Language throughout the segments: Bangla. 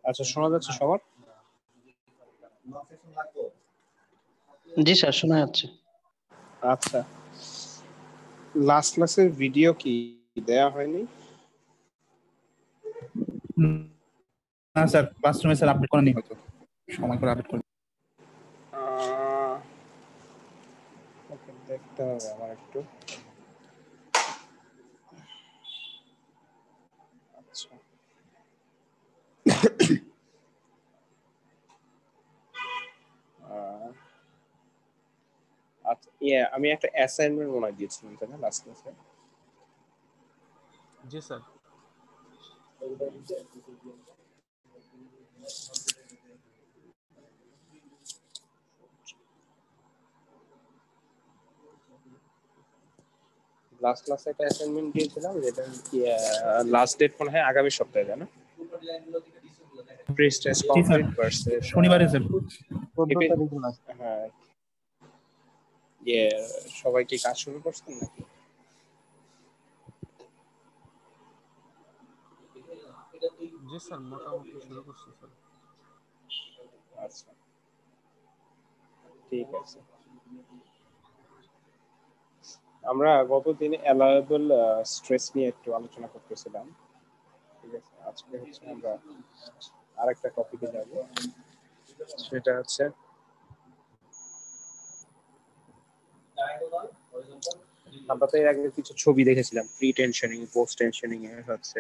আচ্ছা, শোনা যাচ্ছে সবার? জি স্যার, শোনা যাচ্ছে। আচ্ছা, লাস্ট ক্লাসের ভিডিও কি দেয়া হয়নি? না স্যার, ক্লাসরুমে স্যার আপডেট করেনি, হয়তো সময় করে আপডেট করে। ওকে, দেখতে হবে আমার একটু। আচ্ছা, আচ্ছা, আমি একটা অ্যাসাইনমেন্ট মনে হয় দিয়েছিলাম তাই না লাস্ট ক্লাসে? জি স্যার। লাস্ট ক্লাসে একটা অ্যাসাইনমেন্ট দিয়েছিলাম, যেটা লাস্ট ডেট মনে হয় আগামী সপ্তাহে, তাই না? প্রি-স্টেজ কমপ্লিট ভার্সেস শনিবারে স্যার। 14 তারিখে লাস্ট। হ্যাঁ, সবাই কি কাজ শুরু করছেন নাকি? জি স্যার, মোটামুটি শুরু করছি স্যার। আচ্ছা, ঠিক আছে। আমরা গতদিনে অ্যালায়েবল স্ট্রেস নিয়ে একটু আলোচনা করতেছিলাম, ঠিক আছে? আজকে হচ্ছে আমরা আরেকটা টপিকে যাব, সেটা হচ্ছে আমরা তো এর আগে কিছু ছবি দেখেছিলাম, প্রি টেনশনিং, পোস্ট টেনশনিং এর হচ্ছে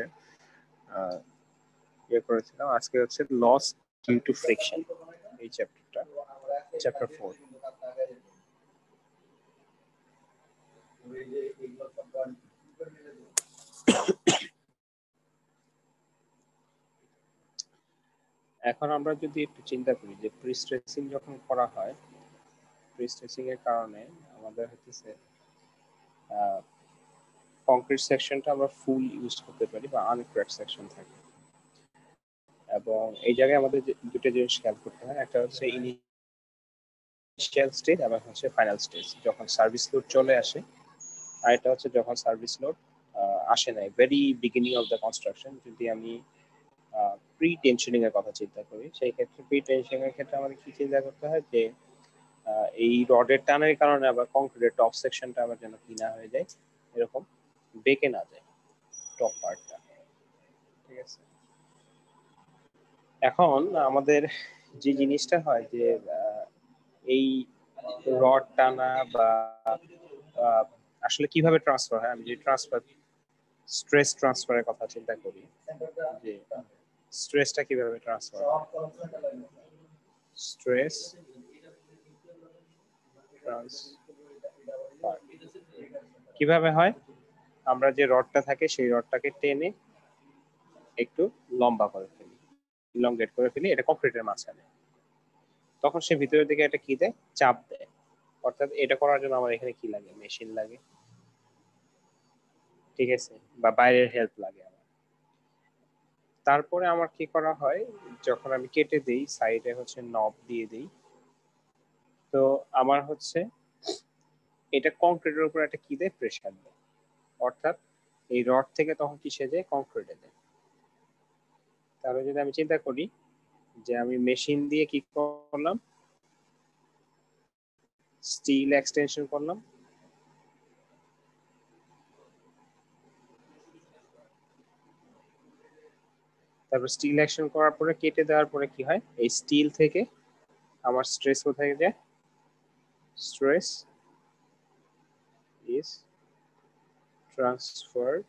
করেছিলাম। আজকে হচ্ছে লস ডিউ টু ফ্রিকশন, এই চ্যাপ্টারটা, চ্যাপ্টার 4। এখন আমরা যদি একটু চিন্তা করি যে প্রি স্ট্রেসিং যখন করা হয়, প্রি স্ট্রেসিং এর কারণে আমাদের হচ্ছে কংক্রিট সেকশনটা আমরা ফুল ইউজ করতে পারি বা আনক্র্যাক সেকশন থাকে। এবং এই জায়গায় আমাদের দুটো জিনিস খেয়াল করতে হয়, একটা হচ্ছে ইনিশিয়াল স্টেজ এবং হচ্ছে ফাইনাল স্টেজ, যখন সার্ভিস লোড চলে আসে, আর এটা হচ্ছে যখন সার্ভিস লোড আসে নাই, very beginning of the construction. যদি আমি প্রি টেনশনিং এর কথা চিন্তা করি, সেই ক্ষেত্রে প্রি টেনশনিং এর ক্ষেত্রে আমাদের কি চিন্তা করতে হয় যে এই রডের টানের কারণে আবার কংক্রিটের টপ সেকশনটা আবার যেন কি না হয়ে যায়, এরকম বেঁকে না যায় টপ পার্টটা, ঠিক আছে? এখন আমাদের যে জিনিসটা হয় যে এই রড টানা বা আসলে কিভাবে ট্রান্সফার হয়, আমি যে ট্রান্সফার স্ট্রেস ট্রান্সফারের কথা চিন্তা করি, যে স্ট্রেসটা কিভাবে ট্রান্সফার হয়, স্ট্রেস ট্রান্সফার কিভাবে হয়? আমরা যে রডটা থাকে সেই রডটাকে টেনে একটু লম্বা করে ফেলি, ইলংগেট করে ফেলি, এটা কংক্রিটের মাঝখানে। তখন সে ভিতরের দিকে একটা কি দেয়, চাপ দেয়। অর্থাৎ এটা করার জন্য আমার এখানে কি লাগে, মেশিন লাগে, ঠিক আছে, বা বাইরের হেল্প লাগে আমার। তারপরে আমার কি করা হয়, যখন আমি কেটে দেই, সাইডে হচ্ছে নব দিয়ে দেই, তো আমার হচ্ছে এটা কংক্রিটের উপর একটা কি দেয়, প্রেসার দেয়। অর্থাৎ এই রড থেকে তখন কিসে যায়, কংক্রিটে দেয়। তাহলে যদি আমি চিন্তা করি যে আমি মেশিন দিয়ে কি করলাম, স্টিল এক্সটেনশন করলাম, তারপর স্টিল অ্যাকশন করার পরে কেটে দেওয়ার পরে কি হয়, এই স্টিল থেকে আমার স্ট্রেস কোথায় যায়, stress is transferred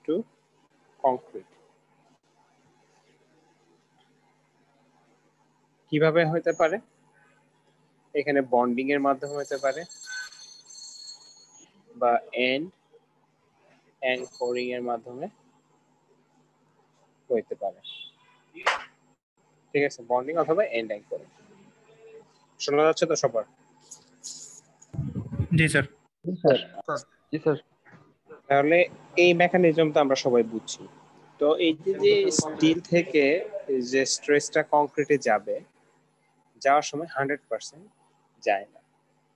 to concrete. কিভাবে হতে পারে? এখানে বন্ডিং এর মাধ্যমে হতে পারে, বা এন্ড অ্যাঙ্করিং এর মাধ্যমে হতে পারে, ঠিক আছে? বন্ডিং অথবা এন্ড অ্যাঙ্করিং। শোনা যাচ্ছে তো সবার? জি স্যার। জি স্যার। তাহলে এই মেকানিজমটা আমরা সবাই বুঝছি। তো এই যে স্টিল থেকে যে স্ট্রেসটা কংক্রিটে যাবে, যাওয়ার সময় 100% যায় না,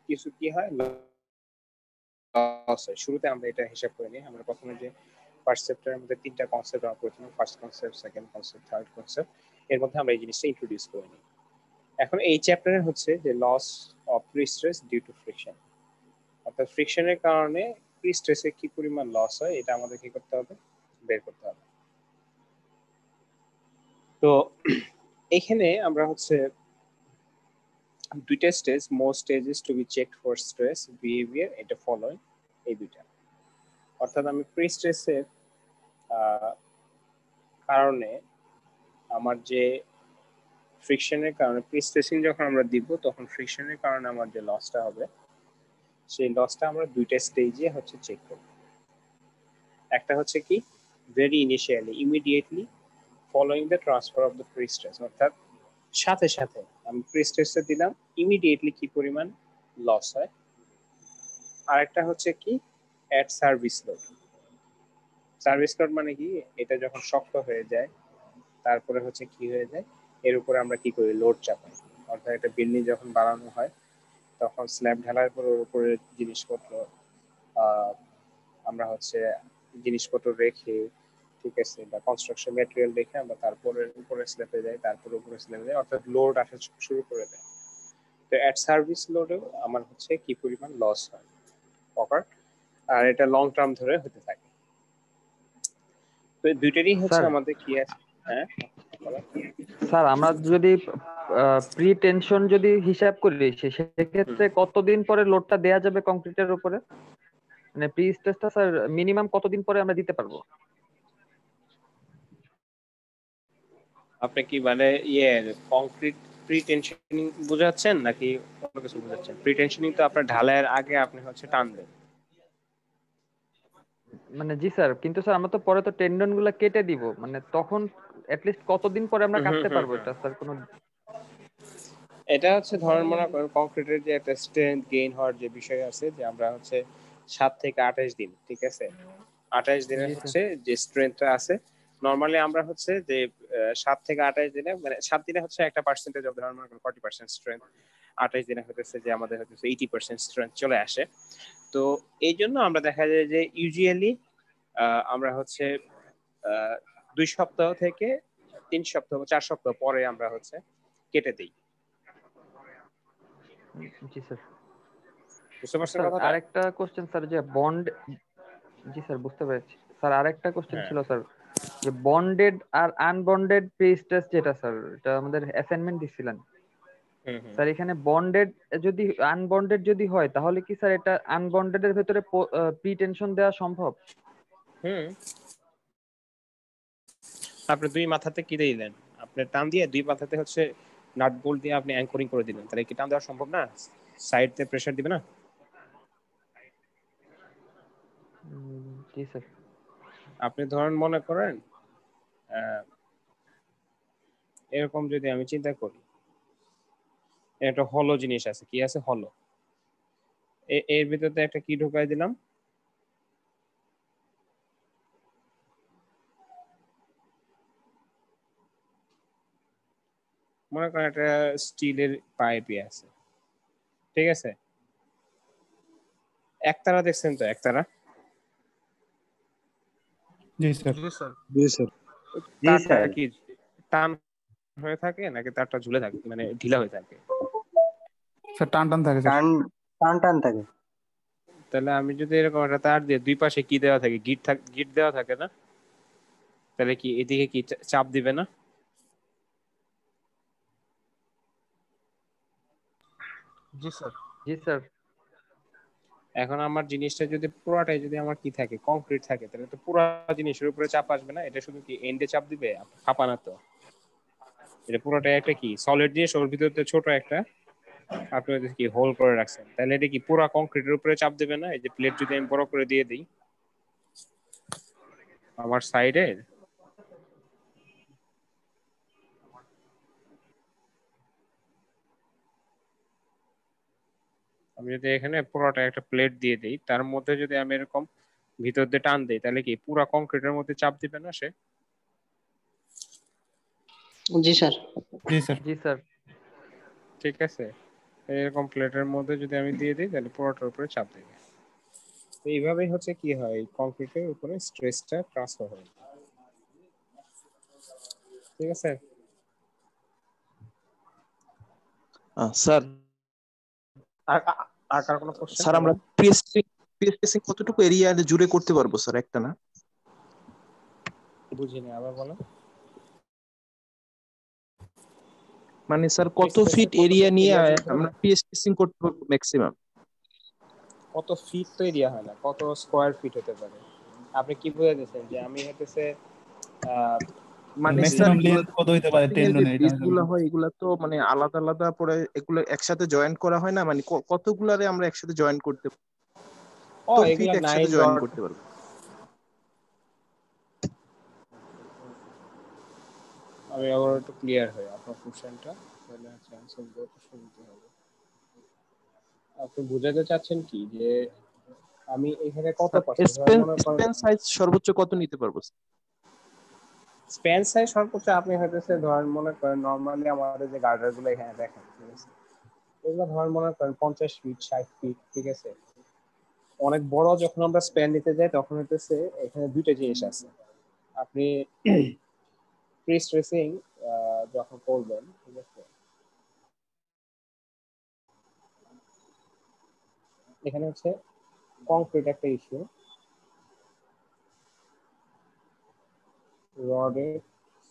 কিছু কি হয়, লস হয়। শুরুতে আমরা এটা হিসাব করে নিই। আমরা প্রথমে যে পারসেপ্টের মধ্যে তিনটা কনসেপ্ট আমরা প্রথমে first concept, second concept, third concept, এর মধ্যে আমরা এই জিনিসটা ইন্ট্রোডিউস করে নিই। এখন এই চ্যাপ্টারে হচ্ছে যে loss of prestress due to friction, অর্থাৎ ফ্রিকশনের কারণে প্রি-স্ট্রেসে কি পরিমাণ লস হয় এটা আমাদের কি করতে হবে, বের করতে হবে। তো এখানে আমরা হচ্ছে দুইটা stage, more stages to be checked for stress behaviour, এটা ফলোইং, এই দুইটা। অর্থাৎ আমি প্রি স্ট্রেসের কারণে আমার যে ফ্রিকশনের কারণে প্রি স্ট্রেসিং যখন আমরা দিব তখন ফ্রিকশনের কারণে আমার যে লসটা হবে সেই লসটা আমরা দুইটা স্টেজে হচ্ছে চেক করব। একটা হচ্ছে কি very initially, immediately following the transfer of the pre stress, অর্থাৎ সাথে সাথে আমি প্রি স্ট্রেসে দিলাম ইমিডিয়েটলি কি পরিমাণ লস হয়। আরেকটা হচ্ছে কি at service load. Service load মানে কি, এটা যখন শক্ত হয়ে যায় তারপরে হচ্ছে কি হয়ে যায়, এর উপরে আমরা কি করি, লোড চাপাই। অর্থাৎ একটা বিল্ডিং যখন বানানো হয় তখন স্ল্যাব ঢালার পর ওর উপরে জিনিসপত্র আমরা হচ্ছে জিনিসপত্র রেখে, ঠিক আছে, বা কনস্ট্রাকশন ম্যাটেরিয়াল রেখে আমরা তারপরে উপরে স্ল্যাবে যাই, তারপরে উপরে স্ল্যাবে যাই, অর্থাৎ লোড আসা শুরু করে দেয়। তো অ্যাট সার্ভিস লোডেও আমার হচ্ছে কি পরিমাণ লস হয় পকার, আর এটা লং টার্ম ধরে হতে থাকে। তো দুইটারই হচ্ছে স্যার আমাদের কি আছে। হ্যাঁ স্যার আমরা যদি প্রি টেনশন যদি হিসাব করি সেক্ষেত্রে কতদিন পরে লোডটা দেয়া যাবে কংক্রিটের উপরে, মানে প্রি স্ট্রেসটা স্যার মিনিমাম কতদিন পরে আমরা দিতে পারবো? আপনি কি মানে কংক্রিট প্রি টেনশনিং বোঝাচ্ছেন নাকি অন্য কিছু বোঝাচ্ছেন? প্রি টেনশনিং তো আপনার ঢালাইয়ের আগে আপনি হচ্ছে টান দেন। মানে জি স্যার, কিন্তু স্যার আমরা তো পরে তো টেন্ডন গুলা কেটে দিব, মানে তখন লিস্ট কতদিন পরে আমরা কাটতে পারবো এটা স্যার কোনো? এটা হচ্ছে ধরেন মনে করেন কংক্রিটের যে একটা স্ট্রেংথ গেইন হওয়ার যে বিষয় আছে, যে আমরা হচ্ছে 7 থেকে 28 দিন, ঠিক আছে, 28 দিনের জি স্যার। হচ্ছে যে স্ট্রেংথটা আছে নরমালি আমরা হচ্ছে যে 7 থেকে 28 দিনে, মানে 7 দিনে হচ্ছে একটা পার্সেন্টেজ অফ ধরেন মনে করেন 40% স্ট্রেংথ, 28 দিনে হতেছে যে আমাদের হচ্ছে 80% স্ট্রেংথ চলে আসে। তো এই জন্য আমরা দেখা যায় যে ইউজুয়ালি আমরা হচ্ছে 2 সপ্তাহ থেকে 3 সপ্তাহ 4 সপ্তাহ পরে আমরা হচ্ছে কেটে দিই। জি স্যার। বুঝতে পারছেন স্যার কথাটা? আরেকটা কোশ্চেন স্যার, যে বন্ড, জি স্যার বুঝতে পেরেছি স্যার। আরেকটা কোশ্চেন হ্যাঁ ছিল স্যার, যে বন্ডেড আর আনবন্ডেড প্রি স্ট্রেস যেটা স্যার, এটা আমাদের অ্যাসাইনমেন্ট দিছিলেন স্যার। এখানে বন্ডেড যদি আনবন্ডেড যদি হয় তাহলে কি স্যার এটা আনবন্ডেড এর ভেতরে প্রি টেনশন দেওয়া সম্ভব? হুম আপনি দুই মাথাতে কি দিলেন, আপনি টান দিয়ে দুই মাথাতে হচ্ছে নাট বোল্ট দিয়ে আপনি অ্যাঙ্করিং করে দিলেন, তাহলে কি টান দেওয়া সম্ভব না? সাইড দিয়ে প্রেসার দিবে না? জি স্যার। আপনি ধরেন মনে করেন এরকম যদি আমি চিন্তা করি, একটা হলো জিনিস আছে, কি আছে, হলো, এর ভিতরে একটা কি ঢুকাই দিলাম, মনে করেন একটা স্টিলের পাইপই আছে, ঠিক আছে, একতারা দেখছেন তো, একতারা জি স্যার। জি স্যার। জি স্যার। জি তারটা স্যার। কি টান হয়ে থাকে নাকি তারটা ঝুলে থাকে, মানে ঢিলা হয়ে থাকে? স্যার টান টান থাকে স্যার। টান টান টান থাকে। তাহলে আমি যদি এরকম একটা তার দিয়ে দুই পাশে কি দেওয়া থাকে, গিট দেওয়া থাকে না, তাহলে কি এদিকে কি চাপ দিবে না? জি স্যার। জি স্যার। এখন আমার জিনিসটা যদি পুরাটাই যদি আমার কি থাকে, কংক্রিট থাকে, তাহলে তো পুরো জিনিসের উপরে চাপ আসবে না, এটা শুধু কি এন্ডে চাপ দিবে, ফাঁপানা তো। এটা পুরোটাই একটা কি সলিড জিনিস, ওর ভিতরে তো ছোট একটা আপনি কি হোল করে রাখছেন, তাহলে এটা কি পুরো কংক্রিটের উপরে চাপ দেবে না? এই যে প্লেট যদি আমি বড় করে দিয়ে দিই আমার সাইডে, আমি যদি এখানে পুরোটা একটা প্লেট দিয়ে দিই, তার মধ্যে যদি আমি এরকম ভিতর দিয়ে টান দিই, তাহলে কি পুরো কংক্রিটের মধ্যে চাপ দিবে না সে? জি স্যার। জি স্যার। জি স্যার। ঠিক আছে, এরকম প্লেটের মধ্যে যদি আমি দিয়ে দিই তাহলে পুরোটার উপরে চাপ দিবে। তো এইভাবেই হচ্ছে কি হয়, কংক্রিটের উপরে স্ট্রেসটা ট্রান্সফার হয়। ঠিক আছে স্যার আর আর কার কোনো কোশ্চেন? স্যার আমরা প্রেস কতটুকু এরিয়া জুড়ে করতে পারবো স্যার একটা না? বুঝিনি, আবার বলো। মানে স্যার কত ফিট এরিয়া নিয়ে আমরা প্রেসিং করতে পারবো ম্যাক্সিমাম? কত ফিট তো এরিয়া হয় না, কত স্কয়ার ফিট হতে পারে। আপনি কি বুঝাইতেছেন যে আমি হইতেছে মানে ম্যাক্সিমাম লেন্থ কত হইতে পারে টেন্ডনের? এটা পিসগুলো হয় এগুলা তো মানে আলাদা আলাদা পরে এগুলো একসাথে জয়েন করা হয় না, মানে কতগুলারে আমরা একসাথে জয়েন করতে পারবো? ও কত ফিট এগুলা একসাথে 9 জয়েন রড। করতে পারবো? আমি আবার একটু ক্লিয়ার হই আপনার কোশ্চেনটা, তাহলে আচ্ছা আনসার দিতে শুনতে হবে। আপনি বুঝাতে চাচ্ছেন কি যে আমি এখানে কত পাচ্ছি, ধরেন মনে করেন স্পেন সাইজ সর্বোচ্চ কত নিতে পারবো? স্প্যান সাইজ সর্বোচ্চ আপনি হইতেছে ধরেন মনে করেন নরমালি আমাদের যে গার্ডার গুলো এখানে দেখেন, ঠিক আছে, এগুলো ধরেন মনে করেন 50 ফিট 60 ফিট, ঠিক আছে। অনেক বড় যখন আমরা স্প্যান নিতে যাই তখন হইতেছে এখানে দুইটা জিনিস আছে। আপনি প্রি স্ট্রেসিং যখন করবেন, ঠিক আছে, এখানে হচ্ছে কংক্রিট একটা ইস্যু, রডের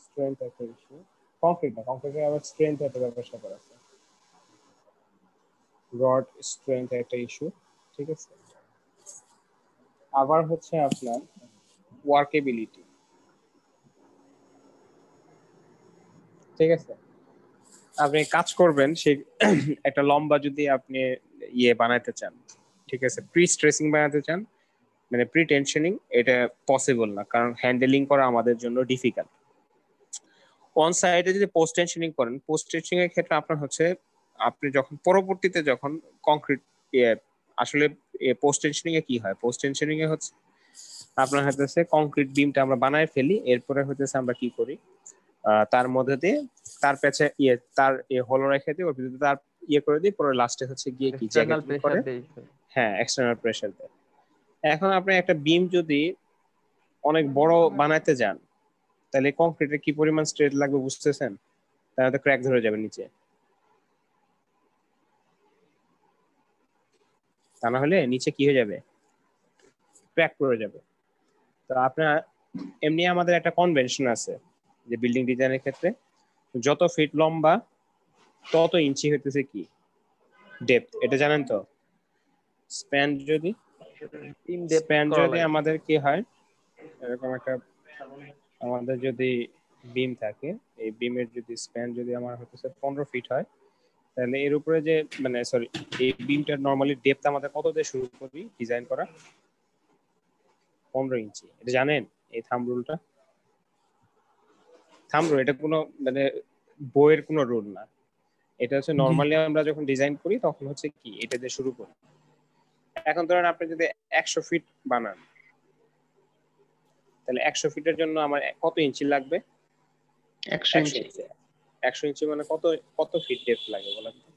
স্ট্রেংথ একটা ইস্যু, কংক্রিটের আবার স্ট্রেংথ একটা ব্যাপার আছে, রড স্ট্রেংথ একটা ইস্যু, ঠিক আছে। আবার হচ্ছে আপনার ওয়ার্কেবিলিটি, ঠিক আছে। আপনি কাজ করবেন সেই একটা লম্বা যদি আপনি বানাতে চান, ঠিক আছে, প্রি স্ট্রেসিং বানাতে চান, মানে প্রি টেনশনিং, এটা পসিবল না, কারণ হ্যান্ডেলিং করা আমাদের জন্য ডিফিকাল্ট। অন সাইডে যদি পোস্ট টেনশনিং করেন, পোস্ট টেনশনিং এর ক্ষেত্রে আপনার হচ্ছে আপনি যখন পরবর্তীতে যখন কংক্রিট আসলে পোস্ট টেনশনিং এ কি হয়, পোস্ট টেনশনিং এ হচ্ছে আপনার হচ্ছে কংক্রিট বিমটা আমরা বানায় ফেলি, এরপরে হচ্ছে আমরা কি করি, তার মধ্যে দিয়ে তার পেছে তার হলো রেখে দিই, ওর ভিতরে তার করে দিই, পরে লাস্টে হচ্ছে গিয়ে কি এক্সটার্নাল জ্যাকেটিং প্রেসার করে। দেই। হ্যাঁ, এক্সটার্নাল প্রেসার দেয়। এখন আপনি একটা বিম যদি অনেক বড় বানাইতে যান, তাহলে কংক্রিটের কি পরিমাণ স্ট্রেস লাগবে বুঝতেছেন? তাহলে তো ক্র্যাক ধরে যাবে নিচে, তা না হলে নিচে কি হয়ে যাবে, ক্র্যাক পড়ে যাবে। তো আপনার এমনি আমাদের একটা কনভেনশন আছে যে বিল্ডিং ডিজাইনের ক্ষেত্রে যত ফিট লম্বা তত ইঞ্চি হইতেছে কি ডেপথ, এটা জানেন তো। স্প্যান যদি তিন ডেপথ করা লাগে। আমাদের কি হয়, এরকম একটা আমাদের যদি বিম থাকে, এই বিমের যদি স্প্যান যদি আমার হচ্ছে 15 ফিট হয়, তাহলে এর উপরে যে মানে সরি এই বিমটার নরমালি ডেপথ আমাদের কত দিয়ে শুরু করি ডিজাইন করা, 15 ইঞ্চি। এটা জানেন এই থাম্ব রুলটা? থাম্ব রুল এটা কোনো মানে বইয়ের কোনো রুল না, এটা হচ্ছে নরমালি আমরা যখন ডিজাইন করি তখন হচ্ছে কি এটা দিয়ে শুরু করি। এখন ধরেন আপনি যদি 100 ফিট বানান, তাহলে 100 ফিটের জন্য আমার কত ইঞ্চি লাগবে? 100 ইঞ্চি। 100 ইঞ্চি মানে কত কত ফিট ডেপথ লাগে বলেন তো?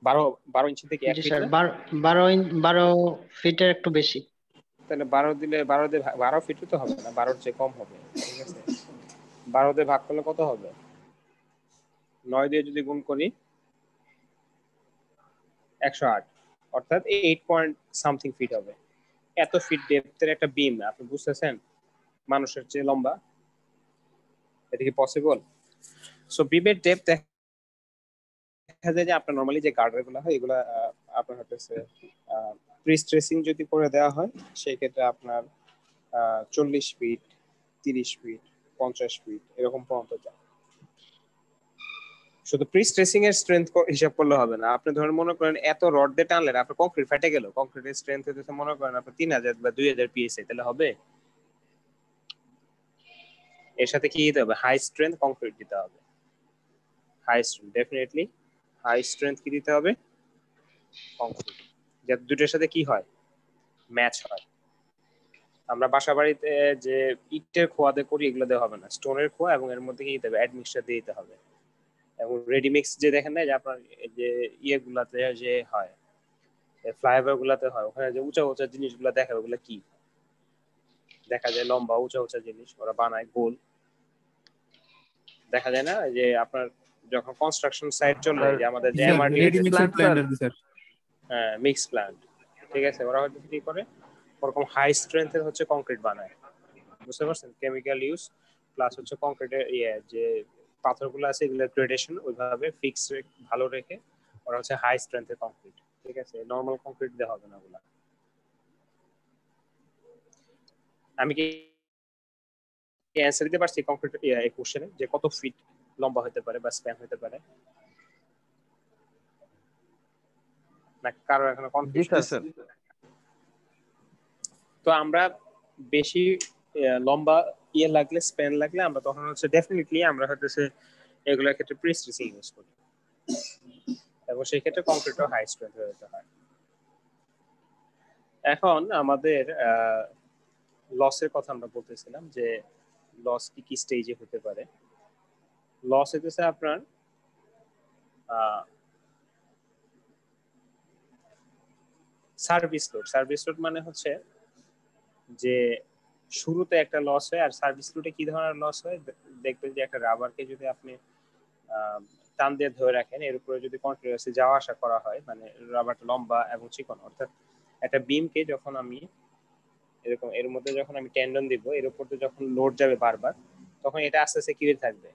12 ইঞ্চি থেকে 1 জি ফিট স্যার, না? 12 ফিটের একটু বেশি। তাহলে 12 দিলে 12 দিয়ে 12 ফিটও তো হবে না, 12-র চেয়ে কম হবে, ঠিক আছে। 12 দিয়ে ভাগ করলে কত হবে? 9 দিয়ে যদি গুণ করি 108, অর্থাৎ 8 পয়েন্ট সামথিং ফিট হবে। এত ফিট ডেপথের একটা বিম আপনি বুঝতেছেন মানুষের চেয়ে লম্বা, এটা কি পসিবল? সো বিমের ডেপথ দেখা যায় যে আপনার নরমালি যে গার্ডার গুলো হয় এগুলা আপনার হচ্ছে প্রি স্ট্রেসিং যদি করে দেওয়া হয় সেই ক্ষেত্রে আপনার 40 ফিট 30 ফিট 50 ফিট এরকম পর্যন্ত যায়। শুধু প্রি স্ট্রেসিং এর স্ট্রেংথ হিসাব করলে হবে না, আপনি ধরেন মনে করেন এত রড দিয়ে টানলেন আপনার কংক্রিট ফেটে গেল, কংক্রিটের স্ট্রেংথ হচ্ছে মনে করেন আপনার 3000 বা 2000 পিএসআই, তাহলে হবে? এর সাথে কি দিতে হবে? হাই স্ট্রেংথ কংক্রিট দিতে হবে। High strength definitely high strength কি দিতে হবে? কংক্রিট, যাতে দুটোর সাথে কি হয়, ম্যাচ হয়। আমরা বাসা বাড়িতে যে ইটের খোয়া দিয়ে করি এগুলো দেওয়া হবে না, স্টোনের খোয়া এবং এর মধ্যে কি দিতে হবে, অ্যাডমিক্সচার দিয়ে দিতে হবে। এবং রেডিমিক্স যে দেখেন না যে আপনার এই যে ইয়েগুলাতে যে হয় ফ্লাইওভার গুলাতে হয় ওখানে যে উঁচা উঁচা জিনিসগুলো দেখা ওগুলা কি দেখা যায় লম্বা উঁচা উঁচা জিনিস ওরা বানায় গোল দেখা যায় না যে আপনার যখন কনস্ট্রাকশন সাইট চলে যে আমাদের যে এমআরটি রেডিমিক্স এর প্ল্যান্ডার স্যার। হ্যাঁ মিক্স প্ল্যান্ট ঠিক আছে ওরা হয়তো কি করে ওরকম হাই স্ট্রেংথের হচ্ছে কংক্রিট বানায় বুঝতে পারছেন কেমিক্যাল ইউজ প্লাস হচ্ছে কংক্রিটের যে পাথরগুলো আছে এগুলোর গ্রেডেশন ওইভাবে ফিক্স ভালো রেখে ওরা হচ্ছে হাই স্ট্রেংথের কংক্রিট ঠিক আছে নরমাল কংক্রিট দিয়ে হবে না ওগুলা আমি কি অ্যান্সার দিতে পারছি কংক্রিট এই কোশ্চেনে যে কত ফিট লম্বা হতে পারে বা স্প্যান হতে পারে না কারো এখনো কনফিউশন তো আমরা বেশি লম্বা লাগলে স্প্যান লাগলে আমরা তখন হচ্ছে ডেফিনেটলি আমরা হচ্ছে এগুলোর ক্ষেত্রে প্রিস্ট্রেসিং ইউজ করি এবং সেই ক্ষেত্রে কংক্রিটও হাই স্ট্রেংথ হতে হয় এখন আমাদের লসের কথা আমরা বলতেছিলাম যে লস কি কি স্টেজে হতে পারে লস হইতেছে আপনার সার্ভিস লোড মানে হচ্ছে যে শুরুতে একটা লস হয় আর সার্ভিস লোডে কি ধরনের লস হয় দেখবেন যে একটা রাবারকে যদি আপনি টান দিয়ে ধরে রাখেন এর উপরে যদি কন্টিনিউয়াসলি যাওয়া আসা করা হয় মানে রাবারটা লম্বা এবং চিকন অর্থাৎ একটা বিমকে যখন আমি এরকম এর মধ্যে যখন আমি টেন্ডন দিব এর উপর যখন লোড যাবে বারবার তখন এটা আস্তে আস্তে কি হতে থাকবে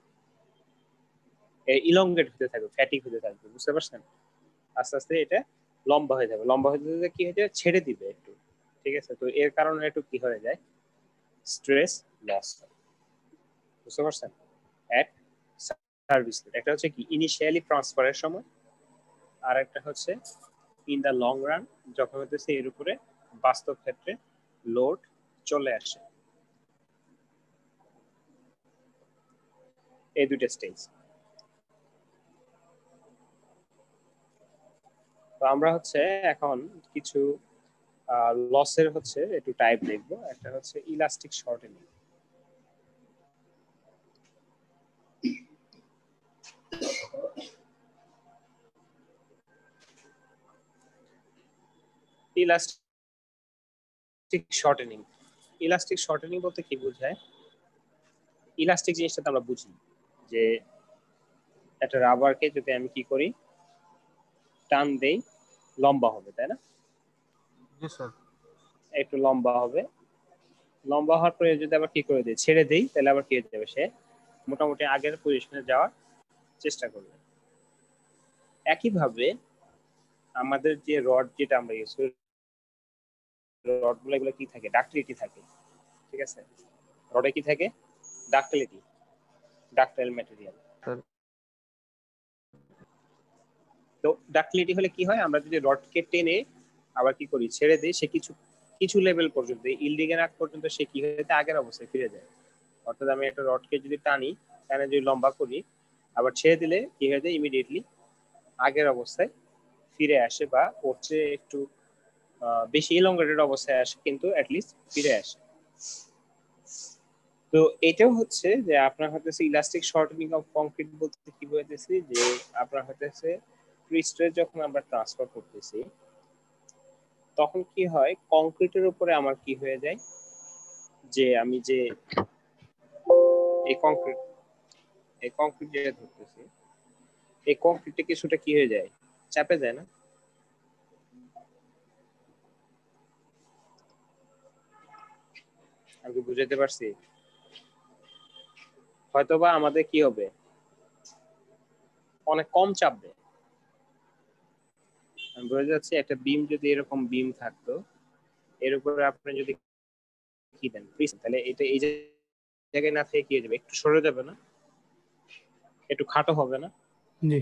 ইলংগেট হতে থাকবে ফ্যাটিক হতে থাকবে বুঝতে পারছেন আস্তে আস্তে এটা লম্বা হয়ে যাবে লম্বা হয়ে যাবে কি হয়ে যাবে ছেড়ে দিবে একটু ঠিক আছে তো এর কারণে একটু কি হয়ে যায় স্ট্রেস লস বুঝতে পারছেন এট সার্ভিস একটা হচ্ছে কি ইনিশিয়ালি ট্রান্সফারের সময় আর একটা হচ্ছে ইন দা লং রান যখন হচ্ছে এর উপরে বাস্তব ক্ষেত্রে লোড চলে আসে এই দুটো স্টেজ তো আমরা হচ্ছে এখন কিছু লসের হচ্ছে একটু টাইপ দেখবো একটা হচ্ছে ইলাস্টিক শর্টেনিং ইলাস্টিক শর্টেনিং বলতে কি বোঝায় ইলাস্টিক জিনিসটা আমরা বুঝি যে একটা রাবারকে যদি আমি কি করি টান দেই লম্বা হবে তাই না জি স্যার একটু লম্বা হবে লম্বা হওয়ার পরে যদি আবার কি করে দিই ছেড়ে দেই তাহলে আবার কি হয়ে যাবে সে মোটামুটি আগের পজিশনে যাওয়ার চেষ্টা করবে একইভাবে আমাদের যে রড যেটা আমরা ইউজ করি রড গুলো এগুলো কি থাকে ডাক্টিলিটি থাকে ঠিক আছে রডে কি থাকে ডাক্টিলিটি ডাক্টাইল ম্যাটেরিয়াল তো ডাক্টিলিটি হলে কি হয় আমরা যদি রডকে টেনে আবার কি করি ছেড়ে দিই সে কিছু লেভেল পর্যন্ত ইল্ডিং এর আগ পর্যন্ত সে কি হয়ে যায় আগের অবস্থায় ফিরে যায় অর্থাৎ আমি একটা রডকে যদি টানি টানে যদি লম্বা করি আবার ছেড়ে দিলে কি হয়ে যায় ইমিডিয়েটলি আগের অবস্থায় ফিরে আসে বা ওর চেয়ে একটু বেশি ইলংগেটেড অবস্থায় আসে কিন্তু অ্যাটলিস্ট ফিরে আসে তো এটাও হচ্ছে যে আপনার হতেছে ইলাস্টিক শর্টেনিং অফ কংক্রিট বলতে কি বলতেছি যে আপনার হতেছে প্রিস্ট্রেস যখন আমরা ট্রান্সফার করতেছি তখন কি হয় কংক্রিটের উপরে আমার কি হয়ে যায় যে আমি যে এই কংক্রিট যেটা ধরতেছি এই কংক্রিটে কিছুটা কি হয়ে যায় চাপে যায় না আমি বুঝাতে পারছি হয়তোবা আমাদের কি হবে অনেক কম চাপবে আমি বুঝে যাচ্ছি একটা বিম যদি এরকম বিম থাকতো এর উপরে আপনি যদি কি দেন তাহলে এটা এই জায়গায় না থেকে কি হয়ে যাবে একটু সরে যাবে না একটু খাটো হবে না জি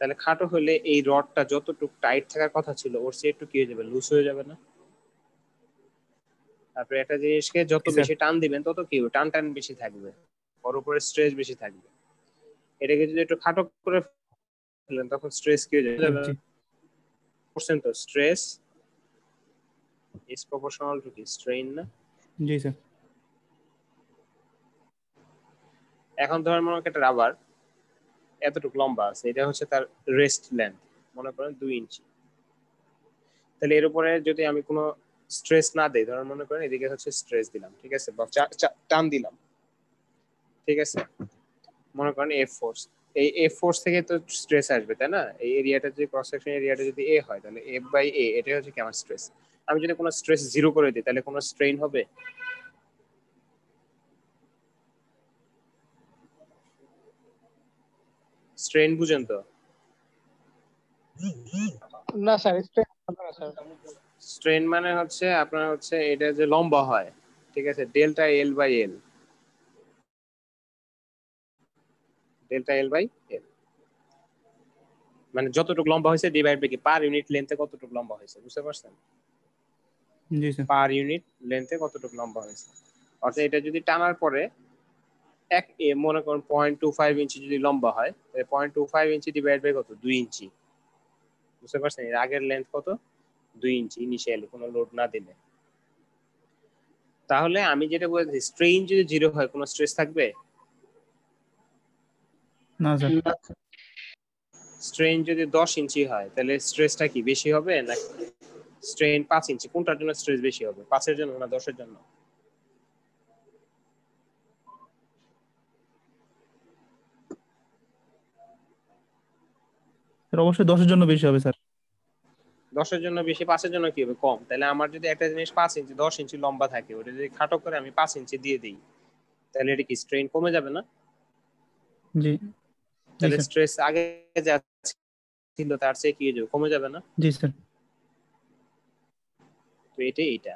তাহলে খাটো হলে এই রডটা যতটুকু টাইট থাকার কথা ছিল ওর চেয়ে একটু কি হয়ে যাবে লুজ হয়ে যাবে না তারপরে একটা জিনিসকে যত বেশি টান দিবেন তত কি হবে টান বেশি থাকবে ওর উপরে স্ট্রেস বেশি থাকবে এটাকে যদি একটু খাটো করে ফেলেন তখন স্ট্রেস কি হয়ে যাবে পার্সেন্ট তো stress is proportional to the strain না জি স্যার এখন ধরেন মনে করেন একটা রাবার এতটুকু লম্বা আছে, এটা হচ্ছে তার রেস্ট লেন্থ, মনে করেন 2 ইঞ্চি। তাহলে এর উপরে যদি আমি কোনো স্ট্রেস না দেই, ধরেন মনে করেন এদিকে হচ্ছে স্ট্রেস দিলাম, ঠিক আছে, বা টান দিলাম, ঠিক আছে, মনে করেন এফ ফোর্স, এই এফ ফোর্স থেকে তো স্ট্রেস আসবে, তাই না? এই এরিয়াটা যদি ক্রস সেকশন এরিয়াটা যদি এ হয়, তাহলে এফ বাই এ এটাই হচ্ছে কি আমার স্ট্রেস। আমি যদি কোনো স্ট্রেস জিরো করে দিই, তাহলে কোনো স্ট্রেইন হবে? স্ট্রেন বুঝেন তো? না স্যার, স্ট্রেস হবে না স্যার। স্ট্রেন মানে হচ্ছে আপনার হচ্ছে এটা যে লম্বা হয়, ঠিক আছে, delta L by L, delta L by L মানে যতটুকু লম্বা হয়েছে ডিভাইড বাই কি পার ইউনিট লেন্থে কতটুকু লম্বা হয়েছে, বুঝতে পারছেন? জি স্যার। পার ইউনিট লেন্থে কতটুকু লম্বা হয়েছে। অর্থাৎ এটা যদি টানার পরে মনে করুন 0.25 ইঞ্চি যদি লম্বা হয়, তাহলে 0.25 ইঞ্চি ডিভাইড বাই কত, 2 ইঞ্চি, বুঝতে পারছেন? এর আগের লেন্থ কত, 2 ইঞ্চি ইনিশিয়ালি কোনো লোড না দিলে। তাহলে আমি যেটা বলেছি, স্ট্রেইন যদি জিরো হয় কোনো স্ট্রেস থাকবে? না স্যার। স্ট্রেইন যদি 10 ইঞ্চি হয়, তাহলে স্ট্রেসটা কি বেশি হবে না স্ট্রেইন 5 ইঞ্চি? কোনটার জন্য স্ট্রেস বেশি হবে, 5 এর জন্য না 10 এর জন্য? স্যার অবশ্যই 10-এর জন্য বেশি হবে স্যার। 10 এর জন্য বেশি, 5 এর জন্য কি হবে, কম। তাহলে আমার যদি একটা জিনিস 5 ইঞ্চি 10 ইঞ্চি লম্বা থাকে, ওটা যদি খাটো করে আমি 5 ইঞ্চি দিয়ে দিই, তাহলে এটা কি স্ট্রেইন কমে যাবে না? জি জি তাহলে স্যার। স্ট্রেস আগে যা ছিল তার চেয়ে কি হয়ে যাবে, কমে যাবে না? জি স্যার। তো এটাই এটা,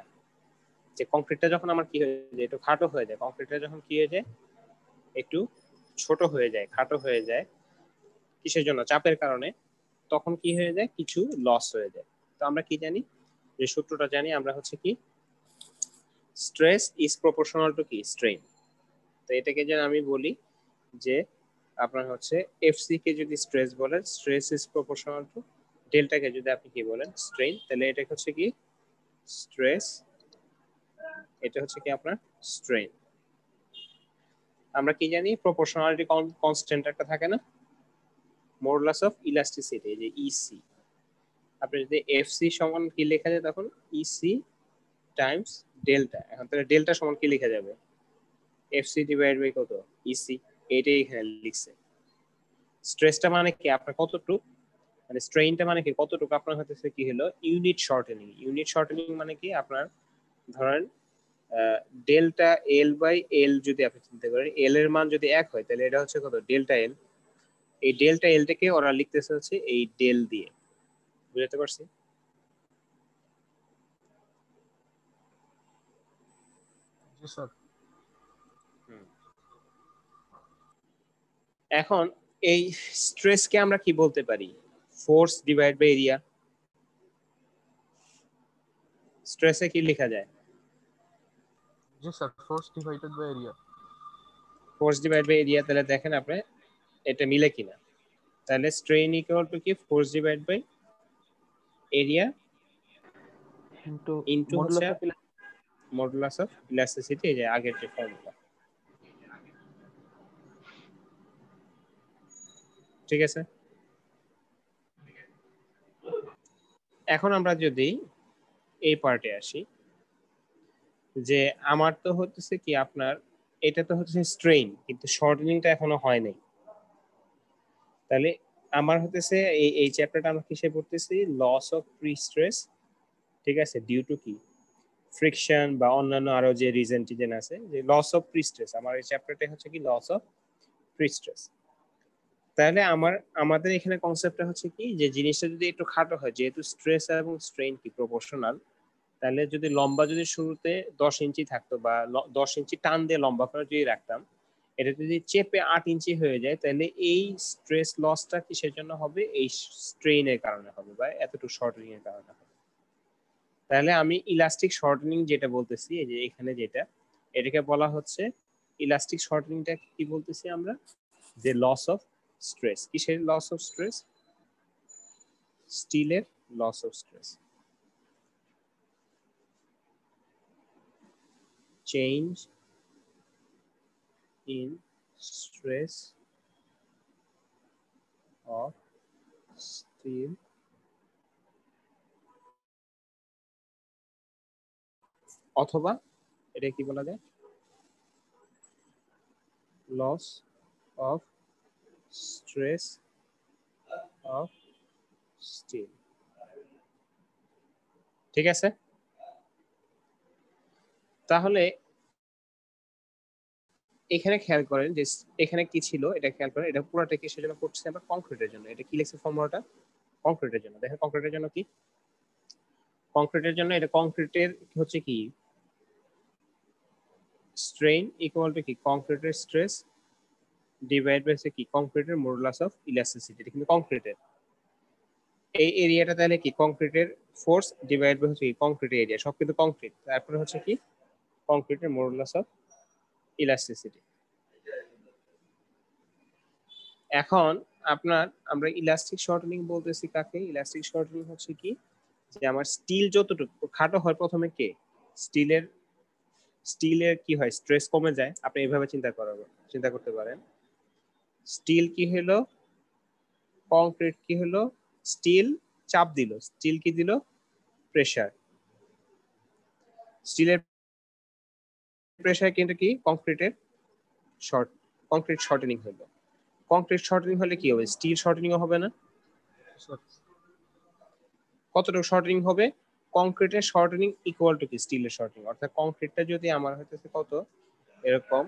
যে কংক্রিটটা যখন আমার কি হয়ে যায়, একটু খাটো হয়ে যায়, কংক্রিটটা যখন কি হয়ে যায়, একটু ছোট হয়ে যায়, খাটো হয়ে যায়, কিসের জন্য, চাপের কারণে, তখন কি হয়ে যায়, কিছু লস হয়ে যায়। তো আমরা কি জানি, যে সূত্রটা জানি আমরা হচ্ছে কি, স্ট্রেস ইজ প্রপোর্শনাল টু কি, স্ট্রেইন। তো এটাকে যে আমি বলি যে আপনার হচ্ছে এফসি কে যদি স্ট্রেস বলেন, স্ট্রেস ইজ প্রপোর্শনাল টু ডেল্টাকে যদি আপনি কি বলেন, স্ট্রেইন, তাহলে এটা হচ্ছে কি স্ট্রেস, এটা হচ্ছে কি আপনার স্ট্রেইন। আমরা কি জানি, প্রপোর্শনালিটি কনস্ট্যান্ট একটা থাকে না, মডুলাস অফ ইলাস্টিসিটি, যে ইসি। আপনি যদি এফসি সমান কি লেখা যায়, তখন ইসি টাইমস ডেল্টা। এখন তাহলে ডেল্টা সমান কি লেখা যাবে, এফসি ডিভাইড বাই কত, ইসি। এটাই এখানে লিখছে। স্ট্রেসটা মানে কি আপনার কতটুকু, মানে স্ট্রেইনটা মানে কি কতটুকু আপনার হতেছে কি হলো, ইউনিট শর্টেনিং। ইউনিট শর্টেনিং মানে কি আপনার ধরেন ডেল্টা এল বাই এল যদি আপনি চিন্তা করেন, এল এর মান যদি 1 হয়, তাহলে এটা হচ্ছে কত, ডেল্টা এল। এই ডেল্টা এলটাকে ওরা লিখতেছে হচ্ছে এই ডেল দিয়ে, বুঝতে পারছি? জি স্যার। এখন এই স্ট্রেসকে আমরা কি বলতে পারি, ফোর্স ডিভাইড বাই এরিয়া। স্ট্রেসে কি লেখা যায়, জি sir, force divided by area. Force divide by area. তাহলে দেখেন আপনি এটা মিলে কিনা। তাহলে স্ট্রেইন ইকুয়াল টু কি, force divide by area into হচ্ছে মডুলাস অফ ইলাস্টিসিটি, এই যে আগের যে ফর্মুলা, ঠিক আছে? এখন আমরা যদি এই পার্টে আসি, যে আমার তো হচ্ছে কি আপনার, এটা তো হচ্ছে স্ট্রেইন, কিন্তু শর্টেনিংটা এখনো হয় নাই। তাহলে আমার হতেছে এই এই চ্যাপ্টারটা আমরা কিসে পড়তেছি, লস অফ প্রি স্ট্রেস, ঠিক আছে, ডিউ টু কি ফ্রিকশন বা অন্যান্য আরো যে রিজন টিজেন আছে, যে লস অফ প্রি স্ট্রেস। আমার এই চ্যাপ্টারটা হচ্ছে কি লস অফ প্রি স্ট্রেস। তাহলে আমাদের এখানে কনসেপ্টটা হচ্ছে কি, যে জিনিসটা যদি একটু খাটো হয়, যেহেতু স্ট্রেস এবং স্ট্রেইন কি প্রপোর্শনাল, তাহলে যদি লম্বা যদি শুরুতে 10 ইঞ্চি থাকতো, বা 10 ইঞ্চি টান দিয়ে লম্বা করে যদি রাখতাম, এটা যদি চেপে 8 ইঞ্চি হয়ে যায়, তাহলে এই স্ট্রেস লসটা কিসের জন্য হবে, এই স্ট্রেইনের কারণে হবে, বা এতটুকু শর্টেনিং এর কারণে হবে। তাহলে আমি ইলাস্টিক শর্টেনিং যেটা বলতেছি, এই যে এখানে যেটা, এটাকে বলা হচ্ছে ইলাস্টিক শর্টেনিংটা কি বলতেছি আমরা, যে লস অফ স্ট্রেস। কিসের লস অফ স্ট্রেস, স্টিলের loss of stress. Change in stress of steel অথবা এটা কি বলা যায় loss of stress of steel ঠিক আছে তাহলে এখানে খেয়াল করেন যে এখানে কি ছিল এটা খেয়াল করেন এটা পুরোটা কি সেজন্য করছে আমরা কংক্রিটের জন্য এটা কি লিখছে ফর্মুলাটা কংক্রিটের জন্য দেখেন কংক্রিটের জন্য কি কংক্রিটের জন্য এটা কংক্রিটের হচ্ছে কি strain equal to কি কংক্রিটের স্ট্রেস ডিভাইড বাই কি কংক্রিটের মডুলাস অফ ইলাস্টিসিটি এটা কিন্তু কংক্রিটের এই এরিয়াটা তাহলে কি কংক্রিটের ফোর্স ডিভাইড বাই হচ্ছে কি কংক্রিট এরিয়া সব কিন্তু কংক্রিট তারপরে হচ্ছে কি কংক্রিটের মডুলাস অফ ইলাস্টিসিটি এখন আপনার আমরা ইলাস্টিক শর্টেনিং বলতেছি কাকে ইলাস্টিক শর্টেনিং হচ্ছে কি যে আমার স্টিল যতটুকু খাটো হয় প্রথমে কে স্টিলের কি হয় স্ট্রেস কমে যায় আপনি এইভাবে চিন্তা করতে পারেন স্টিল কি হলো কংক্রিট কি হলো স্টিল চাপ দিল স্টিল কি দিল প্রেসার স্টিলের প্রেসার কিন্তু কি কংক্রিট শর্টেনিং হলো কংক্রিট শর্টেনিং হলে কি হবে স্টিল শর্টেনিং হবে না কতটুকু শর্টেনিং হবে কংক্রিটের শর্টেনিং ইকুয়াল টু কি স্টিলের শর্টেনিং অর্থাৎ কংক্রিটটা যদি আমার হইতেছে কত এরকম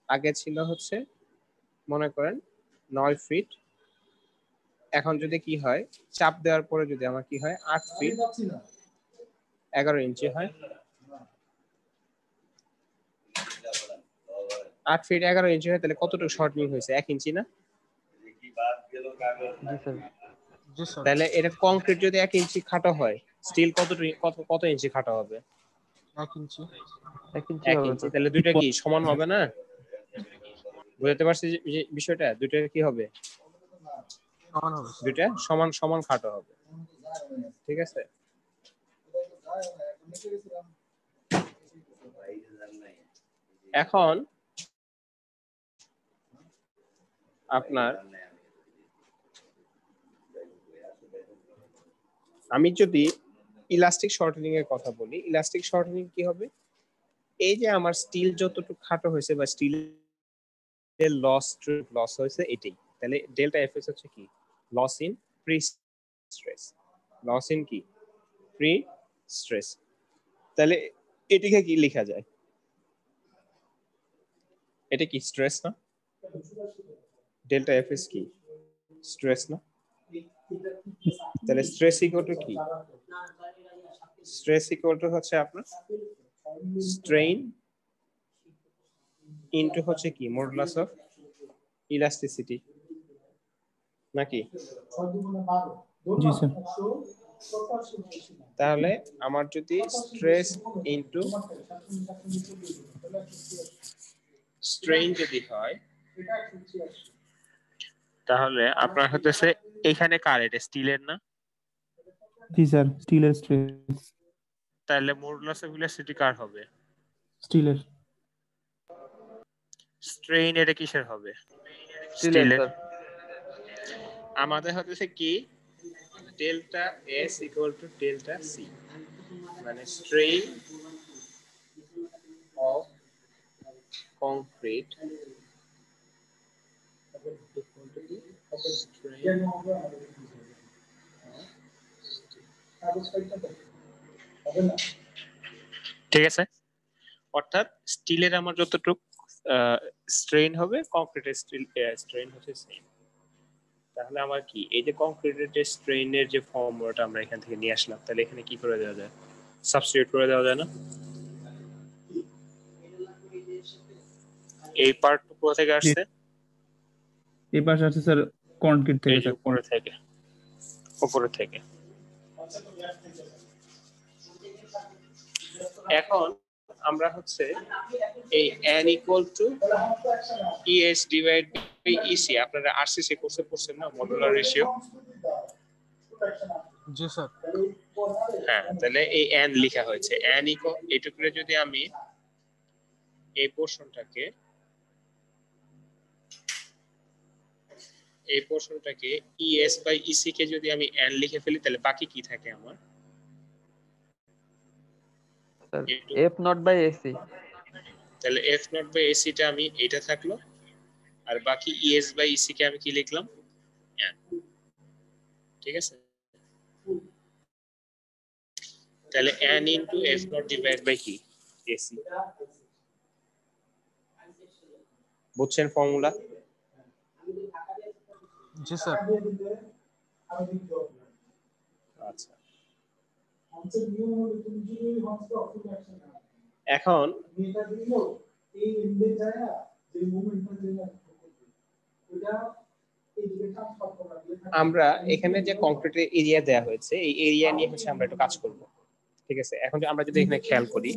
আগে ছিল হচ্ছে মনে করেন 9 ফিট এখন যদি কি হয় চাপ দেওয়ার পরে যদি আমার কি হয় 8 ফিট 11 ইঞ্চি হয় 8 ফিট 11 ইঞ্চি হয় তাহলে কতটুকু শর্টেনিং হয়েছে 1 ইঞ্চি না জি স্যার তাহলে এটা কংক্রিট যদি 1 ইঞ্চি খাটো হয় স্টিল কত ইঞ্চি খাটো হবে 1 ইঞ্চি 1 ইঞ্চি তাহলে দুইটা কি সমান হবে না বুঝতে পারছি বিষয়টা দুইটা কি হবে সমান হবে দুইটা সমান খাটো হবে ঠিক আছে এখন আপনার আমি যদি ইলাস্টিক শর্টেনিং এর কথা বলি ইলাস্টিক শর্টেনিং কি হবে এই যে আমার স্টিল যতটুকু খাটো হয়েছে বা স্টিলের লস হয়েছে এটাই তাহলে ডেল্টা এফএস হচ্ছে কি loss in prestress loss in কি প্রি স্ট্রেস তাহলে এটিকে কি লেখা যায় এটা কি স্ট্রেস না ডেল্টা এফএস কি স্ট্রেস না তাহলে স্ট্রেস ইকুয়াল টু কি স্ট্রেস ইকুয়াল টু হচ্ছে আপনার স্ট্রেইন ইনটু হচ্ছে কি মডুলাস অফ ইলাস্টিসিটি নাকি জি স্যার তাহলে আমার যদি স্ট্রেস ইনটু স্ট্রেইন যদি হয় তাহলে আপনার হতেছে এখানে কার এটা স্টিলের না জি স্যার স্টিলের স্ট্রেস তাহলে মডুলাস অফ ইলাস্টিসিটি কার হবে স্টিলের স্ট্রেইন এটা কিসের হবে স্টিলের আমাদের হতেছে কি delta S equal to delta C মানে স্ট্রেইন অফ কংক্রিট ঠিক আছে অর্থাৎ স্টিলের আমার যতটুকু স্ট্রেইন হবে কংক্রিটের স্ট্রেইন হচ্ছে সেম তাহলে আমার কি এই যে কংক্রিটের যে স্ট্রেইনের যে ফর্মুলাটা আমরা এখান থেকে নিয়ে আসলাম তাহলে এখানে কি করে দেওয়া যায় সাবস্টিটিউট করে দেওয়া যায় না এই পার্ট কোথা থেকে আসছে এই পাশে আছে স্যার কংক্রিট থেকে এই যে উপরে থেকে এখন আমরা হচ্ছে এই n equal to ES divide by EC আপনারা আরসিসি কোর্সে পড়ছেন না মডুলার রেশিও জি স্যার হ্যাঁ তাহলে এই n লেখা হয়েছে n ইকুয়াল এটুকুরে যদি আমি এই পোরশনটাকে এই পোর্শনটাকে ইএস বাই ইসি কে যদি আমি এন লিখে ফেলি তাহলে বাকি কি থাকে আমার? Sir F not by AC. তাহলে এফ নট বাই এসি টা আমি এটা থাকলো, আর বাকি ইএস বাই ইসি কে আমি কি লিখলাম? এন। ঠিক আছে, তাহলে n into F not divide by কি? এসি। বুঝছেন ফর্মুলা? জি স্যার। আচ্ছা, এখন আমরা এখানে যে কংক্রিটের এরিয়া দেয়া হয়েছে এই এরিয়া নিয়ে হচ্ছে আমরা একটু কাজ করব। ঠিক আছে, এখন আমরা যদি এখানে খেয়াল করি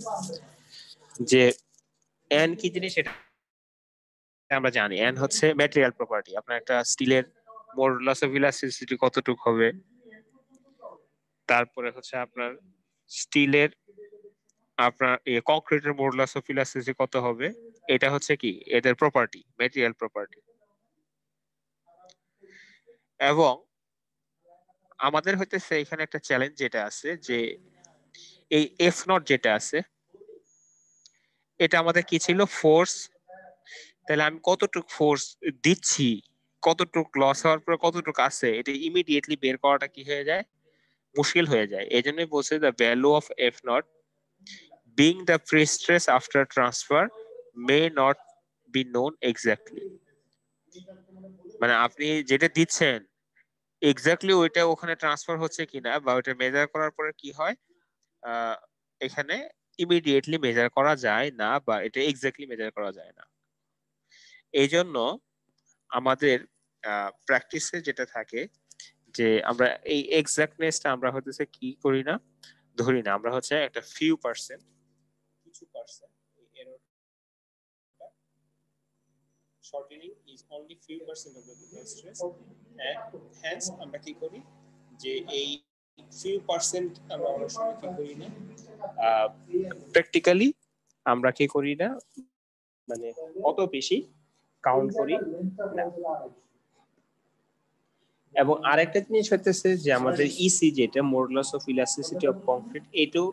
যে n কি জিনিস সেটা আমরা জানি। n হচ্ছে ম্যাটেরিয়াল প্রপার্টি। আপনার একটা স্টিলের মডুলাস অফ ইলাস্টিসিটি কতটুকু হবে, তারপরে হচ্ছে আপনার স্টিলের আপনার কংক্রিটের মডুলাস অফ ইলাস্টিসিটি কত হবে, এটা হচ্ছে কি এদের প্রপার্টি, ম্যাটেরিয়াল প্রপার্টি। এবং আমাদের হইতেছে এখানে একটা চ্যালেঞ্জ যেটা আছে যে এই এফ নট যেটা আছে এটা আমাদের কি ছিল? ফোর্স। তাহলে আমি কতটুকু ফোর্স দিচ্ছি, কতটুকু লস হওয়ার পর কতটুকু আছে, এটা ইমিডিয়েটলি বের করাটা কি হয়ে যায়? মুশকিল হয়ে যায়। এই জন্যই বলছে the value of F not being the free stress after transfer may not be known exactly. মানে আপনি যেটা দিচ্ছেন এক্স্যাক্টলি ওইটা ওখানে ট্রান্সফার হচ্ছে কিনা বা ওইটা মেজার করার পরে কি হয়, এখানে ইমিডিয়েটলি মেজার করা যায় না বা এটা এক্স্যাক্টলি মেজার করা যায় না। এই জন্য আমাদের প্র্যাকটিসে যেটা থাকে যে আমরা এই এক্সাক্টনেসটা আমরা হচ্ছে কি করি না, ধরি না। আমরা হচ্ছে একটা ফিউ পার্সেন্ট, কিছু পার্সেন্ট এই এররটা shortening is only few percent of the total stress, and hence আমরা কি করি যে এই ফিউ পার্সেন্ট আমরা অনেক সময় কি করি না, প্র্যাকটিক্যালি আমরা কি করি না, মানে অত বেশি কাউন্ট করি না। এবং আরেকটা জিনিস হচ্ছে যে আমাদের ইসি যেটা modulus of elasticity of concrete, এটাও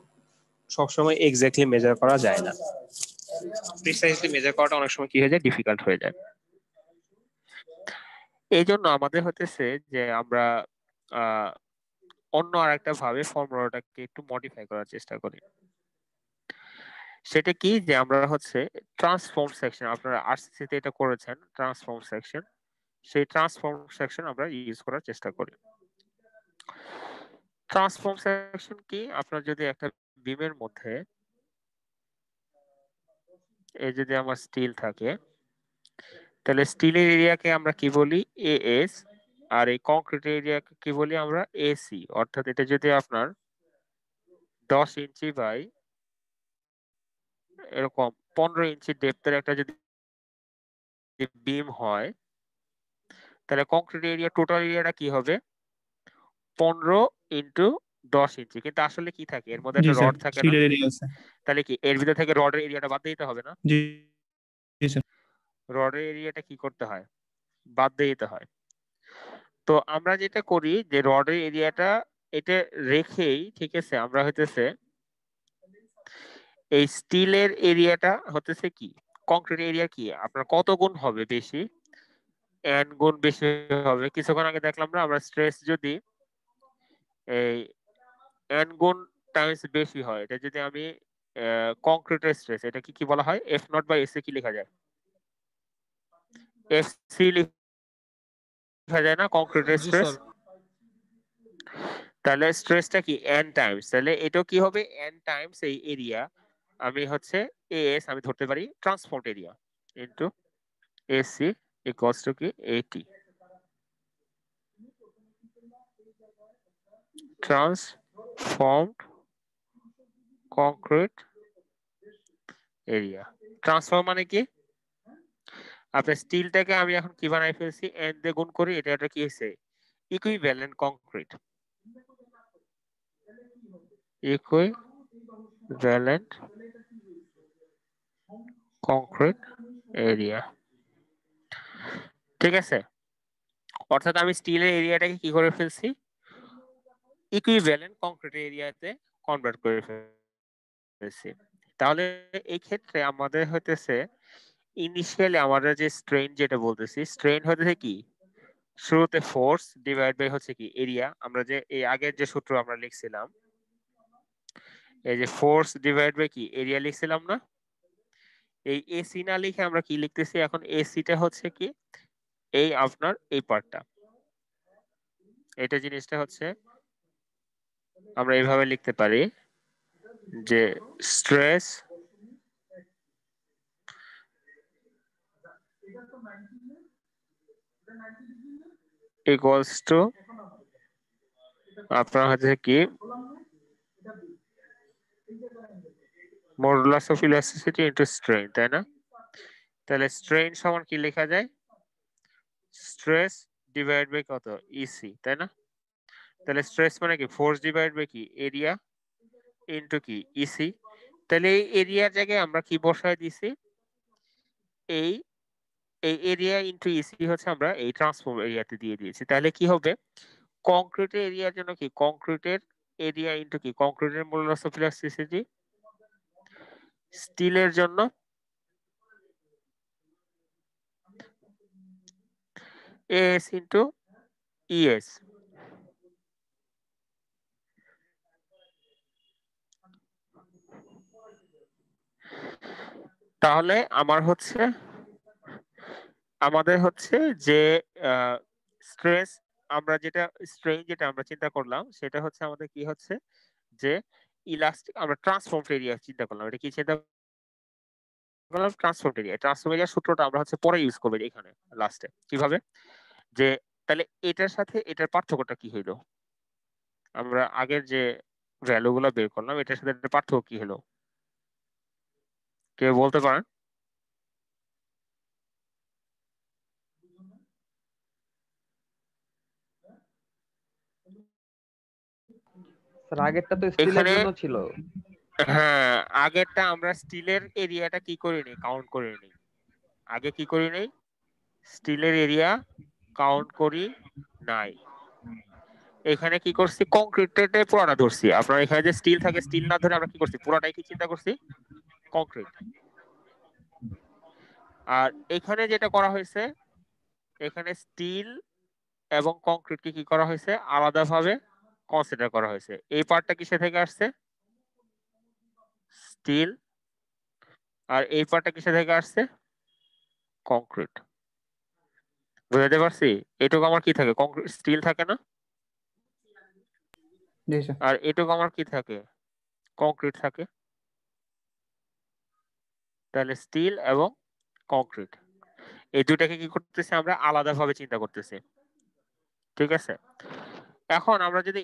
সবসময় এক্স্যাক্টলি মেজার করা যায় না। প্রিসাইজলি মেজার করাটা অনেক সময় কি হয়ে যায়, ডিফিকাল্ট হয়ে যায়। এই জন্য আমাদের হতেছে যে আমরা অন্য আরেকটা ভাবে ফর্মুলাটাকে একটু মডিফাই করার চেষ্টা করি। সেটা কি যে আমরা হচ্ছে ট্রান্সফর্ম সেকশন, আপনারা আরসিসি তে এটা করেছেন ট্রান্সফর্ম সেকশন, সেই ট্রান্সফর্ম সেকশন আমরা ইউজ করার চেষ্টা করি। ট্রান্সফর্ম সেকশন কি, আপনার যদি একটা বিমের মধ্যে এই যদি আমার স্টিল থাকে তাহলে স্টিলের এরিয়াকে আমরা কি বলি? এএস, আর এই কংক্রিট এরিয়াকে কি বলি আমরা? এসি। অর্থাৎ এটা যদি আপনার 10 ইঞ্চি বাই এরকম 15 ইঞ্চি ডেপথের একটা যদি বিম হয় তাহলে কংক্রিট এরিয়া টোটাল এরিয়াটা কি হবে? 15 ইন্টু 10 ইঞ্চি। কিন্তু আসলে কি থাকে এর মধ্যে? একটা রড থাকে না? স্টিলের এরিয়া আছে। তাহলে কি এর ভিতর থেকে রডের এরিয়াটা বাদ দিতে হবে না? জি জি স্যার। রডের এরিয়াটা কি করতে হয়? বাদ দিতে হয়। তো আমরা যেটা করি যে রডের এরিয়াটা এটা রেখেই, ঠিক আছে, আমরা হইতেছে এই স্টিলের এরিয়াটা হতেছে কি, কংক্রিট এরিয়া কি আপনার কত গুণ হবে বেশি? n গুণ বেশি হবে। কিছুক্ষণ আগে দেখলাম না আমরা স্ট্রেস যদি এই n গুণ টাইমস বেশি হয়, এটা যদি আমি কংক্রিটের স্ট্রেস, এটা কি কি বলা হয়? এফ নট বাই এসি কি লেখা যায়? এফ সি লেখা যায় না কংক্রিটের জি স্ট্রেস? স্যার। তাহলে স্ট্রেসটা কি n টাইমস, তাহলে এটাও কি হবে? n টাইমস এই এরিয়া আমি হচ্ছে এএস আমি ধরতে পারি transformed area into AC equals to কি 80 ট্রান্সফর্মড কংক্রিট এরিয়া। ট্রান্সফর্ম মানে কি, আপনার স্টিলটাকে আমি এখন কি বানাই ফেলছি, n দিয়ে গুণ করি, এটা কি হইছে? Equivalent concrete, equivalent concrete area. ঠিক আছে, অর্থাৎ আমি স্টিলের এরিয়াটাকে কি করে ফেলছি, ইকুইভ্যালেন্ট কংক্রিটের এরিয়াতে কনভার্ট করে ফেলছি। তাহলে এই ক্ষেত্রে আমাদের হইতেছে ইনিশিয়ালি আমাদের যে স্ট্রেন যেটা বলতেছি, স্ট্রেন হইতেছে কি শুরুতে ফোর্স ডিভাইড বাই হচ্ছে কি এরিয়া। আমরা যে এই আগের যে সূত্র আমরা লিখছিলাম, এই যে ফোর্স ডিভাইড বাই কি এরিয়া লিখছিলাম না, এই এসি না লিখে আমরা কি লিখতেছি এখন, এসিটা হচ্ছে কি এই আপনার এই পার্টটা, এটা জিনিসটা হচ্ছে আমরা এইভাবে লিখতে পারি যে স্ট্রেস ইকুয়ালস টু আপনার হচ্ছে কি modulus of elasticity into strain, তাই না? তাহলে স্ট্রেন সমান কি লেখা যায়, স্ট্রেস ডিভাইড বাই কত ইসি, তাই না? তাহলে স্ট্রেস মানে কি ফোর্স ডিভাইড বাই কি এরিয়া ইনটু কি ইসি। তাহলে এই এরিয়ার জায়গায় আমরা কি বসায় দিছি, এই এই এরিয়া ইনটু ইসি হচ্ছে আমরা এই ট্রান্সফর্ম এরিয়াতে দিয়ে দিয়েছি। তাহলে কি হবে, কংক্রিটের এরিয়ার জন্য কি কংক্রিটের এরিয়া ইনটু কি কংক্রিটের মডুলাস অফ ইলাস্টিসিটি, স্টিলের জন্য এস ইনটু ইএস। তাহলে আমাদের হচ্ছে যে স্ট্রেস আমরা যেটা স্ট্রেন যেটা আমরা চিন্তা করলাম সেটা হচ্ছে আমাদের কি হচ্ছে যে ইলাস্টিক আমরা ট্রান্সফর্ম এরিয়া চিন্তা করলাম। এটা কি চিন্তা করলাম, ট্রান্সফর্ম এরিয়া। ট্রান্সফর্ম এরিয়ার সূত্রটা আমরা হচ্ছে পরে ইউজ করবো এখানে লাস্টে। কিভাবে, যে তাহলে এটার সাথে এটার পার্থক্যটা কি হইলো, আমরা আগের যে ভ্যালু গুলো বের করলাম এটার সাথে এটার পার্থক্য কি হলো, কেউ বলতে পারেন? স্যার আগেরটা তো স্টিলের জন্য ছিল। হ্যাঁ, আগেরটা আমরা স্টিলের এরিয়াটা কি করিনি, কাউন্ট করিনি। আগে কি করি নাই, স্টিলের এরিয়া কাউন্ট করি নাই। এখানে কি করছি, কংক্রিটে পুরোটা ধরছি। আপনার এখানে যে স্টিল থাকে, স্টিল না ধরে আমরা কি করছি, পুরোটাই কি চিন্তা করছি কংক্রিট। আর এখানে যেটা করা হয়েছে, এখানে স্টিল এবং কংক্রিটকে কি করা হয়েছে আলাদাভাবে কনসিডার করা হয়েছে। এই পার্টটা কিসে থেকে আসছে, স্টিল, আর এই পার্টটা কিসে থেকে আসছে, কংক্রিট। বুঝতে পারছি? এটুকু আমার কি থাকে, কংক্রিট স্টিল থাকে না, আর এটুকু আমার কি থাকে, কংক্রিট থাকে। তাহলে স্টিল এবং কংক্রিট এই দুটাকে কি করতেছি আমরা আলাদাভাবে চিন্তা করতেছি, ঠিক আছে? এখন আমরা যদি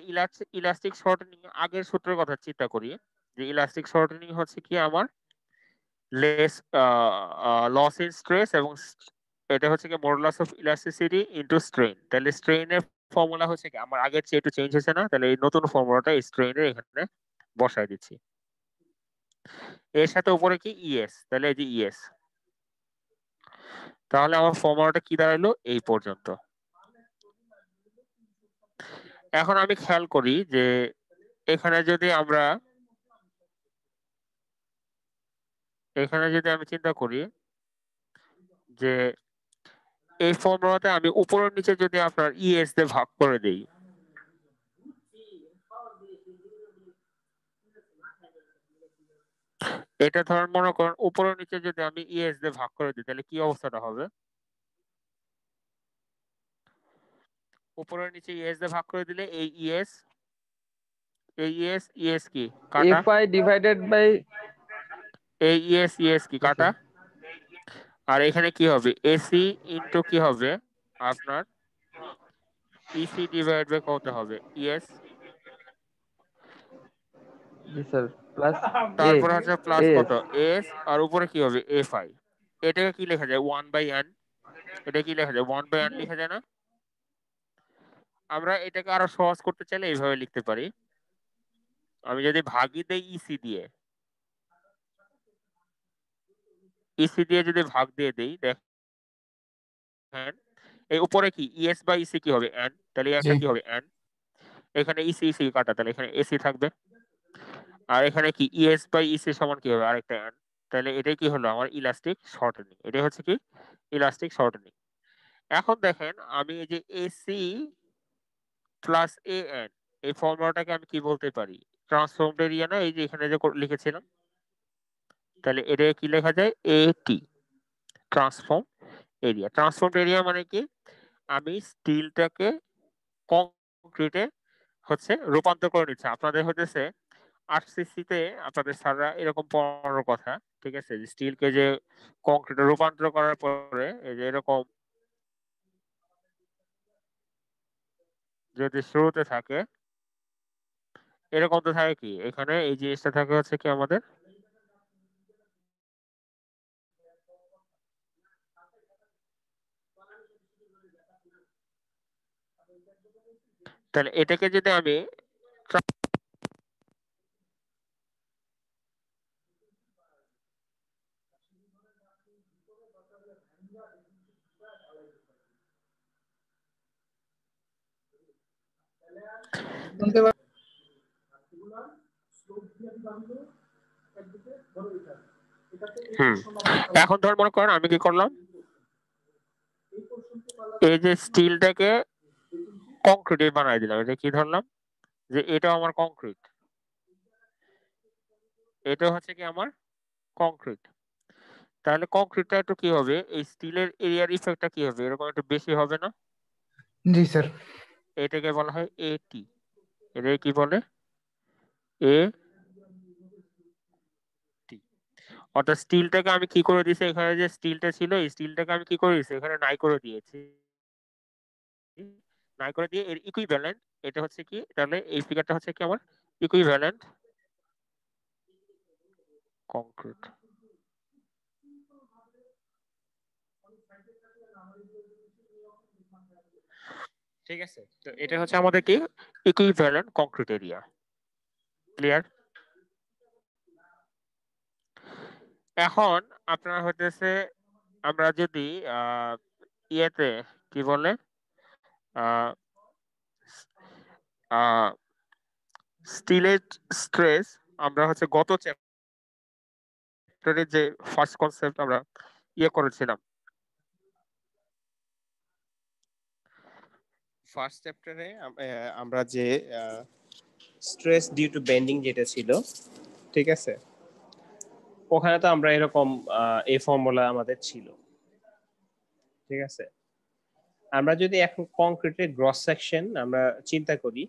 ইলাস্টিক শর্টেনিং আগের সূত্রের কথা চিন্তা করি, যে ইলাস্টিক শর্টেনিং হচ্ছে কি আমার লেস লস ইন স্ট্রেস এবং এটা হচ্ছে কি modulus of elasticity into strain. তাহলে স্ট্রেনের ফর্মুলা হচ্ছে কি আমার আগের চেয়ে একটু চেঞ্জ হয়েছে না, তাহলে এই নতুন ফর্মুলাটা স্ট্রেনের এখানে বসায় দিচ্ছি। এর সাথে উপরে কি ইএস, তাহলে এই যে ইএস। তাহলে আমার ফর্মুলাটা কি দাঁড়ালো এই পর্যন্ত। এখন আমি খেয়াল করি যে এখানে যদি আমি চিন্তা করি যে এই ফর্মুলাতে আমি উপরের নিচে যদি আপনার ইএস দিয়ে ভাগ করে দেই, এটা ধরেন মনে করেন উপরের নিচে যদি আমি ইএস দিয়ে ভাগ করে দিই, তাহলে কি অবস্থাটা হবে, উপরের নিচে ইএস দিয়ে ভাগ করে দিলে এই ইএস কি কাটা, এফআই ডিভাইডেড বাই এই ইএস কি কাটা, আর এখানে কি হবে এসি ইনটু কি হবে আপনার ইসি ডিভাইড বাই কত হবে ইএস, জি স্যার প্লাস তারপর হচ্ছে প্লাস কত এস, আর উপরে কি হবে এফআই। এটাকে কি লেখা যায় 1/n, এটা কি লেখা যায় 1/n লেখা যায় না? আমরা এটাকে আরো সহজ করতে চাইলে এইভাবে লিখতে পারি, আমি যদি ভাগই দেই ইসি দিয়ে যদি ভাগ দিয়ে দেই, দেখেন এই উপরে কি ইএস বাই ইসি কি হবে এন, তাহলে একটা জি কি হবে এন, এখানে ইসি ইসি কাটা, তাহলে এখানে এসি থাকবে, আর এখানে কি ইএস বাই ইসি সমান কি হবে আরেকটা এন, তাহলে এটাই কি হলো আমার ইলাস্টিক শর্টেনিং, এটাই হচ্ছে কি ইলাস্টিক শর্টেনিং। এখন দেখেন আমি এই যে এসি প্লাস এ এন এই ফর্মুলাটাকে আমি কি বলতে পারি, ট্রান্সফর্মড এরিয়া না, এই যে এখানে যে লিখেছিলাম, তাহলে এটা কি লেখা যায় এটি ট্রান্সফর্ম এরিয়া। ট্রান্সফর্মড এরিয়া মানে কি আমি স্টিলটাকে কংক্রিটে হচ্ছে রূপান্তর করে নিচ্ছে। আপনাদের হচ্ছে আরসিসি তে আপনাদের স্যাররা এরকম পড়ানোর কথা, ঠিক আছে, স্টিলকে যে কংক্রিটে রূপান্তর করার পরে এই যে এরকম যদি শুরুতে থাকে এরকম তো থাকে কি এখানে এই জিনিসটা থাকে হচ্ছে কি আমাদের তাহলে এটাকে যদি আমি শুনতে পাচ্ছেন? এখন ধর মনে করেন আমি কি করলাম, এই যে স্টিলটাকে কংক্রিটে বানাই দিলাম, এটা কি ধরলাম যে এটা আমার কংক্রিট, এটা হচ্ছে কি আমার কংক্রিট। তাহলে কংক্রিটটা একটু কি হবে, এই স্টিলের এরিয়ার ইফেক্টটা কি হবে, এরকম একটু বেশি হবে না? জি স্যার। এটাকে বলা হয় এটি, এটা কি বলে এ টি। অর্থাৎ স্টিলটাকে আমি কি করে দিয়েছি, এখানে যে স্টিলটা ছিল এই স্টিলটাকে আমি কি করে দিয়েছি এখানে নাই করে দিয়েছি, নাই করে দিয়ে এর ইকুইভ্যালেন্ট এটা হচ্ছে কি, তাহলে এই ফিগারটা হচ্ছে কি আমার ইকুইভ্যালেন্ট কংক্রিট। ঠিক আছে, তো এটা হচ্ছে আমাদের কি ইকুইভ্যালেন্ট কংক্রিট এরিয়া। ক্লিয়ার? এখন আপনার হতেছে আমরা যদি ইয়েতে কি বলে স্টিলের স্ট্রেস আমরা হচ্ছে গত চ্যাপ্টারে যে ফার্স্ট কনসেপ্ট আমরা ইয়ে করেছিলাম, ফার্স্ট চ্যাপ্টারে আমরা যে স্ট্রেস ডিউ টু বেন্ডিং যেটা ছিল, ঠিক আছে, ওখানে তো আমরা এরকম এই ফর্মুলা আমাদের ছিল, ঠিক আছে। আমরা যদি এখন কংক্রিটের গ্রস সেকশন আমরা চিন্তা করি,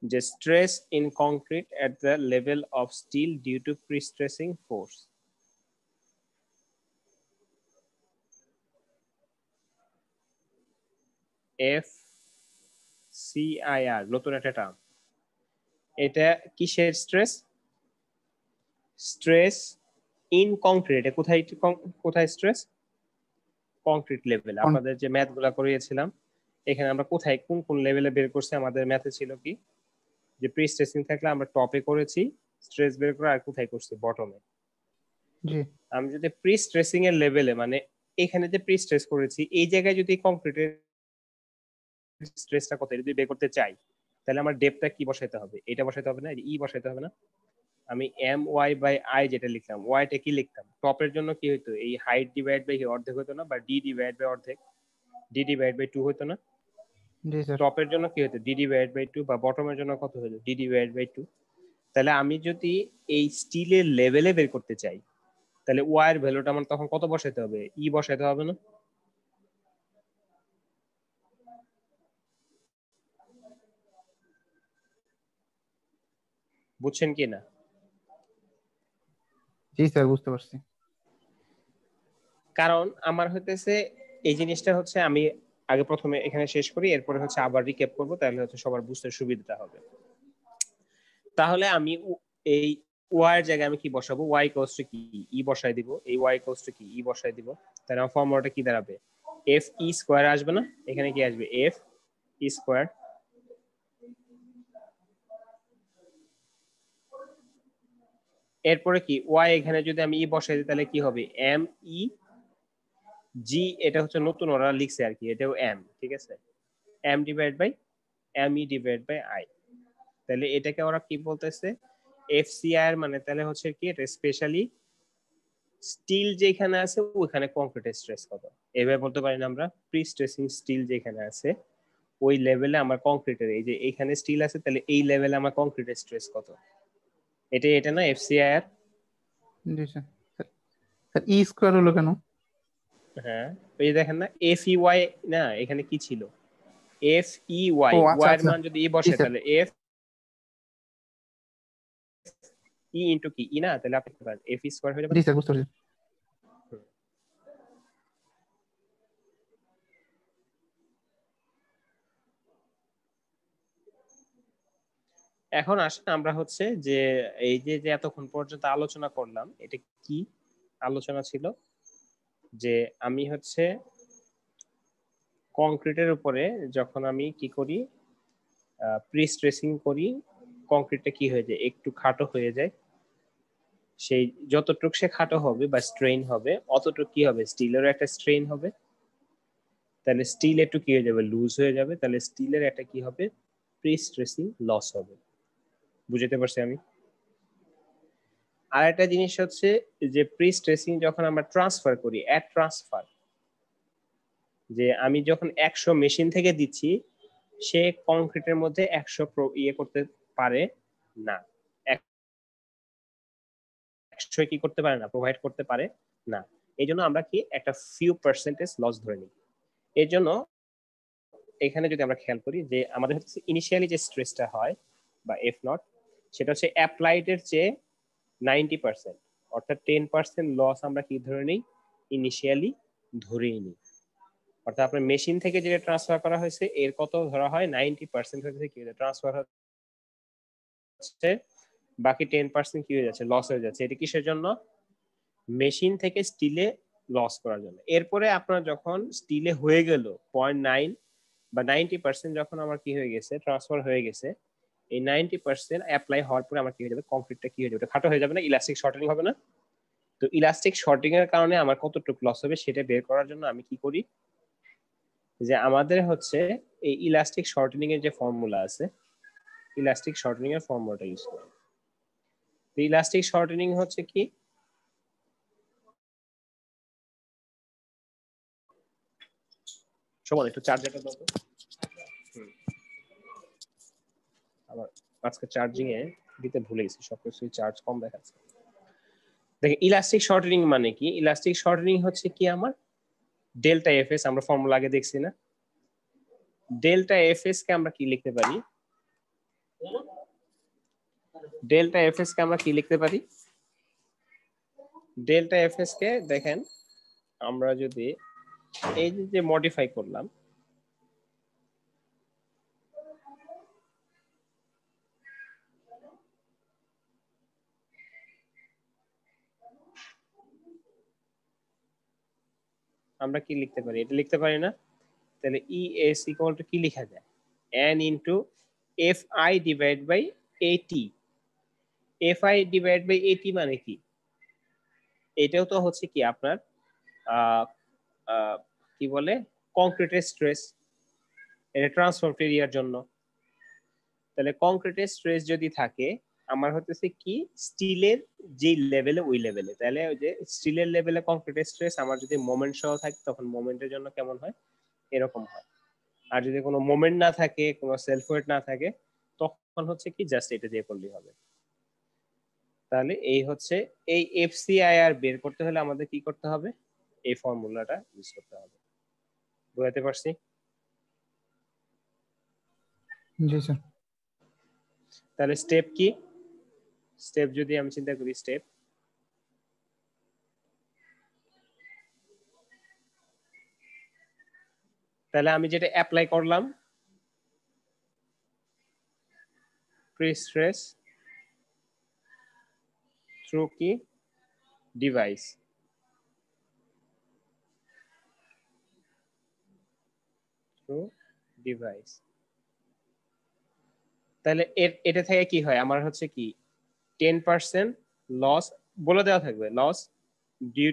যে stress in concrete at the level of steel due to prestressing force, F CIR, নতুন একটা টার্ম। এটা কিসের স্ট্রেস? Stress in concrete. কোথায় কোথায় স্ট্রেস? Concrete level. আপনাদের যে ম্যাথ গুলা করিয়েছিলাম এখানে আমরা কোথায় কোন কোন লেভেলে বের করছি, আমাদের ম্যাথে ছিল কি যে প্রি স্ট্রেসিং থাকলে আমরা টপে করেছি স্ট্রেস বের করে, আর কোথায় করছি বটমে। জি আমি যদি প্রি স্ট্রেসিং এর লেভেলে মানে এখানে যে প্রি স্ট্রেস করেছি এই জায়গায় যদি কংক্রিটের স্ট্রেসটা কত যদি বের করতে চাই, তাহলে আমার ডেপটা কি বসাইতে হবে? এটা বসাইতে হবে না, ই বসাইতে হবে না? আমি এম ওয়াই বাই আই যেটা লিখলাম, ওয়াইটা কি লিখতাম? টপের জন্য কি হইতো, এই হাইট ডিভাইড বাই অর্ধেক হতো না, বা ডি ডিভাইড বাই অর্ধেক, ডি ডিভাইড বাই 2 হতো না? জি স্যার। টপের জন্য কি হতো, ডি ডিভাইড বাই 2, বা বটমের জন্য কত হতো, ডি ডিভাইড বাই 2। তাহলে আমি যদি এই স্টিলের লেভেলে বের করতে চাই তাহলে ওয়াই এর ভ্যালুটা আমার তখন কত বসাইতে হবে? ই বসাইতে হবে না? বুঝছেন কি না? জি স্যার বুঝতে পারছি। কারণ আমার হইতেছে এই জিনিসটা হচ্ছে আমি আগে প্রথমে এখানে শেষ করি, এরপরে হচ্ছে আবার রিক্যাপ করব, তাহলে হচ্ছে সবার বুঝতে সুবিধা হবে। তাহলে আমি এই ওয়াই এর জায়গায় আমি কি বসাবো? ওয়াই ইকুয়ালস টু কি, ই বসাই দিব। এই ওয়াই ইকুয়ালস টু কি, ই বসাই দিব। তাহলে আমার ফর্মুলাটা কি দাঁড়াবে? এফ ই স্কয়ার আসবে না? এখানে কি আসবে? F E square. এরপরে কি ওয়াই, এখানে যদি আমি ই বসাই দিই তাহলে কি হবে? এম ই জি এটা হচ্ছে নতুন ওরা লিখছে আর কি, এটাও এম, ঠিক আছে, M divide by M E divide by I. তাহলে এটাকে ওরা কি বলতেছে, এফসিআই এর মানে তাহলে হচ্ছে কি এটা স্পেশালি স্টিল যেখানে আছে ওখানে কংক্রিটের স্ট্রেস কত, এভাবে বলতে পারি না আমরা, প্রি স্ট্রেসিং স্টিল যেখানে আছে ওই লেভেলে আমার কংক্রিটের, এই যে এইখানে স্টিল আছে তাহলে এই লেভেলে আমার কংক্রিটের স্ট্রেস কত, এটা না এফসিআই এর। জি স্যার। স্যার ই স্কয়ার হলো কেন? হ্যাঁ এই যে দেখেন না এফ ই ওয়াই, না এখানে কি ছিল এফ ই ওয়াই, ও আচ্ছা ওয়াই এর আচ্ছা, মান যদি ই জি বসে স্যার। তাহলে এফ ই ইনটু কি ই, না তাহলে আপনি এফ ই স্কয়ার হয়ে যাবে জি না? স্যার, বুঝতে পারছি। এখন আসেন আমরা হচ্ছে যে এই যে যে এতক্ষণ পর্যন্ত আলোচনা করলাম এটা কি আলোচনা ছিল, যে আমি হচ্ছে কংক্রিটের উপরে যখন আমি কি করি প্রি স্ট্রেসিং করি, কংক্রিটটা কি হয়ে যায় একটু খাটো হয়ে যায়, সেই যতটুকু সে খাটো হবে বা স্ট্রেইন হবে অতটুকু কি হবে স্টিলেরও একটা স্ট্রেইন হবে, তাহলে স্টিল একটু কি হয়ে যাবে লুজ হয়ে যাবে, তাহলে স্টিলের একটা কি হবে প্রি স্ট্রেসিং লস হবে। বুঝতে পারছি আমি? আর একটা জিনিস হচ্ছে যে প্রি স্ট্রেসিং যখন আমরা ট্রান্সফার করি অ্যাট ট্রান্সফার, যে আমি যখন 100 মেশিন থেকে দিচ্ছি সে কংক্রিটের মধ্যে 100 ইয়ে করতে পারে না, 100 কি করতে পারে না প্রোভাইড করতে পারে না, এই জন্য আমরা কি একটা ফিউ পার্সেন্টেজ লস ধরে নিই। এর জন্য এখানে যদি আমরা খেয়াল করি যে আমাদের হচ্ছে ইনিশিয়ালি যে স্ট্রেসটা হয় বা এফ নট সেটা হচ্ছে অ্যাপ্লাইড এর চেয়ে 90%, অর্থাৎ 10% লস আমরা কি ধরে নিই ইনিশিয়ালি ধরেই নিই, অর্থাৎ আপনার মেশিন থেকে যেটা ট্রান্সফার করা হয়েছে এর কত ধরা হয় 90% হচ্ছে কি ট্রান্সফার হচ্ছে, বাকি 10% কি হয়ে যাচ্ছে লস হয়ে যাচ্ছে। এটা কিসের জন্য? মেশিন থেকে স্টিলে লস করার জন্য। এরপরে আপনার যখন স্টিলে হয়ে গেল 0.9 বা 90% যখন আমার কি হয়ে গেছে ট্রান্সফার হয়ে গেছে, এই 90% অ্যাপ্লাই হওয়ার পরে আমার কি হয়ে যাবে কংক্রিটটা কি হয়ে যাবে খাটো হয়ে যাবে না, ইলাস্টিক শর্টেনিং হবে না। তো ইলাস্টিক শর্টিং এর কারণে আমার কতটুকু লস হবে সেটা বের করার জন্য আমি কি করি যে আমাদের হচ্ছে এই ইলাস্টিক শর্টেনিং এর যে ফর্মুলা আছে ইলাস্টিক শর্টেনিং এর ফর্মুলাটা ইউজ করি। তো ইলাস্টিক শর্টেনিং হচ্ছে কি সমান একটু চার্জারটা দাও তো, আবার আজকে চার্জিং এ দিতে ভুলে গেছি সবকিছু চার্জ কম দেখাচ্ছে। দেখেন ইলাস্টিক শর্টেনিং মানে কি, ইলাস্টিক শর্টেনিং হচ্ছে কি আমার ডেল্টা এফএস, আমরা ফর্মুলা আগে দেখছি না, ডেল্টা এফএস কে আমরা কি লিখতে পারি, ডেল্টা এফএস কে আমরা কি লিখতে পারি, ডেল্টা এফএস কে দেখেন আমরা যদি এই যে মডিফাই করলাম আমরা কি লিখতে পারি, এটা লিখতে পারি না, তাহলে ই এস ইকুয়াল টু কি লেখা যায় N into F I divide by AT, F I divide by AT মানে কি, এটাও তো হচ্ছে কি আপনার কি বলে কংক্রিটের স্ট্রেস, এটা ট্রান্সফার এরিয়ার জন্য, তাহলে কংক্রিটের স্ট্রেস যদি থাকে আমার হতেছে কি স্টিলের যে লেভেলে ওই লেভেলে, তাহলে ওই যে স্টিলের লেভেলে কংক্রিটের স্ট্রেস আমার যদি মোমেন্ট সহ থাকে তখন মোমেন্টের জন্য কেমন হয় এরকম হয়, আর যদি কোনো মোমেন্ট না থাকে কোনো সেলফ ওয়েট না থাকে তখন হচ্ছে কি জাস্ট এটা দিয়ে করলেই হবে। তাহলে এই হচ্ছে এই এফসিআইআর বের করতে হলে আমাদের কি করতে হবে এই ফর্মুলাটা ইউজ করতে হবে। বুঝতে পারছি? জি স্যার। তাহলে স্টেপ কি, স্টেপ যদি আমি চিন্তা করি স্টেপ, তাহলে আমি যেটা অ্যাপ্লাই করলাম প্রি স্ট্রেস থ্রু কি ডিভাইস, থ্রু ডিভাইস, তাহলে এটা থেকে কি হয় আমার হচ্ছে কি 10% লস বলে দেওয়া থাকবে, লস ডিউ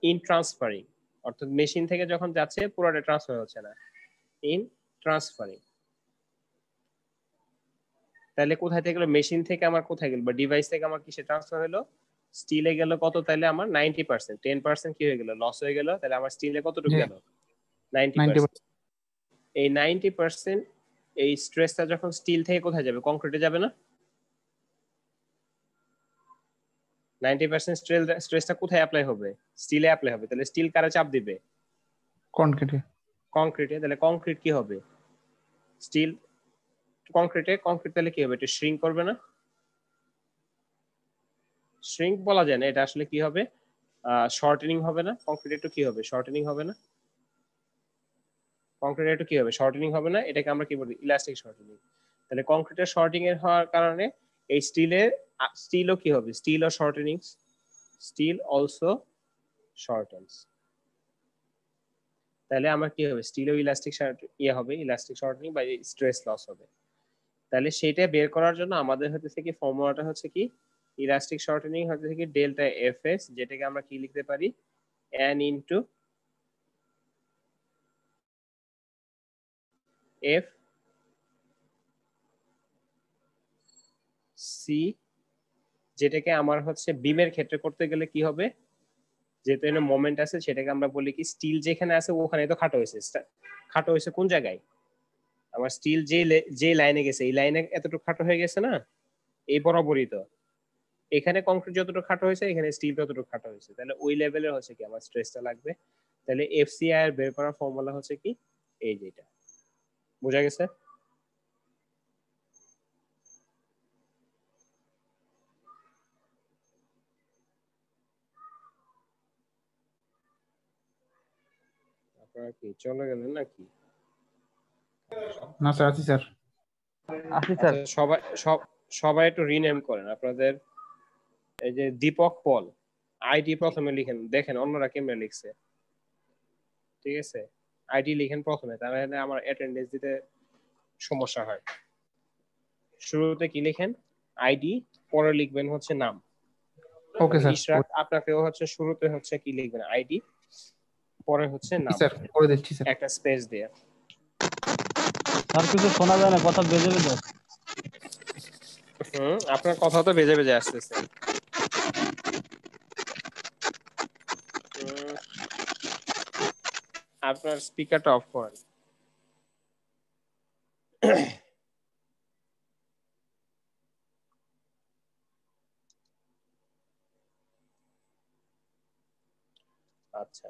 ইন ট্রান্সফারিং, অর্থাৎ মেশিন থেকে যখন যাচ্ছে পুরোটা ট্রান্সফার হচ্ছে না, ইন ট্রান্সফারিং। তাহলে কোথায় থেকে গেল? মেশিন থেকে আমার কোথায় গেল, বা ডিভাইস থেকে আমার কিসে ট্রান্সফার হলো? স্টিলে গেল কত? তাহলে আমার 90%, 10% কি হয়ে গেল? লস হয়ে গেল। তাহলে আমার স্টিলে কতটুকু গেল? 90%। এই 90% এই স্ট্রেসটা যখন স্টিল থেকে কোথায় যাবে? কংক্রিটে যাবে না? 90% স্ট্রেসটা কোথায় অ্যাপ্লাই হবে? স্টিলে অ্যাপ্লাই হবে। তাহলে স্টিল কারে চাপ দিবে? কনক্রিটে। কংক্রিটে। তাহলে কংক্রিট কি হবে? স্টিল কংক্রিটে, কংক্রিট তাহলে কি হবে? এটা শ্রিঙ্ক করবে না? শ্রিঙ্ক বলা যায় না, এটা আসলে কি হবে? শর্টেনিং হবে না? কংক্রিট একটু কি হবে? শর্টেনিং হবে না? কংক্রিট একটু কি হবে? শর্টেনিং হবে না? এটাকে আমরা কি বলি? Elastic shortening. তাহলে কংক্রিটের শর্টিং এর হওয়ার কারণে এই স্টিলও কি হবে? স্টিলও শর্টেনিং, স্টিল অলসো শর্টেন্স। তাহলে আমার কি হবে? স্টিলও ইলাস্টিক হবে, ইলাস্টিক শর্টেনিং বা স্ট্রেস লস হবে। তাহলে সেটা বের করার জন্য আমাদের হচ্ছে কি ফর্মুলাটা হচ্ছে কি, ইলাস্টিক শর্টেনিং হচ্ছে কি ডেল্টা এফএস, যেটাকে আমরা কি লিখতে পারি? n ইনটু এফ সি, যেটাকে আমার হচ্ছে বিমের ক্ষেত্রে করতে গেলে কি হবে? যেহেতু এখানে মোমেন্ট আছে, সেটাকে আমরা বলি কি, স্টিল যেখানে আছে ওখানে তো খাটো হয়েছে। খাটো হয়েছে কোন জায়গায়? আমার স্টিল যে লাইনে গেছে এই লাইনে এতটুকু খাটো হয়ে গেছে না, এই বরাবরই তো। এখানে কংক্রিট যতটুকু খাটো হয়েছে এখানে স্টিল ততটুকু খাটো হয়েছে। তাহলে ওই লেভেলের হচ্ছে কি আমার স্ট্রেসটা লাগবে। তাহলে এফসিআই এর বের করার ফর্মুলা হচ্ছে কি এই যেটা। বোঝা গেছে? আপনারা কি চলে গেলেন নাকি? না স্যার, আছি স্যার। আছি স্যার। সবাই একটু রিনেম করেন আপনাদের। এই যে দীপক পল, আইডি প্রথমে লিখেন, দেখেন অন্যরা কেমনে লিখছে। ঠিক আছে, আইডি লিখেন প্রথমে, তাহলে আমার অ্যাটেন্ডেন্স দিতে সমস্যা হয়। শুরুতে কি লিখেন? আইডি, পরে লিখবেন হচ্ছে নাম। Okay sir. ইশরাক, আপনাকেও হচ্ছে শুরুতে হচ্ছে কি লিখবেন? আইডি, পরে হচ্ছে নাম, স্যার করে দিচ্ছি স্যার। একটা স্পেস দিয়ে। আর কিছু শোনা যায় না, কথা বেজে বেজে। আপনার কথা তো বেজে বেজে আসতেছে। আপনার স্পিকারটা অফ করেন। আচ্ছা,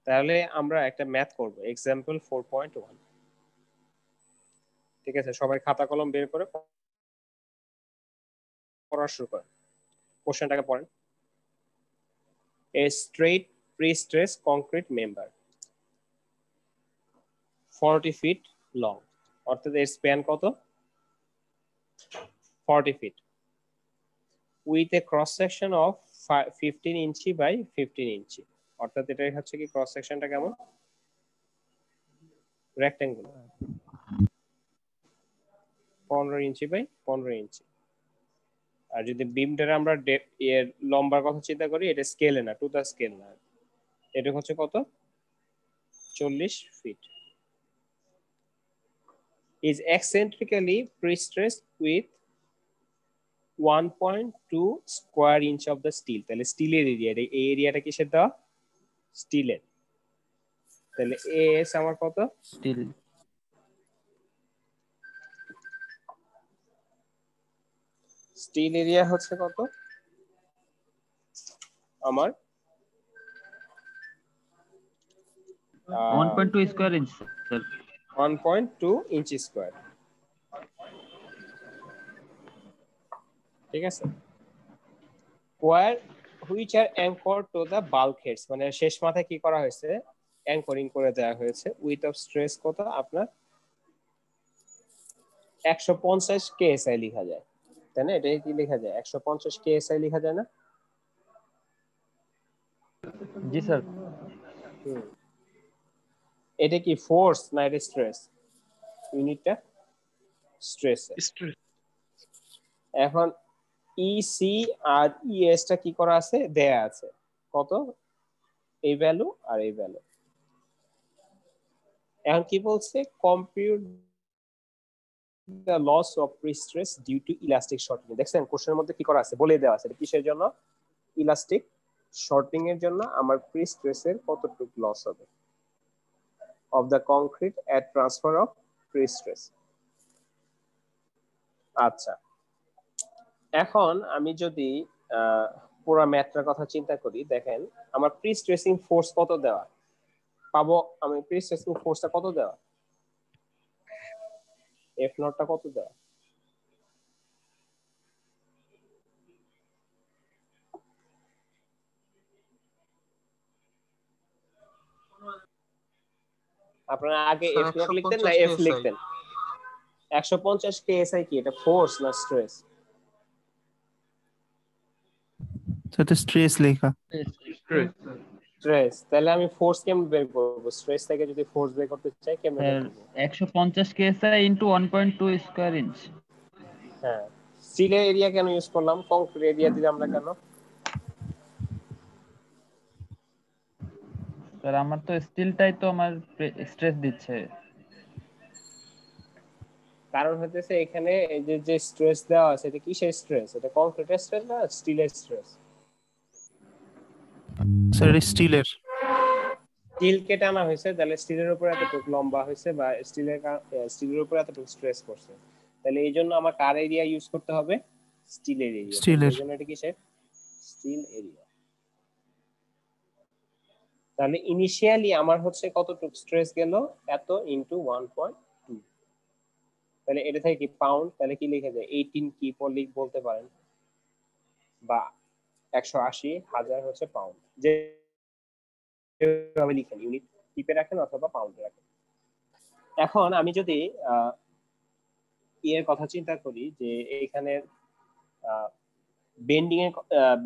তাহলে আমরা একটা ম্যাথ করব, এক্সাম্পল 4.1। ঠিক আছে, সবাই খাতা কলম বের করে পড়া শুরু করেন। কোশ্চেনটাকে পড়েন। A straight prestress concrete member 40 feet long, অর্থাৎ এর স্প্যান কত? 40 feet, with a cross section of 15 inch by 15 inch. অর্থাৎ এটা হচ্ছে কি ক্রস সেকশনটা কেমন? রেক্টেঙ্গুলার, 15 ইঞ্চি বাই 15 ইঞ্চি। আর যদি বিমটার আমরা এর লম্বার কথা চিন্তা করি, এটা স্কেলে না, টু দা স্কেল না, এটা হচ্ছে কত? 40 feet। is eccentrically pre-stressed with 1.2 square inch of the steel। তাহলে স্টিলের এরিয়া, এই এরিয়াটা কিসের দেওয়া? স্টিলের। তাহলে এস আমার কত? স্টিল। স্টিল এরিয়া হচ্ছে কত আমার? 1.2 square inch sir. 1.2 inch square. ঠিক আছে, square which are anchor to the bulkheads, মানে শেষ মাথায় কি করা হয়েছে? অ্যাঙ্করিং করে দেওয়া হয়েছে। উইথ অফ স্ট্রেস কত আপনার? 150 কেএসআই লেখা যায়, তাই না? এটাই কি লেখা যায়? 150 কেএসআই লেখা যায় না? জি স্যার। এটা কি ফোর্স না এটা স্ট্রেস? ইউনিটটা স্ট্রেস। এখন ইসি আর ইএস টা কি করা আছে? দেয়া আছে। কত, এই ভ্যালু আর এই ভ্যালু। এখন কি বলছে, compute the loss of prestress due to elastic shortening. দেখছেন কোশ্চেনের মধ্যে কি করা আছে, বলে দেওয়া আছে কিসের জন্য, ইলাস্টিক শর্টিং এর জন্য আমার প্রিস্ট্রেসের কতটুকু লস হবে of the concrete at transfer of pre-stress। আচ্ছা, এখন আমি যদি পুরো ম্যাথটার কথা চিন্তা করি, দেখেন আমার প্রি স্ট্রেসিং ফোর্স কত দেওয়া পাবো, আমি প্রি স্ট্রেসিং ফোর্সটা কত দেওয়া, এফ নটটা কত দেওয়া, আপনারা আগে স্যার, এফ নট লিখতেন না 150 এফ KSI লিখতেন? 150 কেএসআই কি এটা ফোর্স না স্ট্রেস? সেটা স্ট্রেস লেখা। স্ট্রেস। তাহলে আমি ফোর্স কেমন বের করব, স্ট্রেস থেকে যদি ফোর্স বের করতে চাই কেমন বের করব? 150 কেএসআই ইনটু 1.2 স্কয়ার ইঞ্চ। হ্যাঁ, স্টিলের এরিয়া কেন ইউজ করলাম, কংক্রিট এরিয়া দিলাম না কেন? স্যার আমার তো স্টিলটাই তো আমার স্ট্রেস দিচ্ছে। কারণ হতেছে এখানে এই যে যে স্ট্রেস দেওয়া আছে এটা কিসের স্ট্রেস, এটা কংক্রিটের স্ট্রেস না স্টিলের স্ট্রেস? স্যার এটা স্টিলের। স্টিল কে টানা হয়েছে, তাহলে স্টিলের উপর এতটুকু লম্বা হয়েছে বা স্টিলের উপর এতটুকু স্ট্রেস করছে, তাহলে এই জন্য আমার কার এরিয়া ইউজ করতে হবে, স্টিলের এরিয়া। স্টিলের। এই জন্য এটা কিসের, স্টিল এরিয়া। তাহলে ইনিশিয়ালি আমার হচ্ছে কতটুকু স্ট্রেস গেল, এত ইনটু 1.2, তাহলে এটা থেকে কি পাউন্ড, তাহলে কি লিখে যায় 18 কি লিখ বলতে পারেন, বা 180,000 হচ্ছে পাউন্ড, যে লিখেন ইউনিট টিপে রাখেন অথবা পাউন্ডে রাখেন। এখন আমি যদি এর কথা চিন্তা করি যে এখানে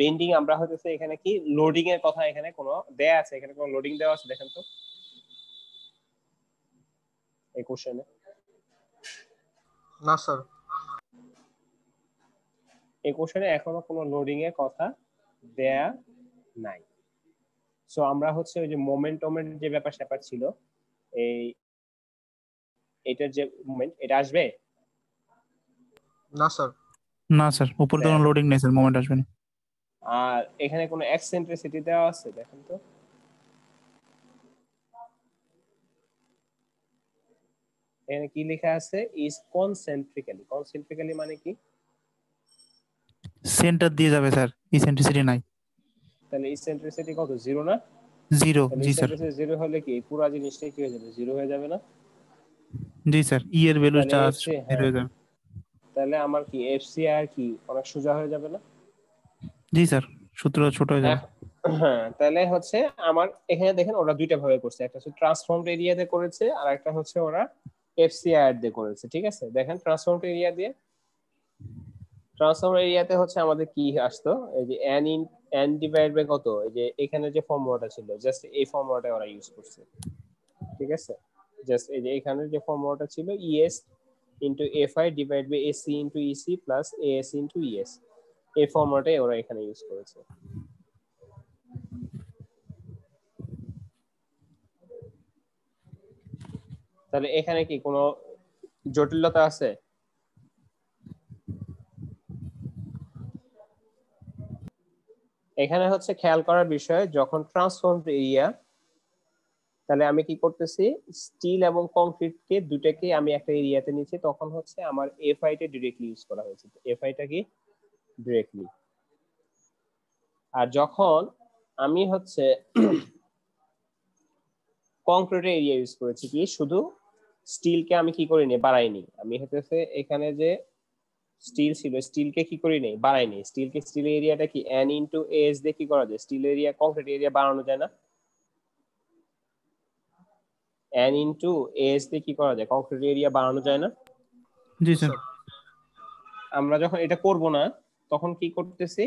বেন্ডিং আমরা হতেছে এখানে কি লোডিং এর কথা এখানে কোনো দেয়া আছে, এখানে কোনো লোডিং দেওয়া আছে দেখেন তো এই কোশ্চেনে? না স্যার। এই কোশ্চেনে এখনো কোনো লোডিং এর কথা দেয়া নাই। সো আমরা হচ্ছে ওই যে মোমেন্টামের যে ব্যাপার স্যাপার ছিল, এই এটার যে মোমেন্ট এটা আসবে না স্যার। না স্যার, উপরে তো কোনো লোডিং নেই স্যার, মোমেন্ট আসবে না। আর এখানে কোনো এক্সেন্ট্রিসিটি দেওয়া আছে দেখেন তো, এখানে কি লেখা আছে, ইজ কনসেন্ট্রিক্যালি মানে কি, সেন্টার দিয়ে যাবে স্যার, ইসেন্ট্রিসিটি নাই। তাহলে ইসেন্ট্রিসিটি কত, জিরো না? জিরো। তাহলে জি স্যার। ইসেন্ট্রিসিটি জিরো হলে কি পুরো জিনিসটাই কি হয়ে যাবে, জিরো হয়ে যাবে না? জি স্যার, ই এর ভ্যালু তাহলে চার্জ এফসি, বের হয়ে যাবে। তাহলে আমার কি এফসি আর কি অনেক সোজা হয়ে যাবে না? জি স্যার, সূত্র ছোট হয়ে যাবে। হ্যাঁ, তাহলে হচ্ছে আমার এখানে দেখেন ওরা দুইটা ভাবে করছে, একটা হচ্ছে ট্রান্সফর্মড এরিয়াতে করেছে আর একটা হচ্ছে ওরা এফসিআর দিয়ে করেছে। ঠিক আছে, দেখেন ট্রান্সফর্মড এরিয়া দিয়ে, ট্রান্সফর্মড এরিয়াতে হচ্ছে আমাদের কি আসতো, এই যে n ডিভাইড বাই কত, এই যে এখানে যে ফর্মুলাটা ছিল জাস্ট এই ফর্মুলাটা ওরা ইউজ করছে। ঠিক আছে, জাস্ট এই যে এখানে যে ফর্মুলাটা ছিল ES into FI divide by AC into EC plus AS into ES, এই ফর্মুলাটাই ওরা এখানে ইউজ করেছে। তাহলে এখানে কি কোনো জটিলতা আছে? এখানে হচ্ছে খেয়াল করার বিষয়, যখন ট্রান্সফর্মড এরিয়া, তাহলে আমি কি করতেছি, স্টিল এবং কংক্রিটকে দুটাকে আমি একটা এরিয়াতে নিচ্ছি, তখন হচ্ছে আমার এফআই টা ডিরেক্টলি ইউজ করা হয়েছে, এফআই টা কি ডিরেক্টলি। আর যখন আমি হচ্ছে কংক্রিটের এরিয়া ইউজ করেছি কি শুধু স্টিলকে আমি কি করিনি, বাড়াইনি, আমি হচ্ছে এখানে যে স্টিল ছিল স্টিলকে কি করিনি, বাড়াইনি, স্টিলকে স্টিলের এরিয়াটা কি n ইনটু এস দিয়ে কি করা যায়, স্টিল এরিয়া কংক্রিট এরিয়া বাড়ানো যায় না, n ইনটু এস দিয়ে কি করা যায়, কংক্রিট এরিয়া বাড়ানো যায় না? জি স্যার। আমরা যখন এটা করব না তখন কি করতেছি,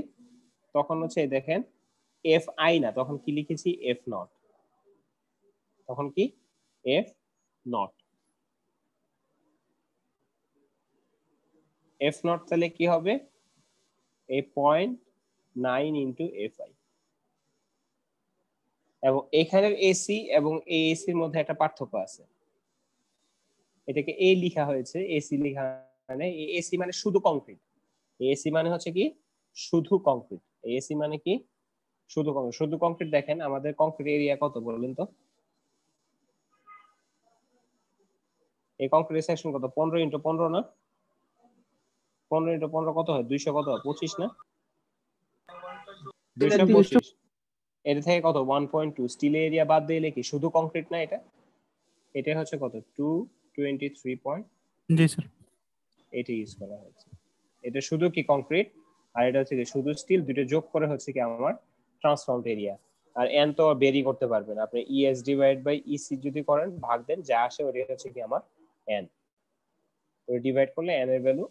তখন হচ্ছে দেখেন এফ আই না, তখন কি লিখেছি এফ নট, তখন কি এফ নট, এফ নট তাহলে কি হবে, এ 0.9 ইনটু এফ আই। এবং এখানের এসি এবং এএসির মধ্যে একটা পার্থক্য আছে। এটাকে এ লেখা হয়েছে, এসি লেখা মানে এসি মানে শুধু কংক্রিট, এসি মানে হচ্ছে কি শুধু কংক্রিট, এসি মানে কি শুধু কংক্রিট। শুধু কংক্রিট দেখেন আমাদের কংক্রিট এরিয়া কত বললেন তো? এই কংক্রিট সেকশন কত? 15x15 না? 15x15 কত হয়? 200 কত হয়? 25 না? 225। এটা থেকে কত? 1.2। স্টিল এরিয়া বাদ দিলে কি শুধু কংক্রিট না এটা? এটা হচ্ছে কত? 223. জি স্যার। এটা ইউজ করা হয়েছে। এটা শুধু কি কংক্রিট আর এটা হচ্ছে কি শুধু স্টিল, দুটো যোগ করে হচ্ছে কি আমার ট্রান্সফর্মড এরিয়া। আর এন তো বেরি করতে পারবেন আপনি, ইএস ডিভাইড বাই ইসি যদি করেন ভাগ দেন যা আসে ওটা হচ্ছে কি আমার এন, ওই ডিভাইড করলে এন এর ভ্যালু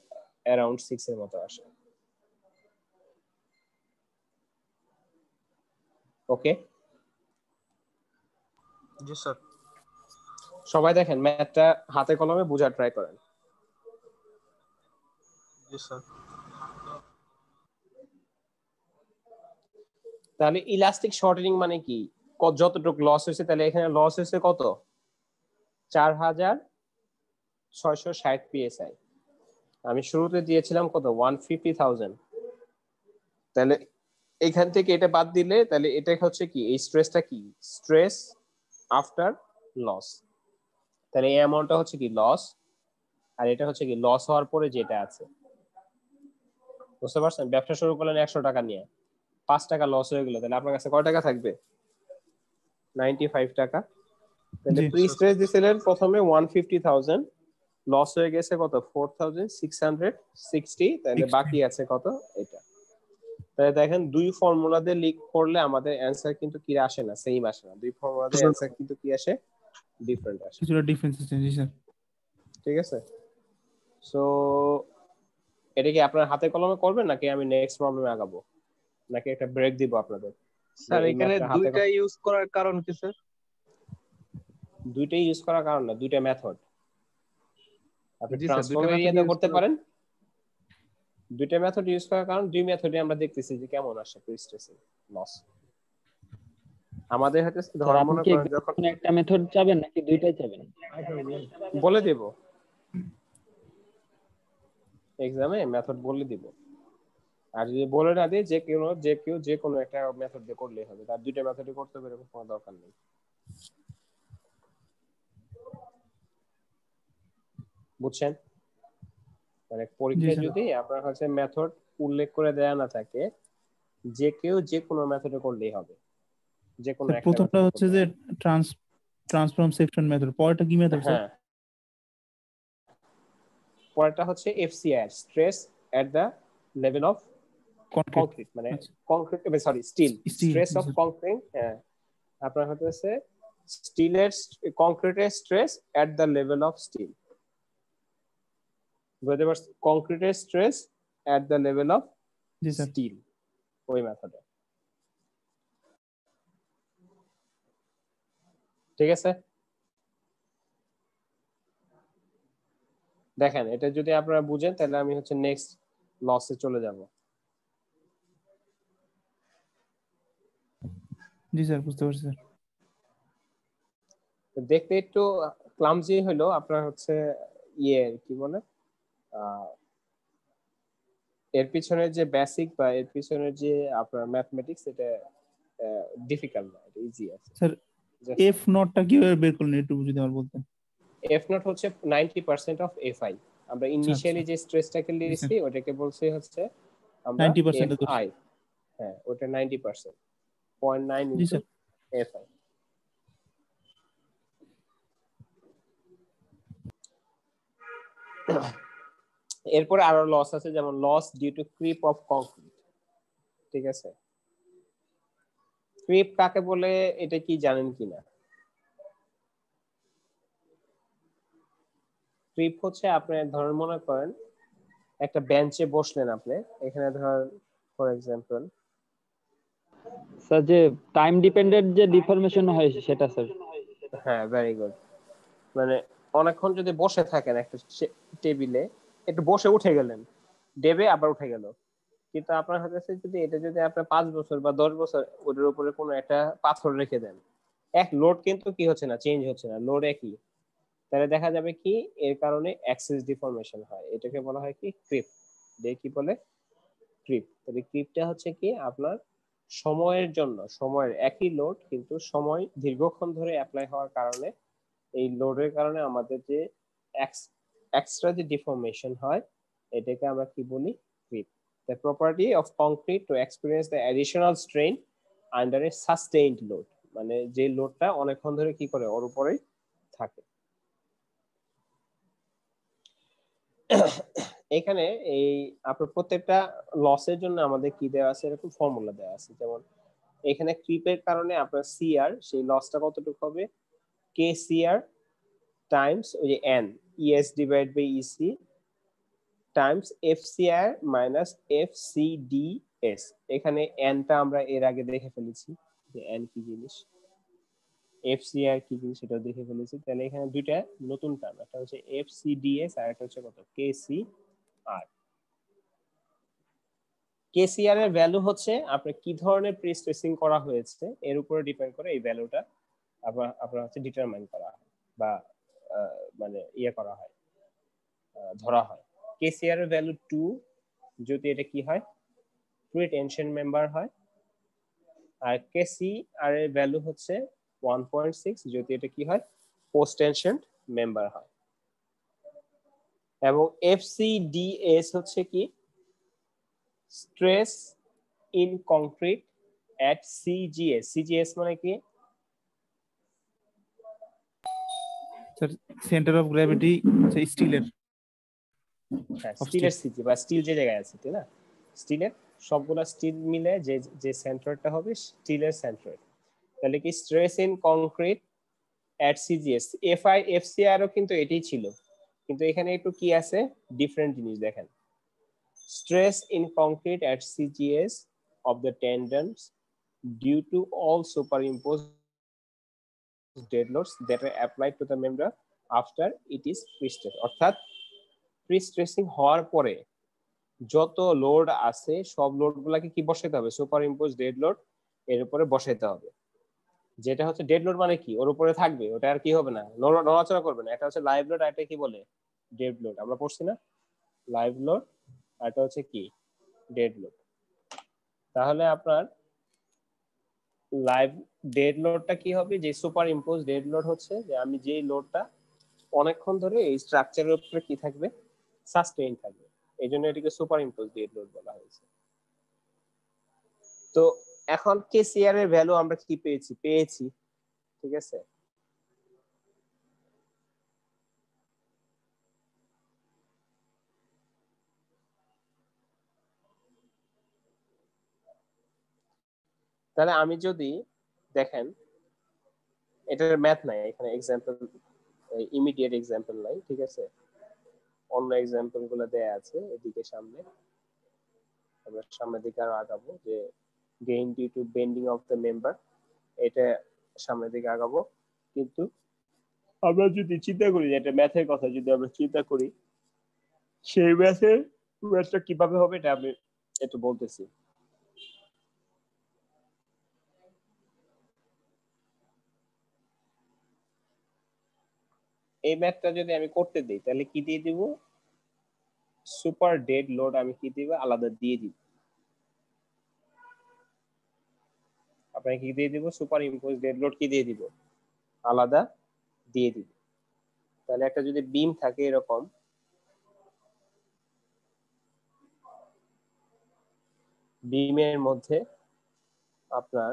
অ্যারাউন্ড 6 এর মতো আসে। ওকে জি স্যার। সবাই দেখেন ম্যাথটা হাতে কলমে বোঝার ট্রাই করেন। জি স্যার। তাহলে ইলাস্টিক শর্টেনিং মানে কি? যতটুকু লস হয়েছে, তাহলে এখানে লস হয়েছে কত? 4660 পিএসআই। আমি শুরুতে দিয়েছিলাম কত? 150,000। তাহলে এখান থেকে এটা বাদ দিলে তাহলে এটা হচ্ছে কি এই স্ট্রেসটা কি? Stress after loss. তাহলে এই অ্যামাউন্টটা হচ্ছে কি লস, আর এটা হচ্ছে কি লস হওয়ার পরে যেটা আছে। বুঝতে পারছেন? ব্যবসা শুরু করলেন 100 টাকা নিয়ে, 5 টাকা লস হয়ে গেল, তাহলে আপনার কাছে কয় টাকা থাকবে? 95 টাকা। তাহলে প্রি স্ট্রেস দিছিলেন প্রথমে 150,000, লস হয়ে গেছে কত? 4660। তাহলে বাকি আছে কত? এটা। তাহলে দেখেন দুই ফর্মুলা দিয়ে লিখ করলে আমাদের অ্যানসার কিন্তু কি আসে না, সেম আসে না। দুই ফর্মুলা দিয়ে অ্যানসার কিন্তু কি আসে? ডিফারেন্ট আসে। কিছুটা ডিফারেন্স আছে। জি স্যার। ঠিক আছে। সো এটা কি আপনার হাতে কলমে করবেন নাকি আমি নেক্সট প্রবলেমে আগাবো, নাকি একটা ব্রেক দিব আপনাদের? স্যার এখানে দুইটা ইউজ করার কারণ কি স্যার? দুইটাই ইউজ করার কারণ না, দুইটা মেথড। আপনি জি স্যার, ট্রান্সফর্ম দুইটা এরিয়াতে মেথড করতে পারেন। দুইটা মেথড ইউজ করার কারণ দুই মেথডে আমরা দেখতেছি যে কেমন আসে প্রি স্ট্রেসে লস। আমাদের হাতে ধর মনে করেন যখন একটা মেথড চাবেন নাকি দুইটাই চাবেন বলে দেব, এক্সামে মেথড বলে দিব। আর যদি বলে না দিই যে কোনো একটা মেথড দিয়ে করলেই হবে, তার দুইটা মেথডে করতে হবে এরকম কোনো দরকার নেই। বুঝছেন? মানে পরীক্ষায় যদি আপনার কাছে মেথড উল্লেখ করে দেয়া না থাকে, যে কেউ যে কোনো মেথডে করলেই হবে। যে কোনো একটা প্রথমটা হচ্ছে যে ট্রান্সফর্ম সেকশন মেথড, পরেরটা কি মেথড স্যার? হ্যাঁ, পরেরটা হচ্ছে FCR, stress at the level of concrete, মানে concrete sorry steel, stress of concrete. হ্যাঁ, আপনার হচ্ছে স্টিলের কংক্রিটের stress at the level of steel, বুঝতে পারছেন? কংক্রিটের stress at the level of steel, ওই মেথডে। ঠিক আছে। দেখেন এটা যদি আপনারা বুঝেন তাহলে আমি হচ্ছে নেক্সট লসে চলে যাব। জি স্যার, বুঝতে পারছি স্যার। দেখতে একটু ক্লামজি হলো আপনার হচ্ছে কি বলে এর পিছনে যে বেসিক বা এর পিছনে যে আপনার ম্যাথমেটিক্স, এটা ডিফিকাল্ট না, এটা ইজি আছে। স্যার এফ নটটা কিভাবে বের করলেন একটু যদি আমার বলতেন? এফ নট হচ্ছে 90% অফ এফআই। আমরা ইনিশিয়ালি যে স্ট্রেসটাকে লিখছি ওটাকে বলছি হচ্ছে আমরা 90% এফআই। হ্যাঁ, ওটা 90%, 0.9 ইনটু এফআই। এরপরে আরো লস আছে, যেমন loss due to creep of concrete. ঠিক আছে, ক্রিপ কাকে বলে এটা কি জানেন কিনা? ক্রিপ হচ্ছে আপনি ধরেন মনে করেন একটা বেঞ্চে বসলেন আপনি, এখানে ধরেন ফর এক্সাম্পল স্যার যে টাইম ডিপেন্ডেন্ট যে ডিফরমেশন হয় সেটা স্যার। হ্যাঁ, ভেরি গুড। মানে অনেকক্ষণ যদি বসে থাকেন একটা টেবিলে, একটু বসে উঠে গেলেন, ডেবে আবার উঠে গেল, কিন্তু আপনার কাছে যদি এটা যদি আপনি 5 বছর বা 10 বছর ওটার উপরে কোনো একটা পাথর রেখে দেন, এক লোড কিন্তু কি হচ্ছে না, চেঞ্জ হচ্ছে না, লোড একই, তাহলে দেখা যাবে কি এর কারণে অ্যাক্সিস ডিফর্মেশন হয়। এটাকে বলা হয় কি ক্রিপ। কি বলে? ক্রিপ। তবে ক্রিপটা হচ্ছে কি আপনার সময়ের জন্য, সময়ের একই লোড কিন্তু সময় দীর্ঘক্ষণ ধরে অ্যাপ্লাই হওয়ার কারণে এই লোডের কারণে আমাদের যে এক্সট্রা যে ডিফর্মেশন হয় এটাকে আমরা কি বলি? Creep. The property of concrete to experience the additional strain under a sustained load, মানে যে লোডটা অনেকক্ষণ ধরে কি করে ওর উপরেই থাকে। এখানে এই আপনার প্রত্যেকটা লসের জন্য আমাদের কি দেওয়া আছে, এরকম ফর্মুলা দেওয়া আছে। যেমন এখানে ক্রিপের কারণে আপনার সিআর, সেই লসটা কতটুকু হবে? কে সিআর টাইমস ওই যে N ES divide by EC times FCR minus FCDS. এখানে এনটা আমরা এর আগে দেখে ফেলেছি যে এন কি জিনিস, এফসিআর কি জিনিস সেটাও দেখে ফেলেছি। তাহলে এখানে দুইটা নতুন টার্ম, একটা হচ্ছে এফসিডিএস আর একটা হচ্ছে কত? কেসিআর। কেসিআর এর ভ্যালু হচ্ছে আপনার কি ধরনের প্রি স্ট্রেসিং করা হয়েছে এর উপরে ডিপেন্ড করে এই ভ্যালুটা আপনার হচ্ছে ডিটারমাইন করা হয় বা মানে করা হয়, ধরা হয়। কেসিআর এর ভ্যালু 2 যদি এটা কি হয়, প্রি টেনশন মেম্বার হয়, আর কেসিআর এর ভ্যালু হচ্ছে 1.6 যদি এটা কি হয়, পোস্ট টেনশন মেম্বার হয়। এবং এফসিডিএস হচ্ছে কি, stress in concrete at CGS. CGS মানে কি? সেন্টার অফ গ্র্যাভিটি স্টিলের, হ্যাঁ স্টিলের সিজি বা স্টিল যে জায়গায় আছে, তাই না? স্টিলের সবগুলা স্টিল মিলে যে যে সেন্টারটা হবে স্টিলের সেন্টার। তাহলে কি stress in concrete at CGS. FI FCR ও কিন্তু এটাই ছিল, কিন্তু এখানে একটু কি আছে, ডিফারেন্ট জিনিস দেখেন। Stress in concrete at CGS of the tendons due to all superimposed dead loads that are applied to the member after it is pre-stressed. অর্থাৎ প্রি-স্ট্রেসিং হওয়ার পরে যত লোড আছে সব লোডগুলোকে কি বসাইতে হবে? সুপারইম্পোজ ডেড লোড এর উপরে বসাইতে হবে। যেটা হচ্ছে ডেড লোড মানে কি, ওর উপরে থাকবে, ওটা আর কি হবে না, নড়াচড়া করবে না। এটা হচ্ছে লাইভ লোড, আর এটা কি বলে? Dead load. আমরা পড়ছি না লাইভ লোড, আর এটা হচ্ছে কি ডেড লোড। তাহলে আপনার লাইভ ডেড লোডটা কি হবে? যে সুপার ইম্পোজ ডেড লোড হচ্ছে যে আমি যে লোডটা অনেকক্ষণ ধরে এই স্ট্রাকচারের উপরে কি থাকবে, সাস্টেইন থাকবে, এই জন্য এটাকে সুপার ইম্পোজ ডেড লোড বলা হয়েছে। তো এখন কেসিআর এর ভ্যালু আমরা কি পেয়েছি, ঠিক আছে। তাহলে আমি যদি দেখেন এটার ম্যাথ নাই এখানে, এক্সাম্পল ইমিডিয়েট এক্সাম্পল নাই, ঠিক আছে, অন্য এক্সাম্পল গুলো দেয়া আছে এদিকে সামনে। আমরা সামনের দিকে আরো আগাবো, যে gain due to bending of the member, এটা সামনের দিকে আগাবো। কিন্তু আমরা যদি চিন্তা করি, এটা ম্যাথের কথা যদি আমরা চিন্তা করি, সেই ম্যাথটা কিভাবে হবে এটা আমি একটু বলতেছি। এই ম্যাথটা যদি আমি করতে দিই তাহলে কি দিয়ে দিব? সুপার ডেড লোড আমি কি দিব? আলাদা দিয়ে দিব। আপনাকে কি দিয়ে দিব? সুপার ইম্পোজ ডেড লোড কি দিয়ে দিব? আলাদা দিয়ে দিব। তাহলে একটা যদি বিম থাকে এরকম, বিমের মধ্যে আপনার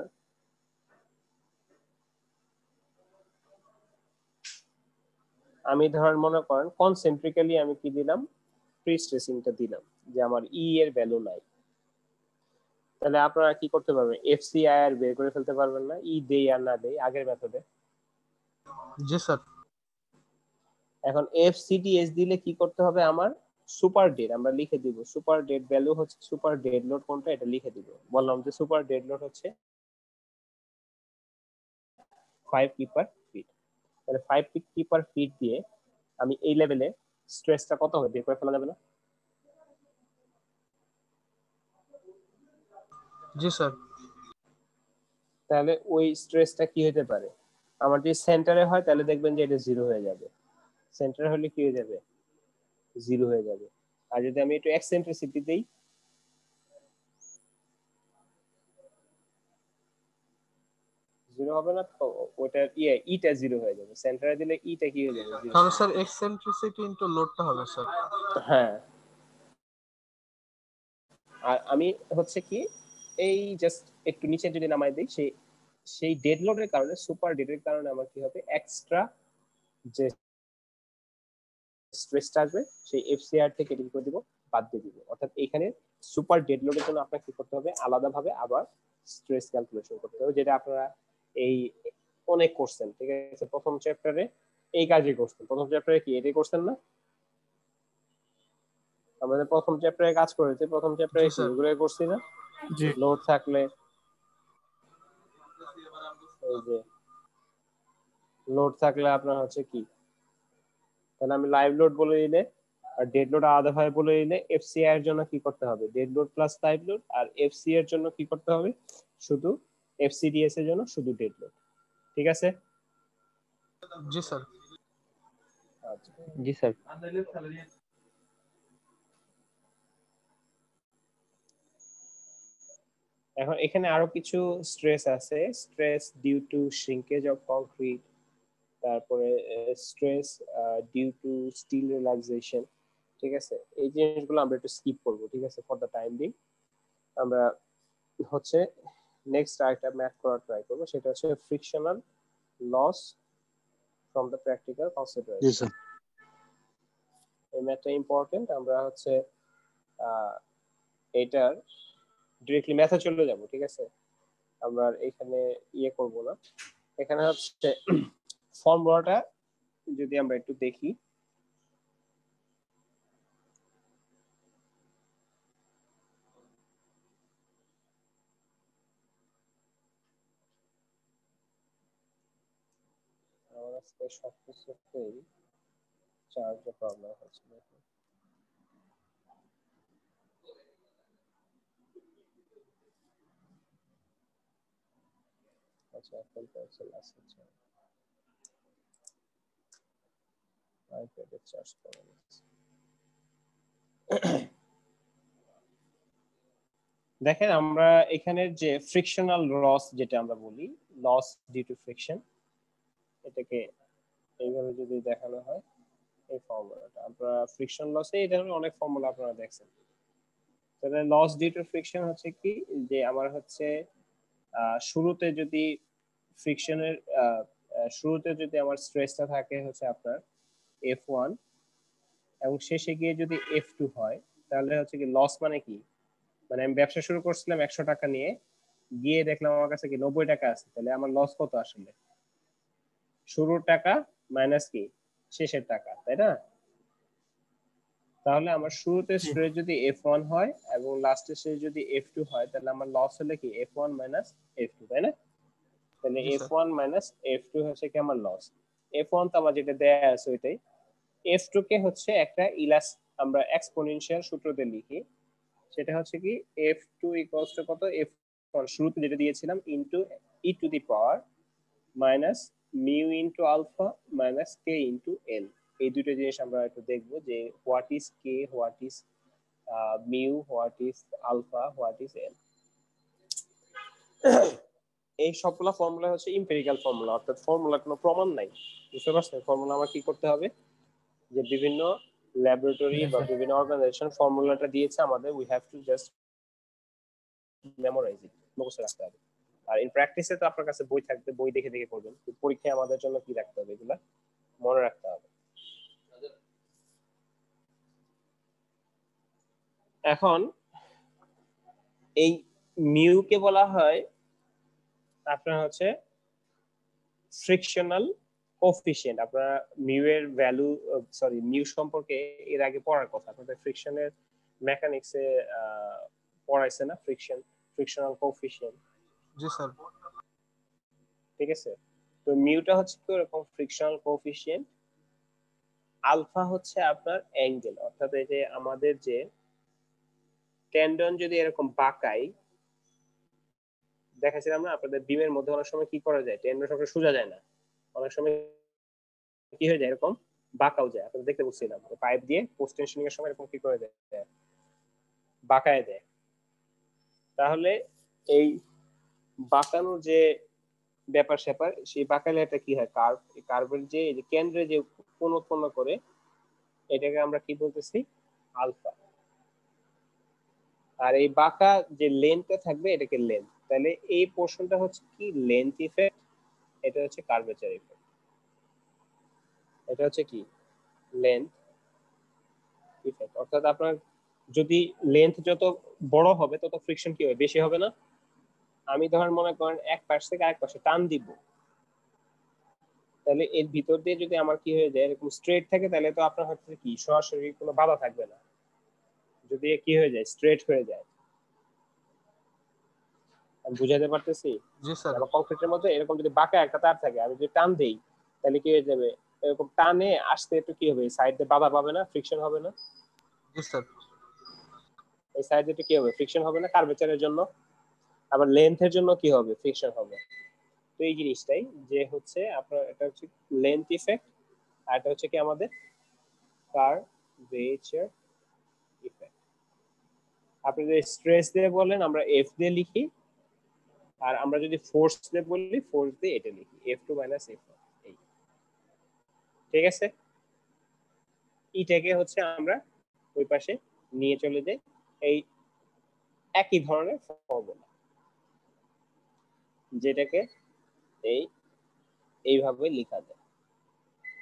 আমি ধরেন মনে করেন কনসেন্ট্রিক্যালি আমি কি দিলাম? প্রি স্ট্রেসিংটা দিলাম, যে আমার ই এর ভ্যালু নাই। তাহলে আপনারা কি করতে পারবেন? এফসিআই বের করে ফেলতে পারবেন না, ই দেই আর না দেই আগের মেথডে? জি স্যার। এখন এফসিডিএস দিলে কি করতে হবে? আমার সুপার ডেড আমরা লিখে দিব, সুপার ডেড ভ্যালু হচ্ছে সুপার ডেড লোড কোনটা এটা লিখে দিব। বললাম যে সুপার ডেড লোড হচ্ছে 5 কিপার ফিট। তাহলে 5 কিপার ফিট দিয়ে আমি এই লেভেলে স্ট্রেসটা কত হবে বের করে ফেলা যাবে না? জি স্যার। তাহলে ওই স্ট্রেসটা কি হতে পারে? আমার যদি সেন্টারে হয় তাহলে দেখবেন যে এটা 0 হয়ে যাবে। সেন্টারে হলে কি হয়ে যাবে? 0 হয়ে যাবে। আর যদি আমি একটু এক্সেন্ট্রিসিটি দেই, 0 হবে না তো, ওটা ইটা 0 হয়ে যাবে। সেন্টারে দিলে ইটা কি হয়ে যাবে? 0। তাহলে স্যার এক্সেন্ট্রিসিটি ইনটু লোডটা হবে স্যার। হ্যাঁ, আর আমি হচ্ছে কি এই জাস্ট একটু নিচে যদি নামাই দিই, সেই ডেড লোডের কারণে, সুপার ডেডের কারণে আমার কি হবে, এক্সট্রা যে স্ট্রেসটা আসবে সেই এফসিআর থেকে কি করে দিব, বাদ দিয়ে দিব। অর্থাৎ এখানে সুপার ডেড লোডের জন্য আপনাকে কি করতে হবে, আলাদাভাবে আবার স্ট্রেস ক্যালকুলেশন করতে হবে, যেটা আপনারা এই অনেক করছেন। ঠিক আছে, প্রথম চ্যাপ্টারে এই কাজই করছেন। প্রথম চ্যাপ্টারে কি এটাই করছেন না? আমাদের প্রথম চ্যাপ্টারে কাজ করেছে, প্রথম চ্যাপ্টারে কি এগুলো করছি না? জি লোড থাকলে এই যে লোড থাকলে আপনার হচ্ছে কি, তাহলে আমি লাইভ লোড বলে দিলে আর ডেড লোড আলাদাভাবে বলে দিলে, এফসিআই এর জন্য কি করতে হবে, dead load plus live load, আর এফসি এর জন্য কি করতে হবে, শুধু এফসিডিএস এর জন্য শুধু ডেড লোড। ঠিক আছে? জি স্যার। আচ্ছা, জি স্যার। এখন এখানে আরো কিছু স্ট্রেস আছে। Stress due to shrinkage of concrete, তারপরে stress due to steel relaxation. ঠিক আছে, এই জিনিসগুলো আমরা একটু স্কিপ করব। ঠিক আছে, ফর দ্য টাইম বিং আমরা হচ্ছে নেক্সট আরেকটা ম্যাথ করার ট্রাই করবো, সেটা হচ্ছে frictional loss from the practical consideration. এই ম্যাথটা ইম্পর্টেন্ট। আমরা হচ্ছে এটার ডিরেক্টলি ম্যাথে চলে যাব। ঠিক আছে, আমরা এখানে করব না। এখানে হচ্ছে ফর্মুলাটা যদি আমরা একটু দেখি, আমার আজকে সবকিছুতেই চার্জে প্রবলেম হচ্ছে। আচ্ছা, এখন পেন্সিল আছে, আইপ্যাডে চার্জ করা যাচ্ছে। দেখেন, আমরা এখানের যে ফ্রিকশনাল লস যেটা আমরা বলি, লস ডিউ টু ফ্রিকশন, এটাকে এইভাবে যদি দেখানো হয়, এই ফর্মুলাটা আপনারা ফ্রিকশন লসে এই ধরনের অনেক ফর্মুলা আপনারা দেখছেন। তাহলে লস ডিউ টু ফ্রিকশন হচ্ছে কি, যে আমার হচ্ছে শুরুতে যদি ফ্রিকশনের শুরুতে যদি আমার স্ট্রেসটা থাকে হচ্ছে আপনার F1, এবং শেষে গিয়ে যদি F2 হয়, তাহলে হচ্ছে কি লস মানে কি, মানে আমি ব্যবসা শুরু করছিলাম 100 টাকা নিয়ে, গিয়ে দেখলাম আমার কাছে কি 90 টাকা আছে, তাহলে আমার লস কত আসলে, শুরুর টাকা মাইনাস কি শেষের টাকা, তাই না? তাহলে আমার শুরুতে স্ট্রেস যদি F1 হয় এবং লাস্টে শেষ যদি F2 হয়, তাহলে আমার লস হলে কি F1 মাইনাস F2, তাই না? তাহলে F1 মাইনাস F2 হচ্ছে কি আমার লস। F1 তো আমার যেটা দেয়া আছে ওইটাই। F2 কে হচ্ছে একটা আমরা এক্সপোনেনশিয়াল সূত্র দিয়ে লিখি, সেটা হচ্ছে কি F2 ইকুয়ালস টু কত, F1 শুরুতে যেটা দিয়েছিলাম into e to the power minus mu into alpha minus K into L. এই দুটো জিনিস আমরা একটু দেখবো, যে what is K, what is mu, what is alpha, what is L. এই সবগুলা ফর্মুলা হচ্ছে এমপিরিক্যাল ফর্মুলা, অর্থাৎ ফর্মুলা কোনো প্রমাণ নাই। বুঝতে পারছেন? ফর্মুলা আমার কি করতে হবে, যে বিভিন্ন ল্যাবরেটরি বা বিভিন্ন অর্গানাইজেশন ফর্মুলাটা দিয়েছে আমাদের, we have to just memorise it, মুখস্থ রাখতে হবে। আর ইন প্র্যাকটিসে তো আপনার কাছে বই থাকবে, বই দেখে দেখে করবেন। পরীক্ষায় আমাদের জন্য কি রাখতে হবে, এগুলা মনে রাখতে হবে। এখন এই মিউ কে বলা হয় আপনার হচ্ছে ফ্রিকশনাল কোফিশিয়েন্ট। আপনারা মিউ এর ভ্যালু, সরি মিউ সম্পর্কে এর আগে পড়ার কথা, আপনাদের ফ্রিকশনের মেকানিক্সে পড়াইছে না, ফ্রিকশনাল কোফিশিয়েন্ট। জি স্যার। ঠিক আছে, তো মিউটা হচ্ছে কি এরকম ফ্রিকশনাল কোফিশিয়েন্ট, আলফা হচ্ছে আপনার অ্যাঙ্গেল, অর্থাৎ এই যে আমাদের যে টেন্ডন যদি এরকম বাঁকাই, দেখাচ্ছিলাম না আপনাদের বিমের মধ্যে অনেক সময় কি করা যায়, টেন্ডন সবসময় সোজা যায় না, অনেক সময় কি হয়ে যায় এরকম বাঁকাও যায়। আপনাদের দেখতে বলছিলাম পাইপ দিয়ে পোস্ট টেনশনিং এর সময় এরকম কি করে দেয়, বাঁকায় দেয়। তাহলে এই বাঁকানোর যে ব্যাপার স্যাপার, সেই বাঁকালে এটা কি হয়, কার্ভ, এই কার্ভের যে কেন্দ্রে যে কোণ উৎপন্ন করে এটাকে আমরা কি বলতেছি, আলফা। আর এই বাঁকা যে লেন্থটা থাকবে এটাকে লেন্থ। তাহলে এই পোর্শনটা হচ্ছে কি লেন্থ ইফেক্ট, এটা হচ্ছে কার্ভেচার ইফেক্ট। এটা হচ্ছে কি লেন্থ ইফেক্ট। অর্থাৎ আপনার যদি লেন্থ যত বড় হবে তত ফ্রিকশন কি হবে, বেশি হবে না। আমি ধরেন মনে করেন এক পাশ থেকে আরেক পাশে টান দিব, তাহলে এর ভিতর দিয়ে যদি আমার কি হয়ে যায় এরকম স্ট্রেট থাকে, তাহলে তো আপনার হচ্ছে কি সরাসরি কোনো বাধা থাকবে না। যদি কি হয়ে যায় স্ট্রেট হয়ে যায়, আমি বুঝাতে পারতেছি? জি স্যার। আবার কংক্রিটের মধ্যে এরকম যদি বাঁকা একটা তার থাকে, আমি যদি টান দেই তাহলে কি হয়ে যাবে, এরকম টানে আসতে একটু কি হবে, সাইড দিয়ে বাধা পাবে না, ফ্রিকশন হবে না। জি স্যার। এই সাইড দিয়ে কি হবে, ফ্রিকশন হবে না কার্ভেচারের জন্য। আবার লেন্থের জন্য কি হবে, ফ্রিকশন হবে। তো এই জিনিসটাই যে হচ্ছে আপনার, এটা হচ্ছে লেন্থ ইফেক্ট, আর এটা হচ্ছে কি আমাদের কার্ভেচার ইফেক্ট। আপনি যদি স্ট্রেস দিয়ে বলেন আমরা এফ দিয়ে লিখি, আর আমরা যদি ফোর্স দিয়ে বলি ফোর্স দিয়ে এটা লিখি, F2 - F1। এই ঠিক আছে, এটাকে হচ্ছে আমরা ওই পাশে নিয়ে চলে যাই, এই একই ধরনের ফর্মুলা, যেটাকে এইভাবে লেখা যায়।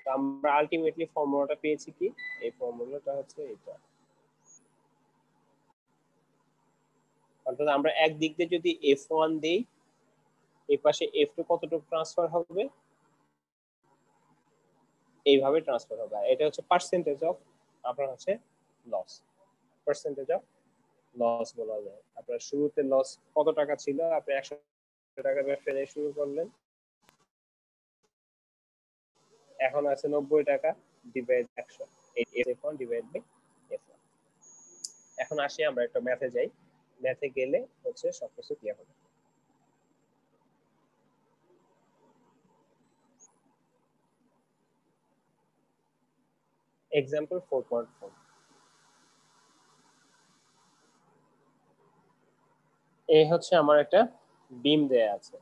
তো আমরা আলটিমেটলি ফর্মুলাটা পেয়েছি কি, এই ফর্মুলাটা হচ্ছে এটা। অর্থাৎ আমরা এক দিক দিয়ে যদি F1 দেই, এই পাশে F2 কতটুকু ট্রান্সফার হবে, এইভাবে ট্রান্সফার হবে। এটা হচ্ছে পার্সেন্টেজ অফ আপনার হচ্ছে লস, পার্সেন্টেজ অফ লস বলা যায়। আপনার শুরুতে লস কত টাকা ছিল, আপনি 100 টাকা ব্যবসা নিয়ে শুরু করলেন, এখন আছে 90 টাকা, divide 100, F1 divide by F1। এখন আসি আমরা একটা ম্যাথে যাই, ম্যাথে গেলে হচ্ছে সবকিছু ক্লিয়ার হবে। এক্সাম্পল 4.4, এই হচ্ছে আমার একটা বিম দেয়া আছে,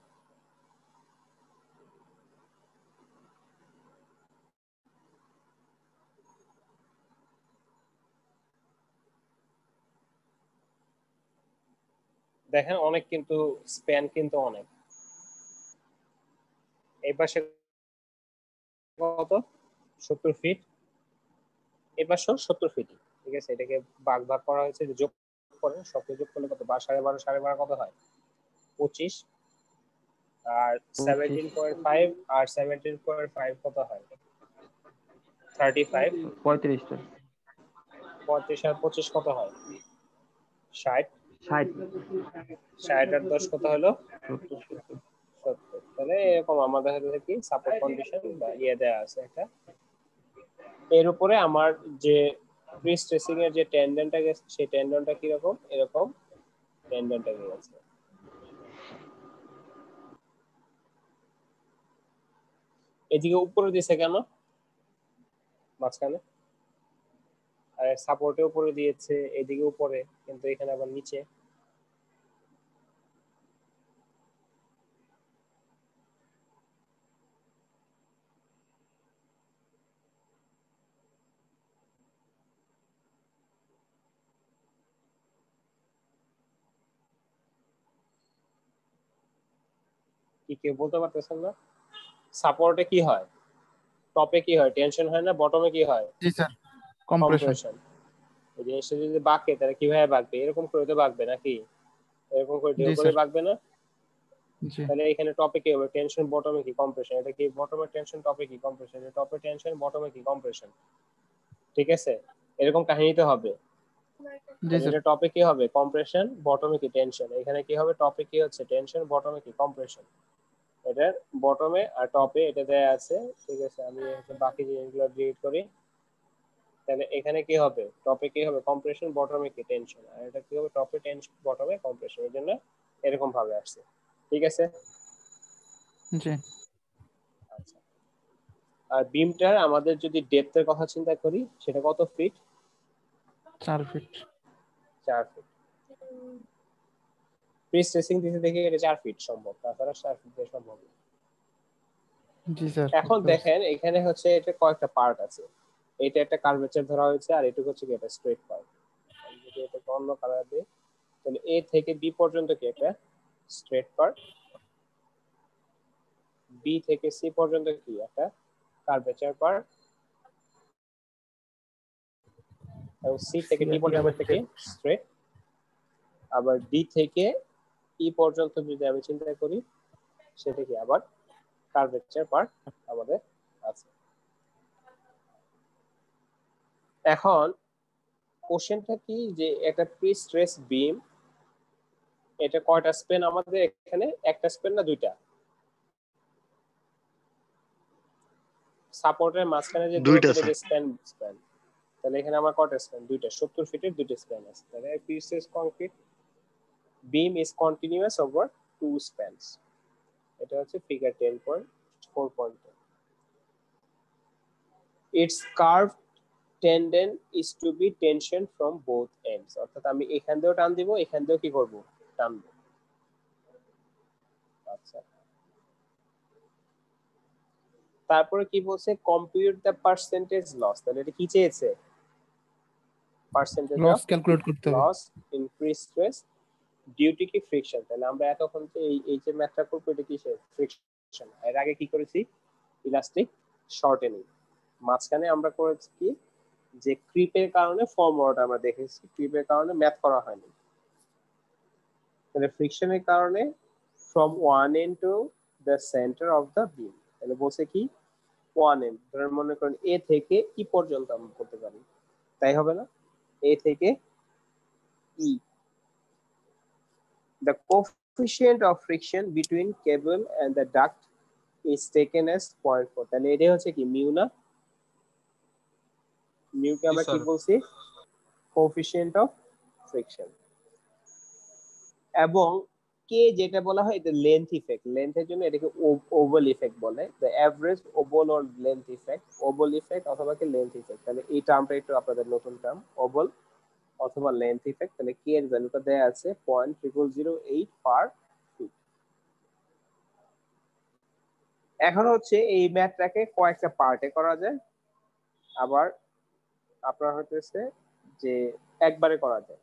দেখেন অনেক কিন্তু স্প্যান কিন্তু অনেক। এই পাশে কত, 70 ফিট, এই পাশেও 70 ফিট, ঠিক আছে। এটাকে ভাগ ভাগ করা হয়েছে, যোগ করেন, সব যোগ করলে কত, 12.5 12.5 কত হয়, 25। আর 17.5 আর 17.5 কত হয়, 35। 35টা 35 আর 25 কত হয়, 60। 60 আর 10 কত হলো, 70। তাহলে এরকম আমাদের হাতে কি সাপোর্ট কন্ডিশন বা ইয়ে দেয়া আছে একটা। এর উপরে আমার যে প্রি স্ট্রেসিং এর যে টেন্ডনটা গেছে, সেই টেন্ডনটা কি রকম, এরকম টেন্ডনটা গেছে। এদিকে উপরে দিছে কেন, মাঝখানে, আর সাপোর্টে উপরে দিয়েছে, এদিকে উপরে, কিন্তু এখানে আবার নিচে। কি কেউ বলতে পারতেছেন না? সাপোর্টে কি হয়, টপে কি হয়, টেনশন হয় না, বটমে কি হয়, জি স্যার, কম্প্রেশন। কম্প্রেশন। এই জিনিসটা যদি বাঁকে তাহলে কিভাবে বাঁকবে, এরকম করে তো বাঁকবে নাকি, এরকম করে ঢেউ জি করে স্যার। বাঁকবে না। জি তাহলে এখানে টপে কি হবে, টেনশন, বটমে কি কম্প্রেশন। এটা কি বটমে টেনশন, টপে কি কম্প্রেশন, টপে টেনশন, বটমে কি কম্প্রেশন, ঠিক আছে। এরকম কাহিনী তো হবে। জি স্যার। এটা টপে কি হবে, কম্প্রেশন, বটমে কি টেনশন। এখানে কি হবে, টপে কি হচ্ছে টেনশন, বটমে কি কম্প্রেশন। এটার বটমে আর টপে এটা দেয়া আছে, ঠিক আছে। আমি বাকি জিনিসগুলো ডিলিট করি। তাহলে এখানে কি হবে, টপে কি হবে কম্প্রেশন, বটমে কি টেনশন, আর এটা কি হবে টপে টেনশন, বটমে কম্প্রেশন। এর জন্য এরকম ভাবে আসছে। ঠিক আছে। জি আচ্ছা, আর বিমটার আমাদের যদি ডেপথের কথা চিন্তা করি সেটা কত feet? 4 feet. 4 feet. Prestressing দিতে দেখে এটা 4 ফিট সম্ভব, তাছাড়া 4 ফিট দিয়ে সম্ভব না। জি স্যার। এখন দেখেন এখানে হচ্ছে এটা কয়েকটা পার্ট আছে, এটা একটা কার্ভেচার ধরা হয়েছে আর এটুকু হচ্ছে কি এটা স্ট্রেট পার্ট। আমি যদি এটা অন্য কালার দিই তাহলে এ থেকে বি পর্যন্ত কি একটা স্ট্রেট পার্ট, বি থেকে সি পর্যন্ত কি একটা কার্ভেচার পার্ট, এবং সি থেকে ডি পর্যন্ত থেকে স্ট্রেট, আবার ডি থেকে ই পর্যন্ত যদি আমি চিন্তা করি সেটা কি আবার কার্ভেচার পার্ট আমাদের আছে। এখন কোশ্চেনটা কি যে একটা প্রি স্ট্রেস বিম, এটা কয়টা স্প্যান আমাদের এখানে? একটা স্প্যান না দুইটা? সাপোর্টের মাঝখানে যে দুইটা দূরত্বটা স্যার। স্প্যান, তাহলে এখানে আমার কয়টা স্প্যান? দুইটা, 70 ফিটের দুইটা স্প্যান আছে। তাহলে pre stress concrete beam is continuous over two spans. এটা হচ্ছে figure 10.4. Its curved tendon is to be tension from both ends. অর্থাৎ আমি এখান দিয়েও টান দিব, এখান দিয়েও কি করব? টানব। আচ্ছা, তারপরে কি বলছে? Compute the percentage loss. তাহলে এটা কি চেয়েছে? পার্সেন্টেজ লস অফ ক্যালকুলেট করতে হবে। Loss in prestress due to কি ফ্রিকশন। তাহলে আমরা এতক্ষণ যে এই যে ম্যাথটা করব এটা কিসের? ফ্রিকশন। এর আগে কি করেছি? Elastic shortening. মাঝখানে আমরা করেছি কি যে ক্রিপের কারণে ফর্মুলাটা আমরা দেখেছি, ক্রিপের কারণে ম্যাথ করা হয়নি। তাহলে ফ্রিকশনের কারণে from one end to the centre of the beam. তাহলে বলছে কি ওয়ান এন্ড, ধরেন মনে করেন এ থেকে ই পর্যন্ত আমরা করতে পারি, তাই হবে না? এ থেকে ই। The coefficient of friction between cable and the duct is taken as 0.4. তাহলে এটা হচ্ছে কি মিউ না? মিউ কে আমরা কি বলছি? Coefficient of friction. এবং কে যেটা বলা হয় এটা লেন্থ ইফেক্ট। লেন্থের জন্য এটাকে ওভাল ইফেক্ট বলে। The average oval or length effect, oval effect অথবা কি লেন্থ ইফেক্ট। তাহলে এই টার্মটা একটু আপনাদের নতুন টার্ম, ওভাল অথবা লেন্থ ইফেক্ট। তাহলে কে এর ভ্যালুটা দেয়া আছে 0.0008 পার ফিট। এখন হচ্ছে এই ম্যাথটাকে কয়েকটা পার্টে করা যায়, আবার আপনার হচ্ছে যে একবারে করা যায়।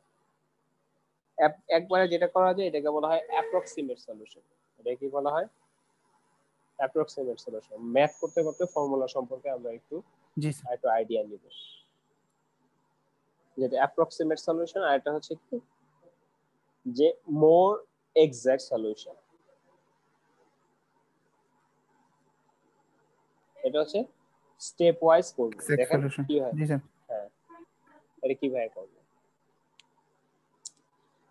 একবারে যেটা করা যায় এটাকে বলা হয় অ্যাপ্রক্সিমেট সলিউশন। এটা কি বলা হয়? Approximate solution. ম্যাথ করতে করতে ফর্মুলা সম্পর্কে আমরা একটু আইডিয়া নিব। যেটা অ্যাপ্রক্সিমেট সলিউশন, আর এটা হচ্ছে কি যে মোর এক্সাক্ট সলিউশন। এটা হচ্ছে স্টেপ ওয়াইজ করব। দেখেন কি হয়। হ্যাঁ, এটা কিভাবে করব।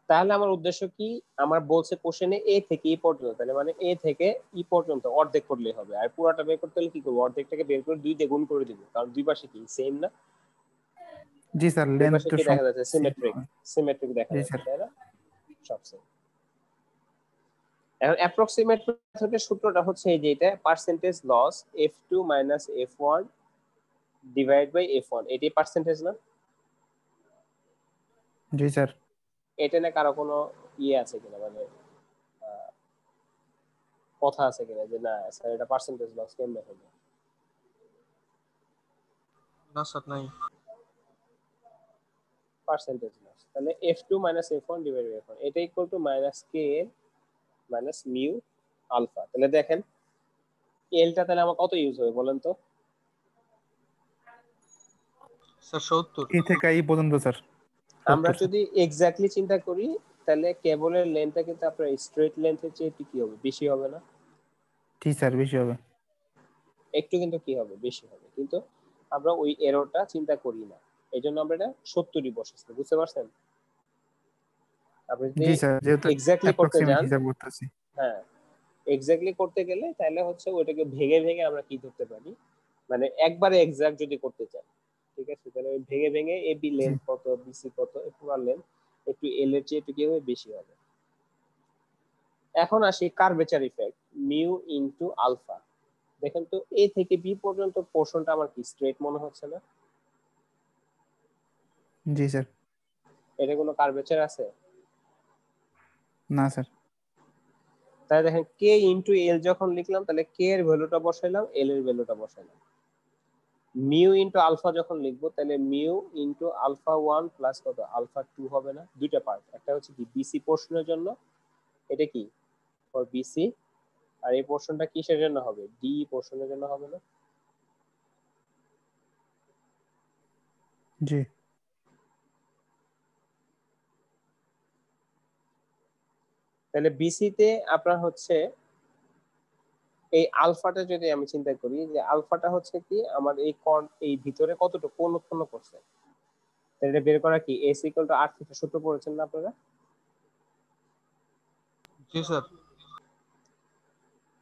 তাহলে আমার উদ্দেশ্য কি? আমার বলছে কোশ্চেনে এ থেকে ই পর্যন্ত, তাহলে মানে এ থেকে ই পর্যন্ত অর্ধেক করলেই হবে। আর পুরোটা বের করতে হলে কি করব? অর্ধেকটাকে বের করে 2 দিয়ে গুণ করে দিব, কারণ দুই পাশে কি সেম না? জি স্যার, দুই পাশে কি দেখা যাচ্ছে? সিমেট্রিক দেখা যাচ্ছে, তাই না? সব সেম। এখন অ্যাপ্রক্সিমেট মেথডের সূত্রটা হচ্ছে এই যে এটা percentage loss f2 f1 divide by f1। এটাই পার্সেন্টেজ না? জি স্যার। এটা না কারো কোনো ইয়ে আছে কিনা, মানে কথা আছে কিনা যে না স্যার এটা পার্সেন্টেজ লস কেমনে হবে? না স্যার নাই। পার্সেন্টেজ লস তাহলে f2 f1 divide by f1, এটা equal to k mu alpha. তাহলে দেখেন এলটা তাহলে আমার কত ইউজ হবে বলেন তো? স্যার 70। এ থেকে এই পর্যন্ত স্যার। আমরা যদি এক্স্যাক্টলি চিন্তা করি তাহলে কেবলের লেন্থটা কিন্তু আপনার স্ট্রেট লেন্থের চেয়ে একটু কি হবে? বেশি হবে না? জি স্যার, বেশি হবে। একটু কিন্তু কি হবে? বেশি হবে। কিন্তু আমরা ওই এররটা চিন্তা করি না, এইজন্য আমরা এটা 70ই বসাচ্ছি। বুঝতে পারছেন? আপনি যদি এক্স্যাক্টলি করতে যান, হ্যাঁ এক্স্যাক্টলি করতে গেলে তাহলে হচ্ছে ওইটাকে ভেঙে ভেঙে আমরা কি ধরতে পারি, মানে একবারে এক্সাক্ট যদি করতে চাই, ঠিক আছে, তাহলে ভেঙে ভেঙে এ বি লেন্থ কত, বিসি কত, পুরো লেন্থ একটু এল এর চেয়ে একটু কি হবে? বেশি হবে। এখন আসি curvature effect mu into alpha. দেখেন তো এ থেকে বি পর্যন্ত পোর্শনটা আমার কি স্ট্রেট মনে হচ্ছে না? জি স্যার। এটা কোনো কার্ভেচার আছে? না স্যার। তাহলে দেখেন কে ইনটু এল যখন লিখলাম তাহলে কে এর ভ্যালুটা বসাইলাম, এল এর ভ্যালুটা বসাইলাম। মিউ ইনটু আলফা যখন লিখবো তাহলে মিউ ইনটু আলফা 1 প্লাস কত আলফা 2 হবে না? দুইটা পার্ট, একটা হচ্ছে কি বিসি পোর্শনের জন্য, এটা কি ফর বিসি, আর এই পোর্শনটা কিসের জন্য হবে? ডি পোর্শনের জন্য হবে না? জি তাহলে বিসি তে আপনার হচ্ছে এই আলফাটা যদি আমি চিন্তা করি যে আলফাটা হচ্ছে কি আমার এই ভিতরে কতটুকু কোণ উৎপন্ন করছে, তাহলে এটা বের করা কি S equal to R theta সূত্র পড়েছেন না আপনারা? জি স্যার।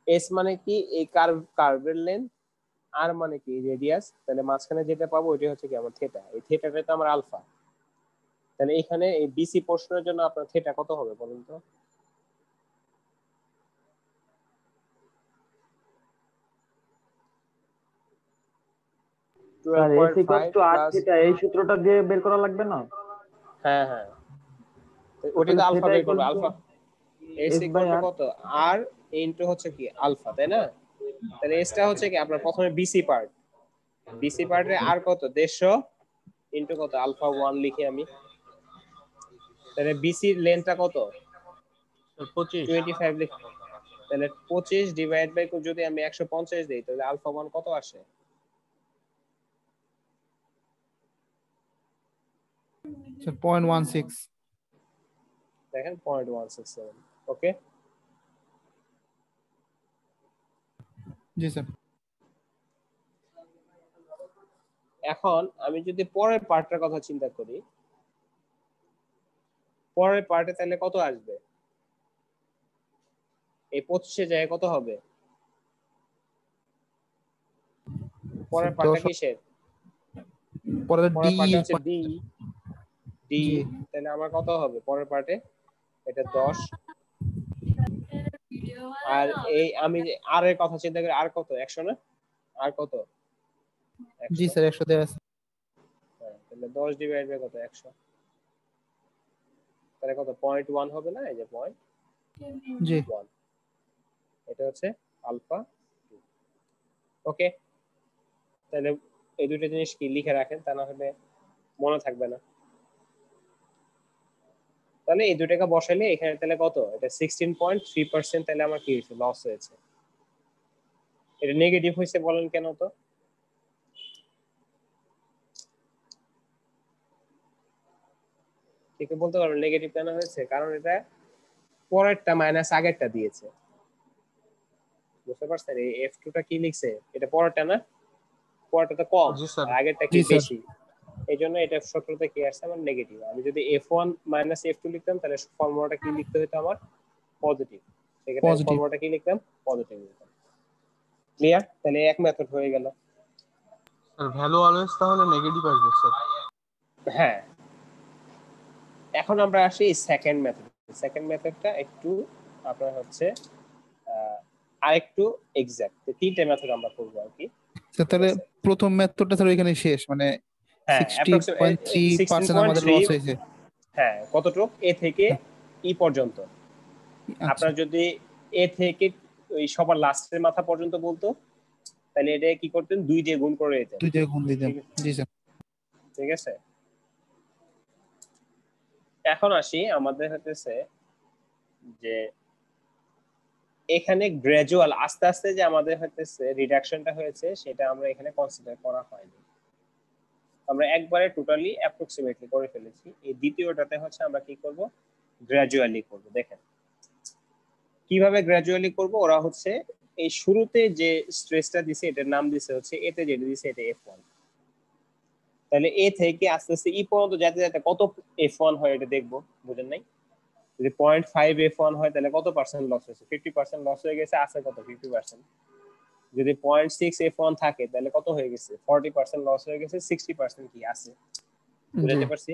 এস মানে কি এই কার্ভের লেন্থ, আর মানে কি রেডিয়াস, তাহলে মাঝখানে যেটা পাবো ওইটা হচ্ছে কি আমার থিটা, এই থিটাটা তো আমার আলফা। তাহলে এখানে এই বিসি পোর্শনের জন্য আপনার থিটা কত হবে বলুন তো? স্যার s = r থিটা এই সূত্রটা দিয়ে বের করা লাগবে না? হ্যাঁ হ্যাঁ, ওটা তো আলফা বের করবে, আলফা s by r কত r ইনটু হচ্ছে কি আলফা, তাই না? তাহলে এসটা হচ্ছে কি আপনার প্রথমে বিসি পার্ট, বিসি পার্টে আর কত 150 ইনটু কত আলফা 1 লিখি আমি। তাহলে বিসি এর লেন্থটা কত? 25 লিখি। তাহলে 25 ডিভাইড বাই যদি আমি 150 দেই তাহলে আলফা 1 কত আসে? স্যার 0.16। দেখেন 0.167। ওকে জি স্যার। এখন আমি যদি পরের পার্টটার কথা চিন্তা করি, পরের পার্টে তাহলে কত আসবে? এই 25 জায়গায় কত হবে? পরের পার্টটা কিসের? পরের ডি পরের পার্টটা হচ্ছে ডি, ডি তাহলে আমার কত হবে পরের পার্টে? এটা 10। আর আমি আর এর কথা চিন্তা করি, আর কত 100 না? আর কত? জি স্যার 100 দেওয়া আছে। হ্যাঁ, তাহলে 10 ডিভাইড বাই কত 100, তাহলে কত 0.1 হবে না? এই যে পয়েন্ট জি 1, এটা হচ্ছে আলফা 2। ওকে, তাহলে এই দুটো জিনিস কি লিখে রাখেন, তা না হলে মনে থাকবে না। তাহলে এই দুটাকে বসাইলে এখানে তাহলে কত? এটা 16.3%, তাহলে আমার কি হয়েছে? লস হয়েছে। এটা নেগেটিভ হয়েছে বলেন কেন তো? ঠিক বলতে পারবেন নেগেটিভ কেন হয়েছে? কারণ এটা পরেরটা মাইনাস আগেরটা দিয়েছে, বুঝতে পারছেন? এই F2 টা কি লিখছে? এটা পরেরটা না, পরেরটা তো কম আর আগেরটা কি বেশি, এই জন্য এটা সূত্রতে কি আসছে আমার নেগেটিভ। আমি যদি F1 মাইনাস F2 লিখতাম তাহলে ফর্মুলাটা কি লিখতে হতো আমার? পজিটিভ। সেক্ষেত্রে ফর্মুলাটা কি লিখতাম? পজিটিভ লিখতাম। ক্লিয়ার? তাহলে এক মেথড হয়ে গেল। স্যার ভ্যালু অলওয়েজ তাহলে নেগেটিভ আসবে স্যার? হ্যাঁ। এখন আমরা আসি সেকেন্ড মেথড। সেকেন্ড মেথডটা একটু আপনার হচ্ছে আরেকটু এক্সাক্ট। তিনটে মেথড আমরা করব আর কি। তাহলে প্রথম মেথডটা স্যার এখানে শেষ, মানে 60.3% আমাদের লস হয়েছে। হ্যাঁ, কতটুক? এ থেকে ই পর্যন্ত। আপনার যদি এ থেকে ওই সবার লাস্টের মাথা পর্যন্ত বলতো তাহলে এটা কি করতেন? 2 দিয়ে গুণ করে দিতেন। 2 দিয়ে গুণ দিতেন। জি স্যার। ঠিক আছে, এখন আসি আমাদের হতেছে যে এখানে গ্র্যাজুয়াল আস্তে আস্তে যে আমাদের হতেছে রিডাকশনটা হয়েছে সেটা আমরা এখানে কনসিডার করা হয়নি। আমরা একবারে টোটালি অ্যাপ্রক্সিমেটলি করে ফেলেছি। এই দ্বিতীয়টাতে হচ্ছে আমরা কি করব? গ্র্যাজুয়ালি করব। দেখেন কিভাবে গ্র্যাজুয়ালি করব। ওরা হচ্ছে এই শুরুতে যে স্ট্রেসটা দিছে এটার নাম দিছে হচ্ছে, এতে যেটা দিছে এটা F1। তাহলে এ থেকে আস্তে আস্তে ই পর্যন্ত যেতে যেতে কত F1 হয় এটা দেখবো, বুঝেন নাই? যদি 0.5 F1 হয় তাহলে কত পার্সেন্ট লস হয়েছে? 50% লস হয়ে গেছে। আছে কত? 50%। যদি 0.6 F1 থাকে তাহলে কত হয়ে গেছে? 40% লস হয়ে গেছে। 60% কি আছে? বুঝতে পারছি?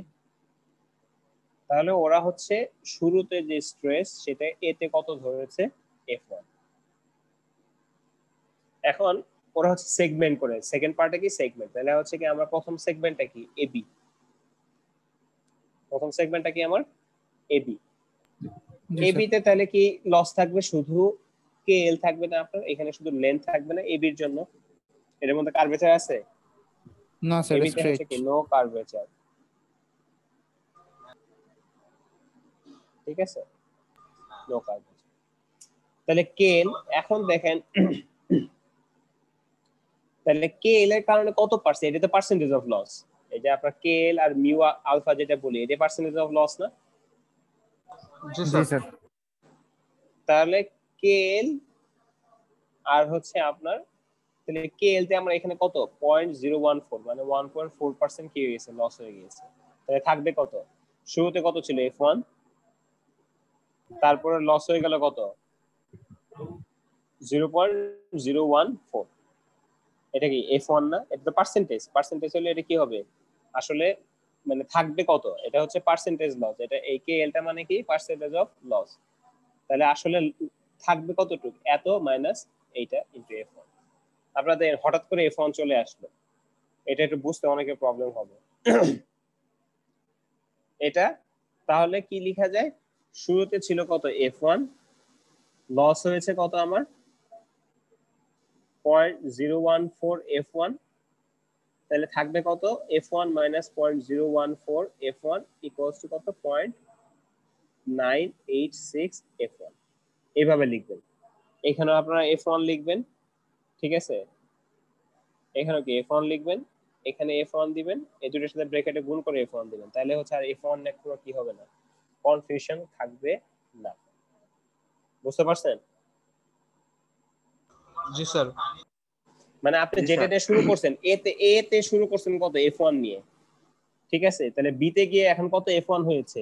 তাহলে ওরা হচ্ছে শুরুতে যে স্ট্রেস সেটা এতে কত ধরেছে F1। এখন ওরা হচ্ছে সেগমেন্ট করে, সেকেন্ড পার্টে কি সেগমেন্ট, তাহলে হচ্ছে কি আমরা প্রথম সেগমেন্টটা কি এবি, প্রথম সেগমেন্টটা কি আমার এবি। এবি তে তাহলে কি লস থাকবে, শুধু কেএল থাকবে না আপনার, এখানে শুধু লেন্থ থাকবে না এবির জন্য, এর মধ্যে কার্ভেচার আছে না স্যার, এবি তে হচ্ছে স্ট্রেট। কি নো কার্ভেচার, ঠিক আছে, নো কার্ভেচার। তাহলে কেএল এখন দেখেন তাহলে কেএল এর কারণে কত পার্সেন্ট, এটা তো পার্সেন্টেজ অফ লস, এই যে আপনার কেএল আর মিউ আলফা যেটা বলি এটা পার্সেন্টেজ অফ লস না। জি জি স্যার। স্যার। তাহলে কেএল আর হচ্ছে আপনার, তাহলে কেএল তে আমরা এখানে কত 0.014 মানে 1.4% কি হয়ে গেছে, লস হয়ে গেছে। তাহলে থাকবে কত, শুরুতে কত ছিল F1, তারপরে লস হয়ে গেল কত 0.014, এটা কি F1 না, এটা তো পার্সেন্টেজ, পার্সেন্টেজ হলে এটা কি হবে আসলে মানে থাকবে কত, এটা হচ্ছে পার্সেন্টেজ লস, এটা এই কেএলটা মানে কি পার্সেন্টেজ অফ লস, তাহলে আসলে থাকবে কতটুকু এত মাইনাস এইটা ইনটু F1। আপনাদের হঠাৎ করে F1 চলে আসলো, এটা একটু বুঝতে অনেকের প্রবলেম হবে। এটা তাহলে কি লেখা যায়, শুরুতে ছিল কত F1, লস হয়েছে কত আমার 0.014 F1, তাহলে থাকবে কত F1 minus 0.014 F1 equals to কত 0.986 F1, এইভাবে লিখবেন। এখানেও আপনারা F1 লিখবেন, ঠিক আছে, এখানেও কি F1 লিখবেন, এখানে F1 দিবেন, এই দুটোর সাথে ব্র্যাকেটে গুণ করে F1 দিবেন, তাহলে হচ্ছে আর F1 এর কোনো কি হবে না, কনফিউশন থাকবে না। বুঝতে পারছেন? জি স্যার। মানে আপনি যেটা দিয়ে শুরু করছেন এ তে শুরু করছেন কত F1 নিয়ে, ঠিক আছে, তাহলে বি তে গিয়ে এখন কত F1 হয়েছে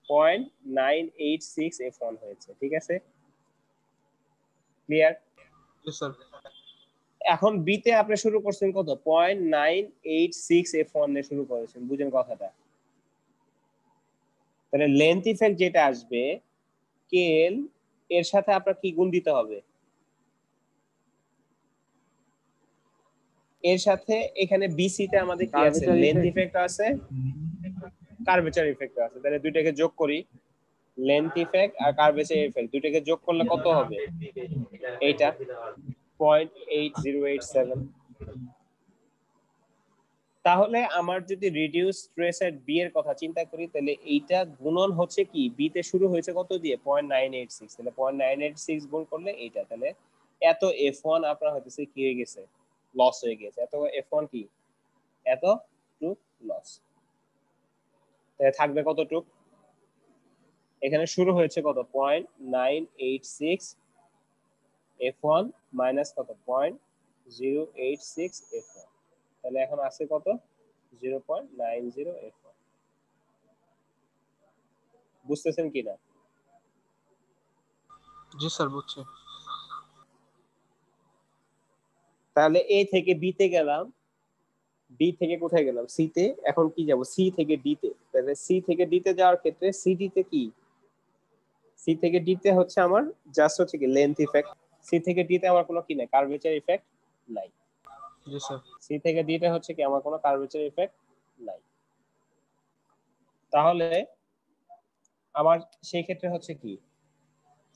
0.986 F1 হয়েছে, ঠিক আছে, ক্লিয়ার? জি স্যার। এখন বি তে আপনি শুরু করছেন কত 0.986 F1 এ শুরু করেছেন, বুঝেন কথাটা? তাহলে লেন্থ ইফেক্ট যেটা আসবে কেএল এর সাথে আপনার কি গুণ দিতে হবে, এর সাথে এখানে বিসি তে আমাদের কি আছে, কার্ভেচার লেন্থ ইফেক্ট। ইফেক্ট আছে, কার্ভেচার ইফেক্ট আছে, তাহলে দুইটাকে যোগ করি, লেন্থ ইফেক্ট আর কার্ভেচার ইফেক্ট দুইটাকে যোগ করলে কত হবে, এইটা 0.8087। তাহলে আমার যদি রিডিউস স্ট্রেস এট বি এর কথা চিন্তা করি, তাহলে এইটা গুণন হচ্ছে কি বি তে শুরু হয়েছে কত দিয়ে 0.986, তাহলে 0.986 গুণ করলে এইটা, তাহলে এত F1 আপনার হইতেছে কি হয়ে গেছে, লস হয়ে গেছে, এত F1 কি এত টুক লস, তাহলে থাকবে কতটুক, এখানে শুরু হয়েছে কত 0.986 F1 মাইনাস কত 0.086 F1, তাহলে এখন আছে কত 0.90 F1। বুঝতেছেন কিনা? জি স্যার বুঝছি। তাহলে এ থেকে বি তে গেলাম, বি থেকে কোথায় গেলাম সি তে, এখন কি যাব সি থেকে ডি তে, তাহলে সি থেকে ডি তে যাওয়ার ক্ষেত্রে সিডি তে কি, সি থেকে ডি তে হচ্ছে আমার জাস্ট হচ্ছে কি লেন্থ ইফেক্ট, সি থেকে ডি তে আমার কোনো কি নাই কার্ভেচার ইফেক্ট নাই, জি স্যার। সি থেকে ডি তে হচ্ছে কি আমার কোনো কার্ভেচার ইফেক্ট নাই। তাহলে আমার সেই ক্ষেত্রে হচ্ছে কি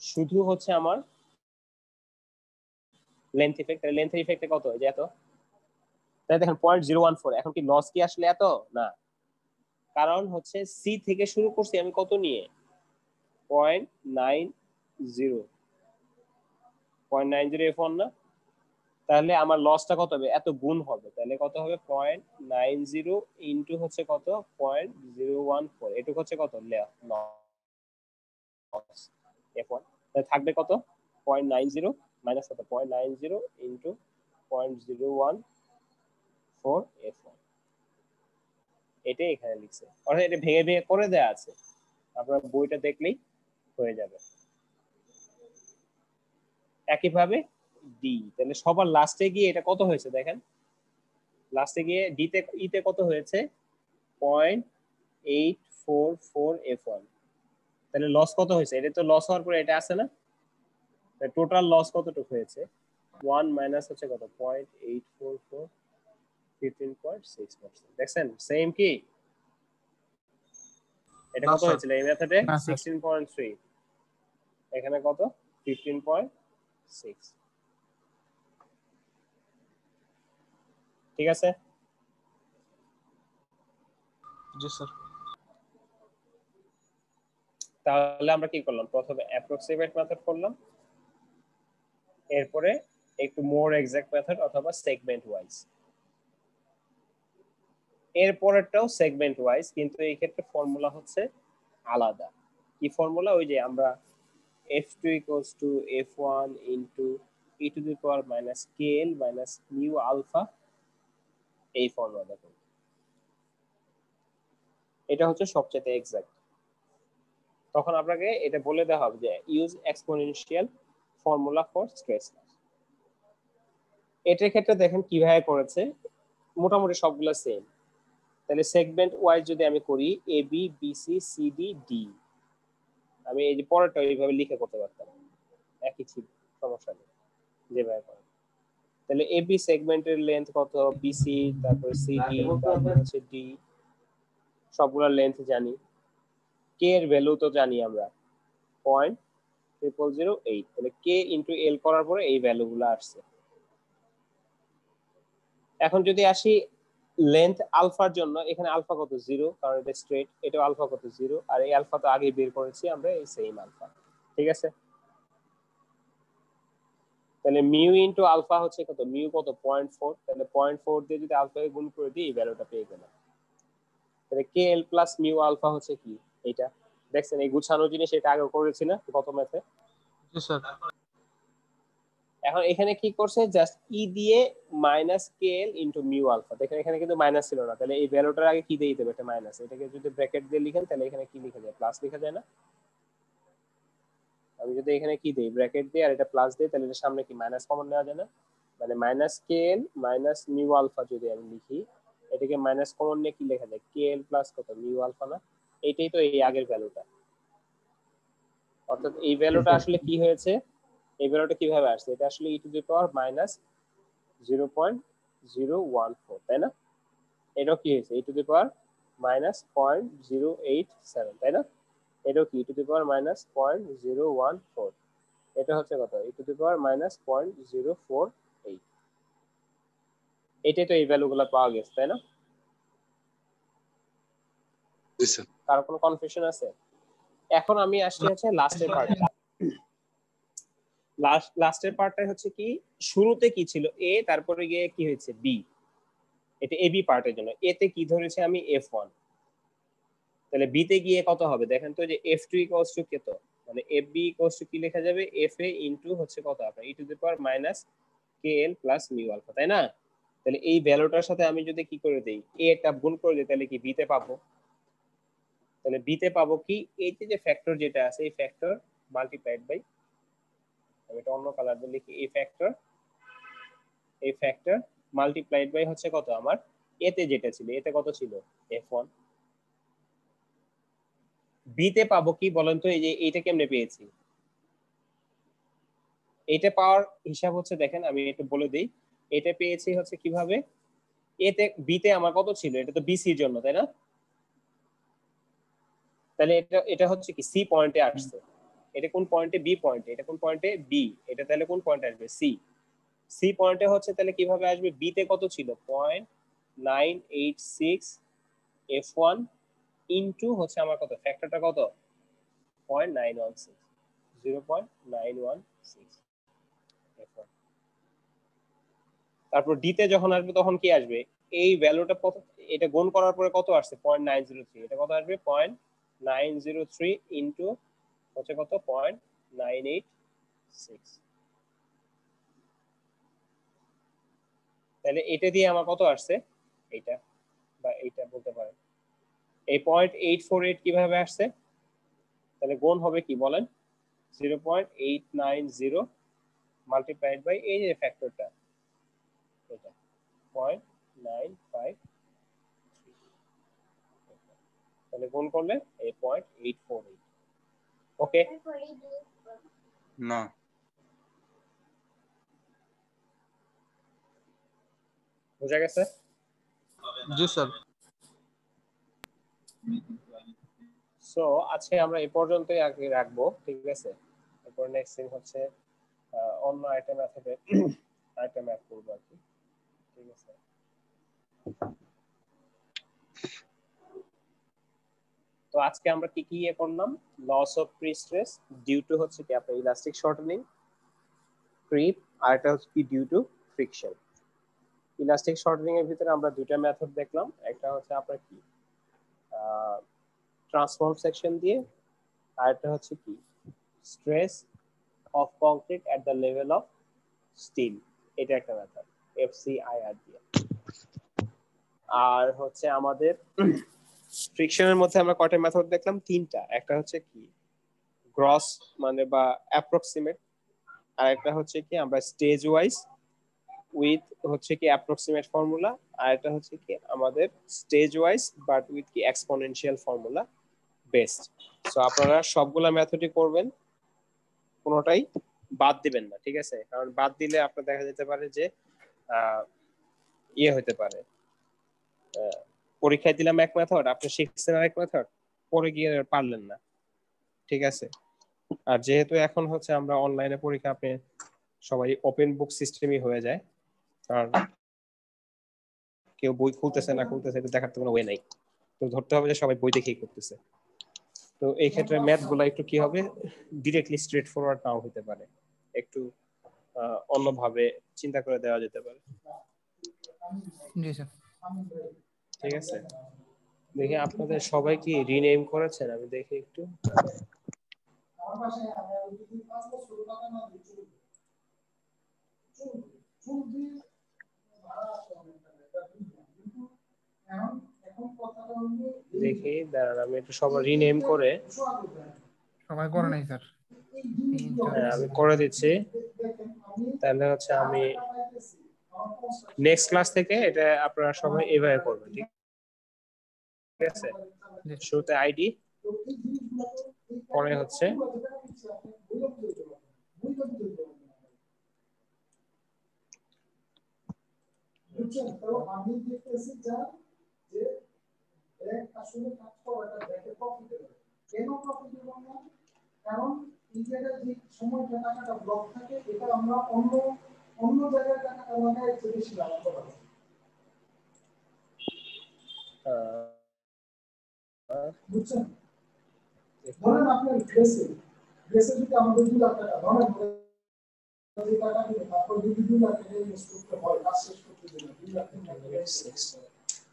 শুধু হচ্ছে আমার লেন্থ ইফেক্ট, তাহলে লেন্থ ইফেক্টে কত যে এত, তাহলে দেখেন 0.014, এখন কি লস কি আসলে এত না, কারণ হচ্ছে সি থেকে শুরু করছি আমি কত নিয়ে 0.90 F1 না, তাহলে আমার লসটা কত হবে এত গুণ হবে, তাহলে কত হবে 0.90 ইনটু হচ্ছে কত 0.014, এটুকু হচ্ছে কত লস F1, তাহলে থাকবে কত 0.90 মাইনাস কত 0.90 ইনটু 0.014 F1, এটাই এখানে লিখছে, অর্থাৎ এটা ভেঙে ভেঙে করে দেয়া আছে, আপনার বইটা দেখলেই হয়ে যাবে। একইভাবে ডি, তাহলে সবার লাস্টে গিয়ে এটা কত হয়েছে দেখেন, লাস্টে গিয়ে ডি তে ইতে কত হয়েছে 0.84 0.844f1, তাহলে লস কত হয়েছে? এটা তো লস হওয়ার পরে এটা আছে না, টোটাল লস কতটুকু হয়েছে? 1 মাইনাস হচ্ছে কত 0.844 15.6%। দেখছেন সেম কি? এটা কত হয়েছিল এই মেথডে? 16.3, এখানে কত 15.6। ঠিক আছে? জি স্যার। তাহলে আমরা কি করলাম? প্রথমে অ্যাপ্রক্সিমেট মেথড করলাম, এরপরে একটু মোর এক্সাক্ট মেথড অথবা সেগমেন্ট ওয়াইজ, এরপরেরটাও সেগমেন্ট ওয়াইজ, কিন্তু এই ক্ষেত্রে ফর্মুলা হচ্ছে আলাদা। কি ফর্মুলা? ওই যে আমরা f2 equals to f1 into e to the power minus kl minus mu alpha, এই ফর্মুলা দেখুন, এটা হচ্ছে সবচেয়ে এক্সাক্ট। তখন আপনাকে এটা বলে দেওয়া হবে যে use exponential formula for stress loss. এটার ক্ষেত্রে দেখেন কিভাবে করেছে, মোটামুটি সবগুলো সেম। তাহলে সেগমেন্ট ওয়াইজ যদি আমি করি A B B C C D D, আমি এই যে পরেরটা এইভাবে লিখে করতে পারতাম, একই ছিল, সমস্যা নেই যেভাবে করে। তাহলে এ বি সেগমেন্টের লেন্থ কত, বিসি, তারপরে সিডি, তারপরে হচ্ছে ডি, সবগুলোর লেন্থ জানি। কে এর ভ্যালু তো জানি আমরা 0.0008, তাহলে কে ইনটু এল করার পরে এই ভ্যালুগুলো আসছে। এখন যদি আসি লেন্থ আলফার জন্য, এখানে আলফা কত 0, কারণ এটা স্ট্রেট, এটা আলফা কত 0, আর এই আলফা তো আগে বের করেছি আমরা, এই সেম আলফা। ঠিক আছে? তাহলে মিউ ইনটু আলফা হচ্ছে কত, মিউ কত 0.4, তাহলে 0.4 দিয়ে যদি আলফা কে গুণ করে দিই এই ভ্যালুটা পেয়ে গেলাম। তাহলে কে এল প্লাস মিউ আলফা হচ্ছে কি এইটা, দেখছেন এই গুছানো জিনিস, এটা আগে করেছি না কত ম্যাথে? জি স্যার। এখন এখানে কি করছে, জাস্ট ই দিয়ে মাইনাস কে এল ইনটু মিউ আলফা। দেখেন এখানে কিন্তু মাইনাস ছিল না, তাহলে এই ভ্যালুটার আগে কি দিয়ে দিতে হবে? এটা মাইনাস, এটাকে যদি ব্র্যাকেট দিয়ে লিখেন তাহলে এখানে কি লিখা যায়? প্লাস লিখা যায় না? আমি যদি এখানে কি দেই, ব্র্যাকেট দিই আর এটা প্লাস দিই, তাহলে এর সামনে কি মাইনাস কমন নেওয়া যায় না? মানে মাইনাস কে এল মাইনাস মিউ আলফা যদি আমি লিখি, এটাকে মাইনাস কমন নিয়ে কি লেখা যায়? কে এল প্লাস কত মিউ আলফা না? এইটাই তো এই আগের ভ্যালুটা। অর্থাৎ এই ভ্যালুটা আসলে কি হয়েছে, এই ভ্যালুটা কিভাবে আসছে? এটা আসলে ই টু দি পাওয়ার মাইনাস 0.014, তাই না? এটাও কি হয়েছে? ই টু দি পাওয়ার মাইনাস 0.087, তাই না? এটাও কি ই টু দি পাওয়ার মাইনাস 0.014, এটা হচ্ছে কত? ই টু দি পাওয়ার মাইনাস 0.048। এটাই তো এই ভ্যালুগুলো পাওয়া গেছে, তাই না? কারো কোনো কনফিউশন আছে? এখন আমি আসছি হচ্ছে লাস্টের পার্টে। লাস্টের পার্টটা হচ্ছে কি, শুরুতে কি ছিল এ, তারপরে গিয়ে কি হয়েছে বি, এটা এবি পার্টের জন্য। এতে কি ধরেছে আমি f1, তাহলে বি তে গিয়ে কত হবে দেখেন তো, যে f2 ইকুয়ালস টু কত, মানে fb ইকুয়ালস টু কি লেখা যাবে, fa ইনটু হচ্ছে কত আপনার e to the power minus kl plus mu alpha, তাই না? তাহলে এই ভ্যালুটার সাথে আমি যদি কি করে দেই, a টা গুণ করে দিই, তাহলে কি b তে পাবো। তাহলে b তে পাবো কি, এই যে ফ্যাক্টর যেটা আছে এই ফ্যাক্টর মাল্টিপ্লাইড বাই, আমি এটা অন্য কালার দিয়ে লিখি, এই ফ্যাক্টর মাল্টিপ্লাইড বাই হচ্ছে কত আমার এতে যেটা ছিল, এতে কত ছিল f1। বি তে পাবো কি বলেন তো, এই যে এইটা কেমনে পেয়েছি, এইটা পাওয়ার হিসাব হচ্ছে দেখেন আমি একটু বলে দিই, এটা পেয়েছি হচ্ছে কিভাবে, এতে বি তে আমার কত ছিল, এটা তো বিসির জন্য, তাই না? তাহলে এটা হচ্ছে কি সি পয়েন্টে আসছে, এটা কোন পয়েন্টে? বি পয়েন্টে। এটা কোন পয়েন্টে? বি। এটা তাহলে কোন পয়েন্টে আসবে? সি। সি পয়েন্টে হচ্ছে, তাহলে কিভাবে আসবে, বি তে কত ছিল 0.986 f1 ইনটু হচ্ছে আমার কত, ফ্যাক্টরটা কত 0.916, 0.916 f1। তারপর ডি তে যখন আসবে তখন কি আসবে, এই ভ্যালুটা কত, এটা গুণ করার পরে কত আসছে 0.903, এটা কত আসবে 0.903 ইনটু হচ্ছে কত 0.986, তাহলে এটা দিয়ে আমার কত আসছে, এইটা বা এইটা বলতে পারেন, এই 0.848 কিভাবে আসছে, তাহলে গুণ হবে কি বলেন, 0.890 মাল্টিপ্লাইড বাই এই যে ফ্যাক্টরটা, এটা 0.953, তাহলে গুণ করলে 8.848 ওকে না বুঝা গেছে জি স্যার সো আজকে আমরা এই পর্যন্তই আগে রাখবো ঠিক আছে এরপর নেক্সট দিন হচ্ছে অন্য আইটেম আছে আইটেম অ্যাড করব আর কি ঠিক আছে তো আজকে আমরা কি কি করলাম loss of prestress due to হচ্ছে কি আপনার ইলাস্টিক শর্টেনিং ক্রিপ আর এটা হচ্ছে কি due to friction elastic shortening এর ভিতরে আমরা দুইটা মেথড দেখলাম একটা হচ্ছে আপনার কি ট্রান্সফর্ম সেকশন দিয়ে আর একটা হচ্ছে কি stress of concrete at the level of steel এটা একটা মেথড এফসিআইআর দিয়ে আর হচ্ছে আমাদের ফ্রিকশনের মধ্যে আমরা কয়টা মেথড দেখলাম তিনটা একটা হচ্ছে কি গ্রস মানে বা অ্যাপ্রক্সিমেট আর একটা হচ্ছে কি আমরা স্টেজ ওয়াইজ উইথ হচ্ছে কি অ্যাপ্রক্সিমেট ফর্মুলা আর এটা হচ্ছে কি আমাদের স্টেজ ওয়াইজ বাট উইথ কি এক্সপোনেনশিয়াল ফর্মুলা বেসড সো আপনারা সবগুলা মেথডই করবেন কোনোটাই বাদ দিবেন না ঠিক আছে কারণ বাদ দিলে আপনার দেখা যেতে পারে যে ইয়ে হতে পারে পরীক্ষায় দিলাম এক মেথড আপনি শিখছেন আরেক মেথড পরে গিয়ে পারলেন না ঠিক আছে আর যেহেতু এখন হচ্ছে আমরা অনলাইনে পরীক্ষা আপনি সবাই ওপেন বুক সিস্টেমই হয়ে যায় কারণ কেউ বই খুলতেছে না খুলতেছে এটা দেখার তো কোনো ওয়ে নাই তো ধরতে হবে যে সবাই বই দেখেই করতেছে তো এই ক্ষেত্রে ম্যাথ গুলো একটু কি হবে ডিরেক্টলি স্ট্রেট ফরওয়ার্ড নাও হতে পারে একটু অন্যভাবে চিন্তা করে দেওয়া যেতে পারে জি স্যার ঠিক আছে দেখি আপনাদের সবাই কি রিনেম করেছেন আমি দেখি একটু দেখি দাঁড়ান আমি একটু সবাই রিনেম করে সবাই করে নাই স্যার আমি করে দিচ্ছি তাহলে হচ্ছে আমি নেক্সট ক্লাস থেকে এটা আপনারা সবাই এভাবে করবেন ঠিক আছে শুরুতে আইডি পরে হচ্ছে আমি দেখতেছি যে আসলে কাজ করাটা দেখে প্রফিটেবল কেন প্রফিটেবল না কারণ এই জায়গায় যে সময়টা টাকাটা ব্লক থাকে এটা আমরা অন্য জায়গায় টাকাটা লাগাই একটু বেশি লাভ করা যায় বুঝছেন ধরেন আপনার গ্রেসে যদি আমাদের 2 লাখ টাকা ধরেন যদি টাকা দিয়ে তারপর যদি 2 লাখ টাকা ইনভেস্ট করতে হয় কাজ শেষ করতে জন্য 2 লাখ টাকা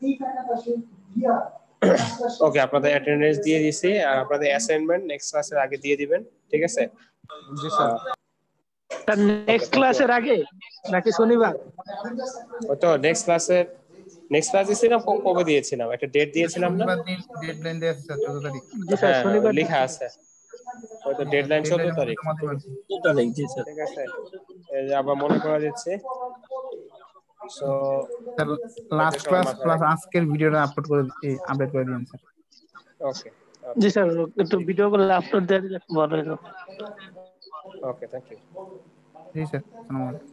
এই টাকাটা সে দিয়া ওকে আপনাদের অ্যাটেন্ডেন্স দিয়ে দিছি আর আপনাদের অ্যাসাইনমেন্ট নেক্সট ক্লাসের আগে দিয়ে দিবেন ঠিক আছে জি স্যার নেক্সট ক্লাসের আগে নাকি শনিবার ওই তো নেক্সট ক্লাস দিয়েছিলাম কবে দিয়েছিলাম একটা ডেট দিয়েছিলাম না ডেডলাইন দেয়া আছে স্যার 14 তারিখ জি স্যার শনিবার লেখা আছে ওই তো ডেডলাইন 14 তারিখ জি স্যার ঠিক আছে এই যে আবার মনে করা যাচ্ছে সো লাস্ট ক্লাস আজকের ভিডিওটা আপলোড করে আপডেট করে দিন স্যার ওকে জি স্যার একটু ভিডিও করে আপলোড দিয়ে দিলে ভালো হতো okay thank you G sir আসসালামু আলাইকুম